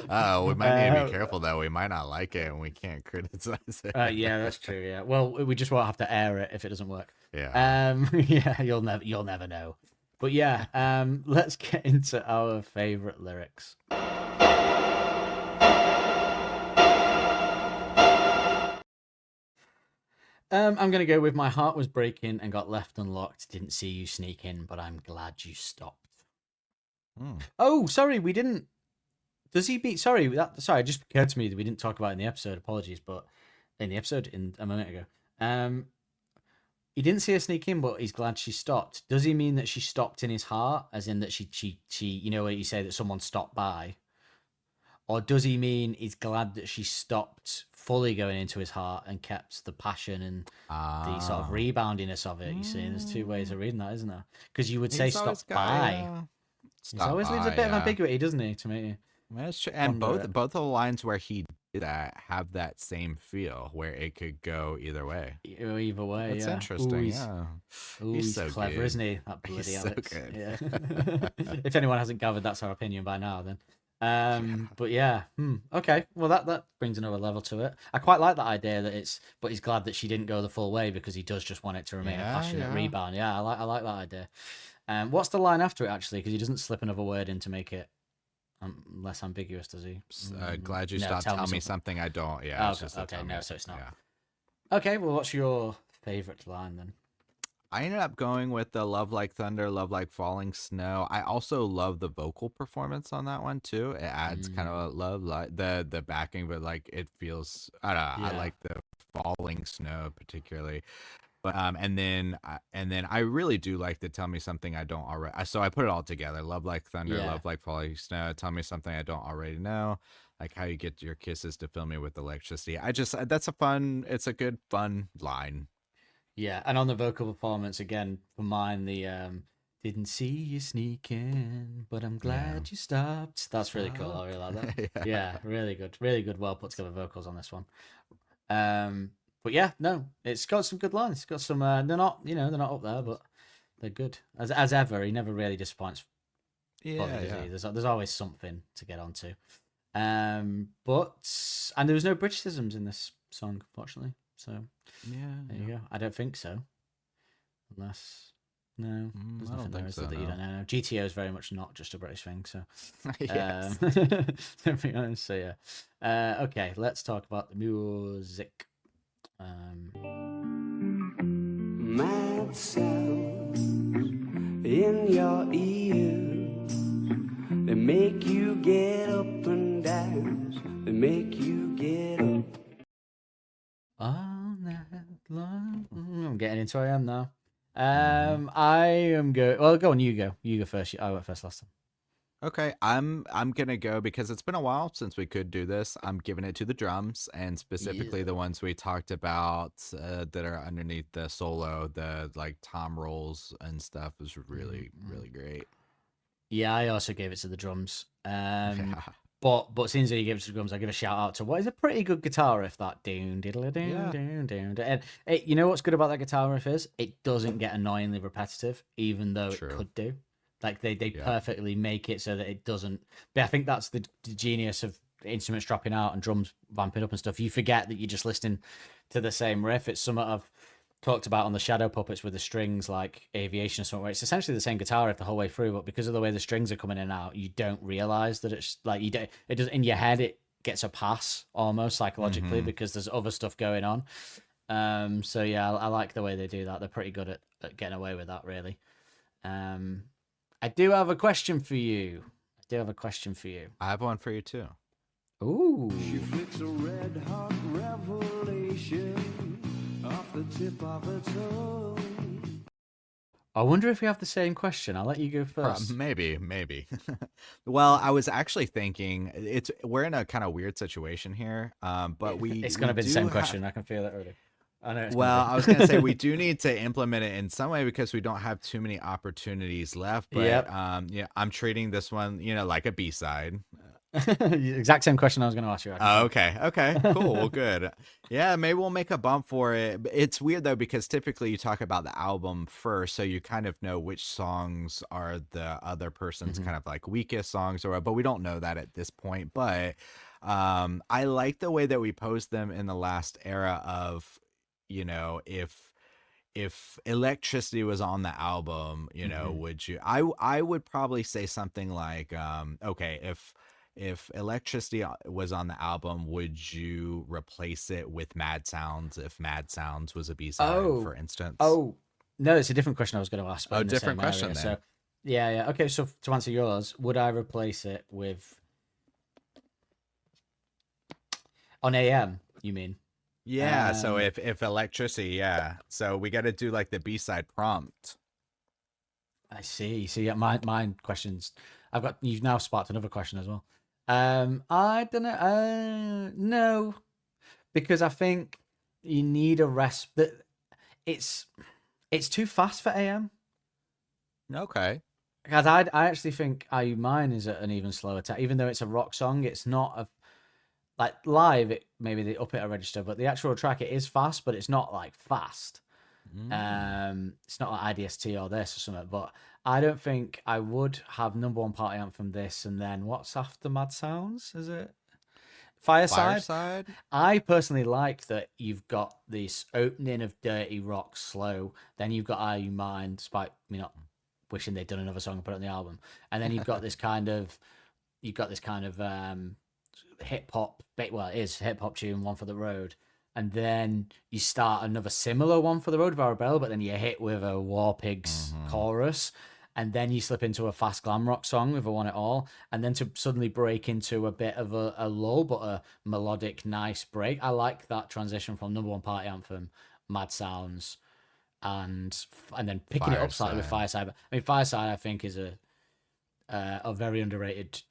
Oh, we might need to be careful though. We might not like it, and we can't criticize it. Yeah, that's true. Yeah. Well, we just won't have to air it if it doesn't work. Yeah. Yeah, you'll never know. But yeah, let's get into our favorite lyrics. I'm going to go with my heart was breaking and got left unlocked. Didn't see you sneak in, but I'm glad you stopped. Oh, sorry, we didn't. Does he beat? Sorry, sorry. It just occurred to me that we didn't talk about it in the episode. Apologies, but in the episode in a moment ago, he didn't see her sneak in, but he's glad she stopped. Does he mean that she stopped in his heart, as in that she you know, where you say that someone stopped by, Or does he mean he's glad that she stopped fully going into his heart and kept the passion and the sort of reboundiness of it? You see, there's two ways of reading that, isn't there? Because you would say He's always stop got, by. yeah. He Stop always leaves a by, bit of yeah. ambiguity, doesn't he, to make you That's true. And ponder both it. of the lines where he did that have that same feel, where it could go either way. Either way, That's yeah. interesting. Yeah, He's so clever, good. isn't he? That bloody He's so Alex. good. Yeah. If anyone hasn't gathered, that's our opinion by now. Then, Yeah. but yeah, okay. Well, that brings another level to it. I quite like that idea that but he's glad that she didn't go the full way because he does just want it to remain a passionate rebound. Yeah, I like that idea. What's the line after it actually? Because he doesn't slip another word in to make it less ambiguous, does he? Glad you No, stopped. tell me Tell me something. something I don't. Yeah. Oh, It's just a okay, tell no, me. so it's not. Yeah. Okay, well, what's your favorite line then? I ended up going with the Love Like Thunder, Love Like Falling Snow. I also love the vocal performance on that one too. It adds kind of a love like the backing, but like it feels I don't know, I Yeah. like the falling snow particularly. But and then I really do like the Tell Me Something I Don't Already. So I put it all together. Love Like Thunder, Yeah. Love Like Falling Snow, Tell Me Something I Don't Already Know. Like how you get your kisses to fill me with electricity. That's it's a good fun line. Yeah, and on the vocal performance again, for mine, the didn't see you sneaking, but I'm glad you stopped. That's really cool. I really like that. Yeah, really good, well put together vocals on this one. But yeah, no, it's got some good lines. It's got some. They're not up there, but they're good as ever. He never really disappoints. Fully, does he? There's always something to get onto. And there was no Britishisms in this song, unfortunately. So there you go. I don't think so. Unless there's I nothing don't there think is so, there that you no. don't know. GTO is very much not just a British thing. So Yes. to be honest, so yeah. Okay, let's talk about the music. Mad sounds in your ears. They make you get up and dance. They make you get up. All night long. I'm getting into I am now. I am go. Well, go on. You go. You go first. I went first last time. Okay, I'm gonna go because it's been a while since we could do this. I'm giving it to the drums and specifically the ones we talked about that are underneath the solo, the like tom rolls and stuff is really great. Yeah, I also gave it to the drums. Yeah. But since you gave it to the drums, I give a shout out to what is a pretty good guitar riff. That doon diddle doon Yeah. doon doon. And you know what's good about that guitar riff is it doesn't get annoyingly repetitive, even though True. it could do. Like they Yeah. perfectly make it so that it doesn't. But I think that's the genius of instruments dropping out and drums vamping up and stuff. You forget that you're just listening to the same riff. It's somewhat I've talked about on the Shadow Puppets with the strings, like Aviation or something, where it's essentially the same guitar riff the whole way through, but because of the way the strings are coming in and out, you don't realize that it's like you don't. It does in your head. It gets a pass almost psychologically because there's other stuff going on. So yeah, I like the way they do that. They're pretty good at getting away with that, really. I do have a question for you. I have one for you too. Ooh. She flicks a red hot revelation off the tip of her tongue. I wonder if we have the same question. I'll let you go first. Maybe. Well, I was actually thinking we're in a kind of weird situation here. But it's going to be the same question. I can feel it already. I know. Well, I was going to say we do need to implement it in some way because we don't have too many opportunities left. But yeah, I'm treating this one, like a B-side. Exact same question I was going to ask you. Okay, cool. Well, good. Yeah, maybe we'll make a bump for it. It's weird though because typically you talk about the album first, so you kind of know which songs are the other person's kind of like weakest songs, but we don't know that at this point. But I like the way that we posed them in the last era of, if electricity was on the album, would you? I would probably say something like, okay, if electricity was on the album, would you replace it with Mad Sounds if Mad Sounds was a B-side, for instance? Oh, no, it's a different question I was going to ask. Oh, different question then. So, yeah. Okay, so to answer yours, would I replace it with on AM? You mean? Yeah. So if electricity, yeah. So we got to do like the B-side prompt. I see. See, my questions. You've now sparked another question as well. I don't know. No, because I think you need a rest. That it's too fast for AM. Okay. Because I actually think IU Mine is at an even slower tempo. Even though it's a rock song, it's not a like live. Maybe they up it a register, but the actual track it is fast, but it's not like fast. It's not like IDST or this or something. But I don't think I would have number one party anthem this and then what's after Mad Sounds? Is it Fireside? Fireside. I personally like that you've got this opening of Dirty Rock slow, then you've got Are You Mine, despite me not wishing they'd done another song and put it on the album, and then you've got this kind of hip hop, well, it is hip hop tune, One for the Road, and then you start another similar One for the Road of Arabella, but then you hit with a War Pigs chorus, and then you slip into a fast glam rock song with a Want It All, and then to suddenly break into a bit of a lull, but a melodic, nice break. I like that transition from number one party anthem, Mad Sounds, and then picking it up slightly with Fireside. I mean, Fireside, I think, is a very underrated,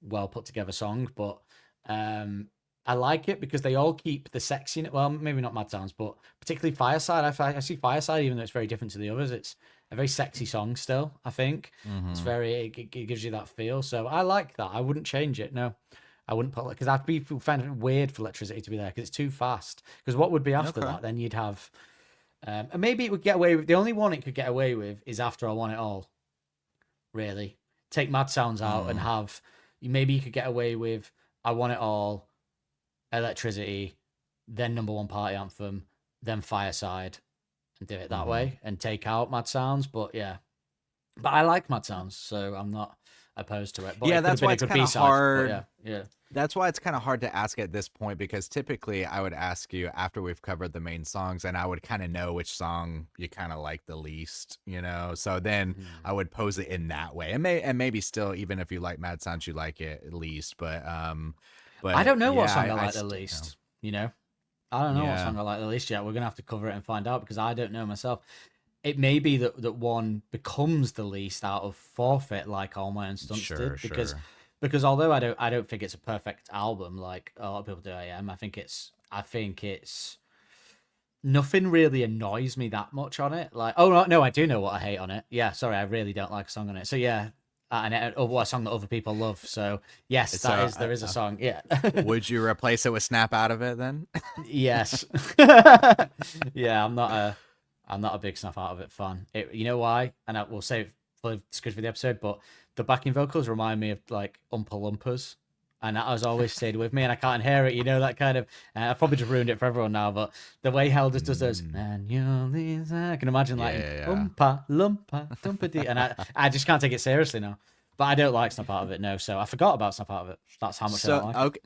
well put together song, but I like it because they all keep the sexy. Well, maybe not Mad Sounds, but particularly Fireside. I see Fireside, even though it's very different to the others, it's a very sexy song still. I think it's it gives you that feel. So I like that. I wouldn't change it. No, I wouldn't put it because I'd be find it weird for Electricity to be there because it's too fast. Because what would be after that? Then you'd have, and maybe it would get away with. The only one it could get away with is After I Want It All. Really, take Mad Sounds out and have maybe you could get away with I Want It All, Electricity, then number one party anthem, then Fireside, and do it that way and take out Mad Sounds. But yeah, but I like Mad Sounds, so I'm not opposed to it. But Yeah, it that's why it's kind of hard. Yeah. That's why it's kind of hard to ask at this point because typically I would ask you after we've covered the main songs and I would kind of know which song you kind of like the least, you know. So then I would pose it in that way. And maybe still even if you like Mad Sounds you like it at least, but I don't know yeah, what song I like the least, you know. I don't know what song I like the least yet. We're gonna have to cover it and find out because I don't know myself. It may be that one becomes the least out of Forfeit, like All My Own Stunts did, because although I don't think it's a perfect album like a lot of people do. I think it's nothing really annoys me that much on it. Like, oh no, I do know what I hate on it. Yeah, sorry, I really don't like a song on it. So yeah, and a song that other people love. So yes, there is a song. Yeah. Would you replace it with Snap Out of It then? Yes. Yeah, I'm not a big Snap Out of It fan. You know why? And I will save for discussion for the episode, but the backing vocals remind me of like Oompa Loompas, and that has always stayed with me. And I can't hear it, you know, that kind of. I probably just ruined it for everyone now, but the way Helders does those, I can imagine like Oompa Loompa Dumpy, and I just can't take it seriously now. But I don't like Snap Out of It, no. So I forgot about Snap Out of It. That's how much I don't like it. Okay,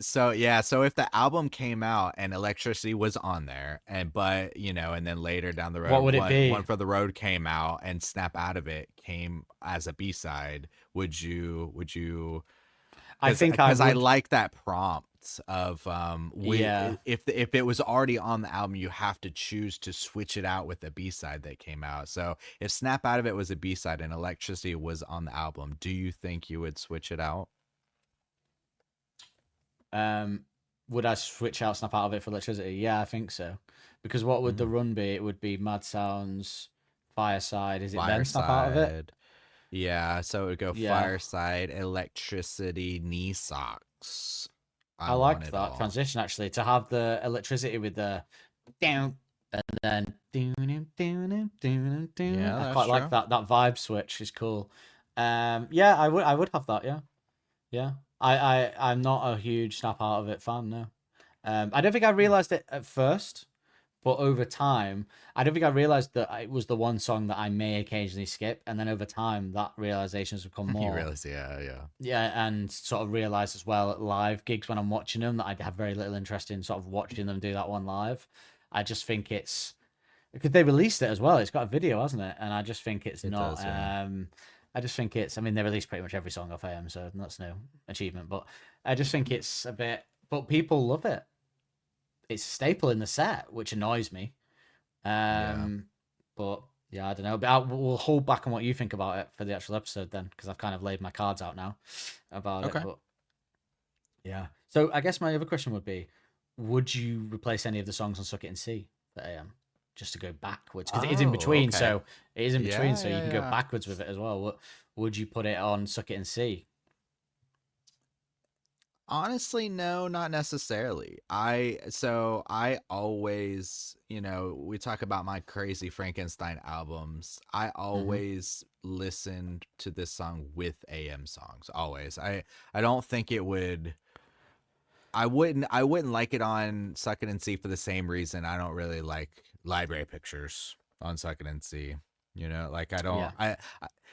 so if the album came out and Electricity was on there, but you know, and then later down the road, what would it be? One for the Road came out and Snap Out of It came as a B-side, would you? I think because I like that prompt of if it was already on the album you have to choose to switch it out with the B-side that came out. So if Snap Out of It was a B-side and Electricity was on the album, do you think you would switch it out? Would I switch out Snap Out of It for Electricity? Yeah, I think so. Because what would the run be? It would be Mad Sounds, Fireside. Is it then Snap Out of It? Yeah, so it would go Fireside, Electricity, Knee Socks. I liked that transition actually, to have the Electricity with the down and then I quite like that vibe switch is cool. Yeah, I would have that. Yeah. I'm not a huge Snap Out of It fan. No, I don't think I realized it at first. But over time, I don't think I realized that it was the one song that I may occasionally skip, and then over time, that realization has become more. You realize, yeah, and sort of realize as well at live gigs when I'm watching them that I have very little interest in sort of watching them do that one live. I just think it's because they released it as well. It's got a video, hasn't it? And I just think it's not. Does, yeah. I just think it's. I mean, they released pretty much every song off AM, so that's no achievement. But I just think it's a bit. But people love it. It's a staple in the set, which annoys me. But yeah, I don't know. But we'll hold back on what you think about it for the actual episode then, because I've kind of laid my cards out now about it. But Yeah. So I guess my other question would be, would you replace any of the songs on Suck It and See for AM? Just to go backwards because it is in Oh, between, okay. so it is in between, Yeah, so you yeah, can go yeah. backwards with it as well. What would you put it on Suck It and See? Honestly, no, not necessarily. I always, we talk about my crazy Frankenstein albums. I Hmm. always listened to this song with AM songs. Always. I don't think it would I wouldn't like it on Suck It and See for the same reason I don't really like Library Pictures on Suck It and See. Like I don't Yeah. I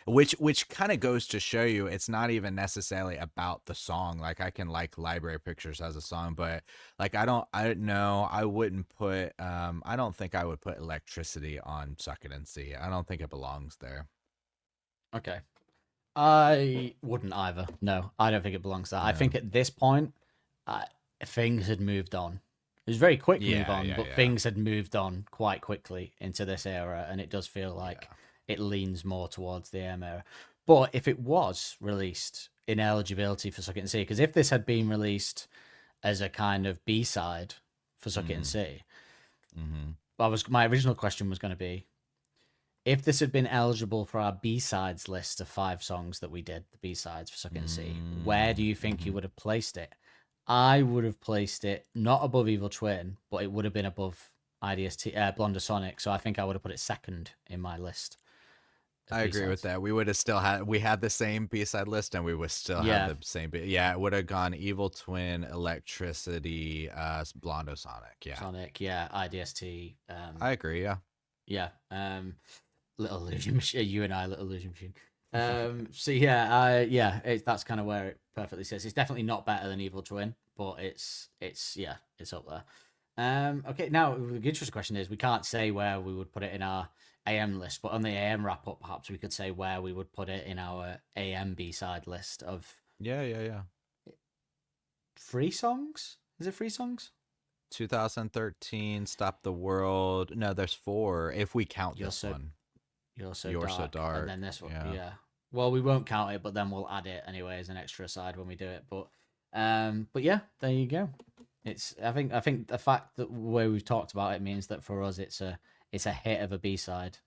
which kind of goes to show you it's not even necessarily about the song. Like I can like Library Pictures as a song, but like I don't know, I wouldn't put I don't think I would put Electricity on Suck It and See. I don't think it belongs there. Okay. I wouldn't either. No, I don't think it belongs there. I Yeah. think at this point, uh, things had moved on. It was a very quick move Yeah, on, yeah, but yeah. things had moved on quite quickly into this era, and it does feel like Yeah. it leans more towards the AM era. But if it was released in eligibility for Suck It and See, because if this had been released as a kind of B side for Suck It and Mhm. See, Mhm. my original question was going to be if this had been eligible for our B sides list of 5 songs that we did, the B sides for Suck It and See, where do you think you Mhm. would have placed it? I would have placed it not above Evil Twin, but it would have been above IDST, Blonde Sonic. So I think I would have put it second in my list of I B agree with sides. that. We would have still had we had the same B-side list and we would still have Yeah, the same yeah, it would have gone Evil Twin, Electricity, Blondo Sonic. Yeah. Sonic, yeah, IDST, I agree, yeah. yeah, Little Illusion Machine, you and I, Little Illusion Machine. So yeah, that's kind of where it perfectly sits. It's definitely not better than Evil Twin, but it's up there. Okay, now the interesting question is we can't say where we would put it in our AM list, but on the AM wrap up, perhaps we could say where we would put it in our AM B side list of Yeah, yeah, yeah. 3 songs. Is it 3 songs? 2013 Stop the World. No, there's 4 if we count You're this so one. you're so You're So dark, and then Dark. this one, Yeah. yeah. Well, we won't count it, but then we'll add it anyway as an extra side when we do it. But yeah, there you go. I think the fact that way we've talked about it means that for us it's a hit of a B side,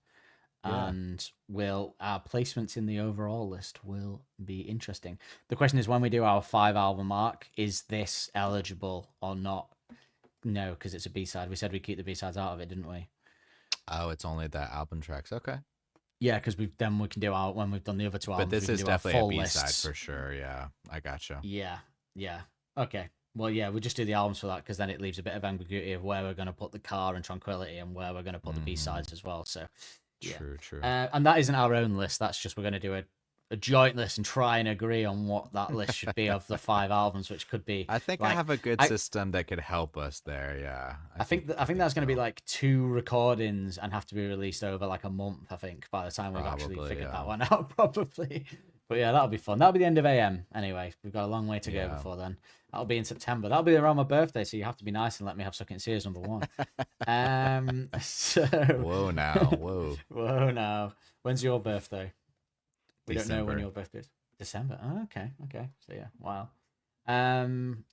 Yeah. and will our placements in the overall list will be interesting. The question is when we do our 5 album mark, is this eligible or not? No, because it's a B side. We said we'd keep the B sides out of it, didn't we? Oh, it's only the album tracks. Okay. Yeah, because we can do our when we've done the other 2 But albums, this we can is do our definitely a full B-side lists. for sure. Yeah. I gotcha. Yeah, yeah. Okay. Well, yeah, we'll just do the albums for that because then it leaves a bit of ambiguity of where we're going to put the car and Tranquility and where we're going to put the B Mhm. sides as well. So, yeah. True, true. And that isn't our own list. That's just we're going to do a joint list and try and agree on what that list should be of the 5 albums, which could be I think I like have a good I, system that could help us there. Yeah, I think that's going to be so. like 2 recordings and have to be released over like a month. I think by the time we've actually Probably, figured that yeah. one out, probably. But yeah, that'll be fun. That'll be the end of AM anyway. We've got a long way to go Yeah. before then. That'll be in September. That'll be around my birthday, so you have to be nice and let me have Suck It and See as number 1. So Whoa, now, whoa. whoa, now when's your birthday? We don't know when December. your birthday is. December. Oh, okay, okay. So yeah, wow. Um,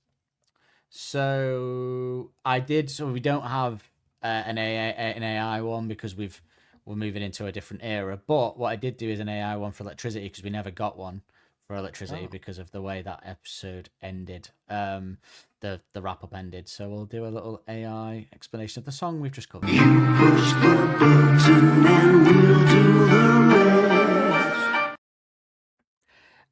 so I did. So we don't have an AI one because we're moving into a different era. But what I did do is an AI one for Electricity because we never got one for Electricity Oh. because of the way that episode ended. The wrap up ended. So we'll do a little AI explanation of the song we've just covered. Push the button and we'll do the rest.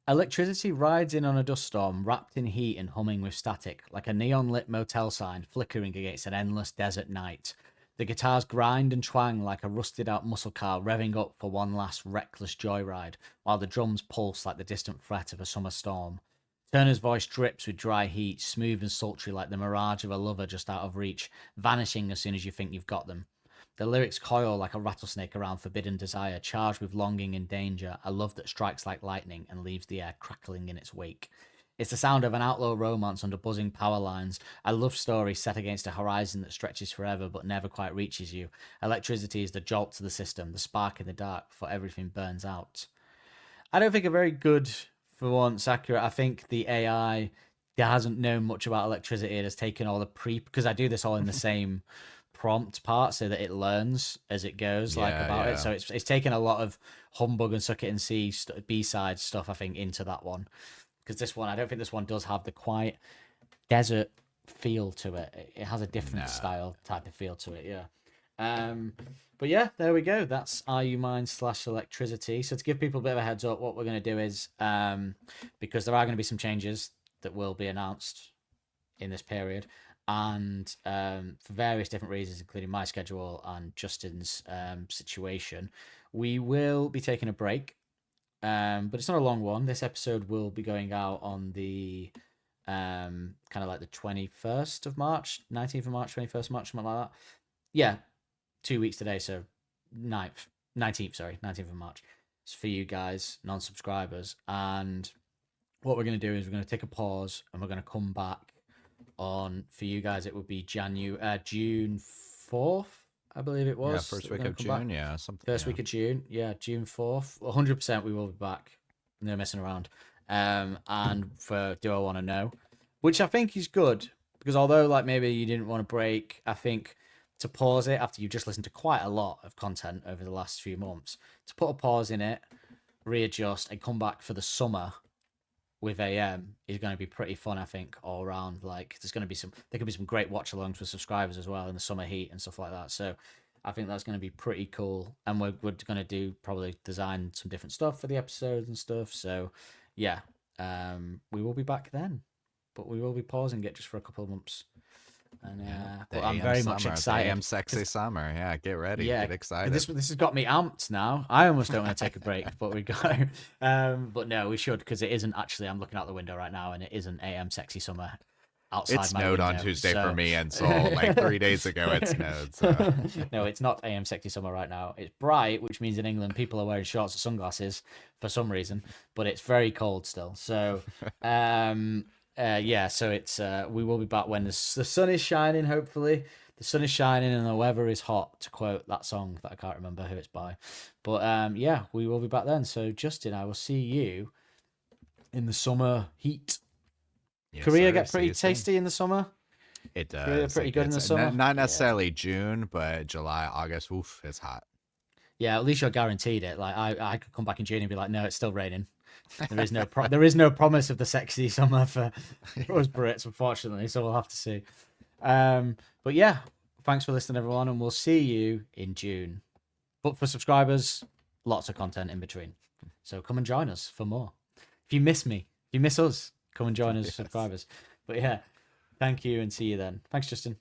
Electricity rides in on a dust storm, wrapped in heat and humming with static, like a neon lit motel sign flickering against an endless desert night. The guitars grind and twang like a rusted out muscle car revving up for one last reckless joyride, while the drums pulse like the distant fret of a summer storm. Turner's voice drips with dry heat, smooth and sultry like the mirage of a lover just out of reach, vanishing as soon as you think you've got them. The lyrics coil like a rattlesnake around forbidden desire, charged with longing and danger, a love that strikes like lightning and leaves the air crackling in its wake. It's the sound of an outlaw romance under buzzing power lines, a love story set against a horizon that stretches forever but never quite reaches you. Electricity is the jolt to the system, the spark in the dark before everything burns out. I don't think a very good, for once, accurate. I think the AI hasn't known much about electricity and has taken all the because I do this all in the same prompt part so that it learns as it goes it. So it's taken a lot of humbug and suck it and see B-side stuff, I think, into that one. Because this one, I don't think this one does have the quiet desert feel to it. It has a different style type of feel to it, yeah. But yeah, there we go. That's Are You Mine / Electricity. So to give people a bit of a heads up, what we're going to do is, because there are going to be some changes that will be announced in this period, and for various different reasons, including my schedule and Justin's situation, we will be taking a break. But it's not a long one. This episode will be going out on the kind of like the 21st of March, 19th of March, 21st of March, something like that. Yeah, 2 weeks today, so 19th of March. It's for you guys, non-subscribers. And what we're going to do is we're going to take a pause and we're going to come back on, for you guys, it would be June 4th, I believe it was. Yeah, first week of June, yeah. First week of June, yeah, June 4th. 100% we will be back. No messing around. And for Do I Want to Know, which I think is good, because although like maybe you didn't want to break, I think to pause it after you've just listened to quite a lot of content over the last few months, to put a pause in it, readjust, and come back for the summer with AM is going to be pretty fun, I think, all around. Like there could be some great watch alongs with subscribers as well in the summer heat and stuff like that. So I think that's going to be pretty cool. And we're going to probably design some different stuff for the episodes and stuff. So yeah, we will be back then, but we will be pausing it just for a couple of months. And but I'm very much excited. AM sexy summer, yeah. Get ready, get excited. This has got me amped now. I almost don't want to take a break, but we go. But no, we should, because it isn't actually. I'm looking out the window right now, and it isn't AM sexy summer outside. It snowed on Tuesday for me, and so like 3 days ago it snowed. So. No, it's not AM sexy summer right now. It's bright, which means in England people are wearing shorts and sunglasses for some reason, but it's very cold still. So. So it's we will be back when the sun is shining. Hopefully, the sun is shining and the weather is hot. To quote that song that I can't remember who it's by, but we will be back then. So Justin, I will see you in the summer heat. Yes, Korea get pretty tasty in the summer. It does. Korea pretty good in the summer. Not necessarily June, but July, August. Oof, it's hot. Yeah, at least you're guaranteed it. Like I could come back in June and be like, no, it's still raining. There is no promise of the sexy summer for us Brits, unfortunately. So we'll have to see. But yeah, thanks for listening, everyone, and we'll see you in June. But for subscribers, lots of content in between. So come and join us for more. If you miss me, if you miss us, come and join us, subscribers. But yeah, thank you, and see you then. Thanks, Justin.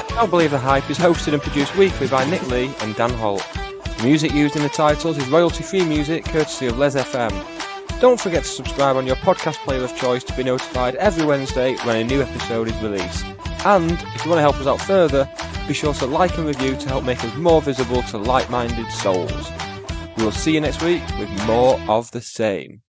Don't Believe the Hype is hosted and produced weekly by Nick Lee and Dan Holt. Music used in the titles is royalty-free music courtesy of Les FM. Don't forget to subscribe on your podcast player of choice to be notified every Wednesday when a new episode is released. And if you want to help us out further, be sure to like and review to help make us more visible to like-minded souls. We will see you next week with more of the same.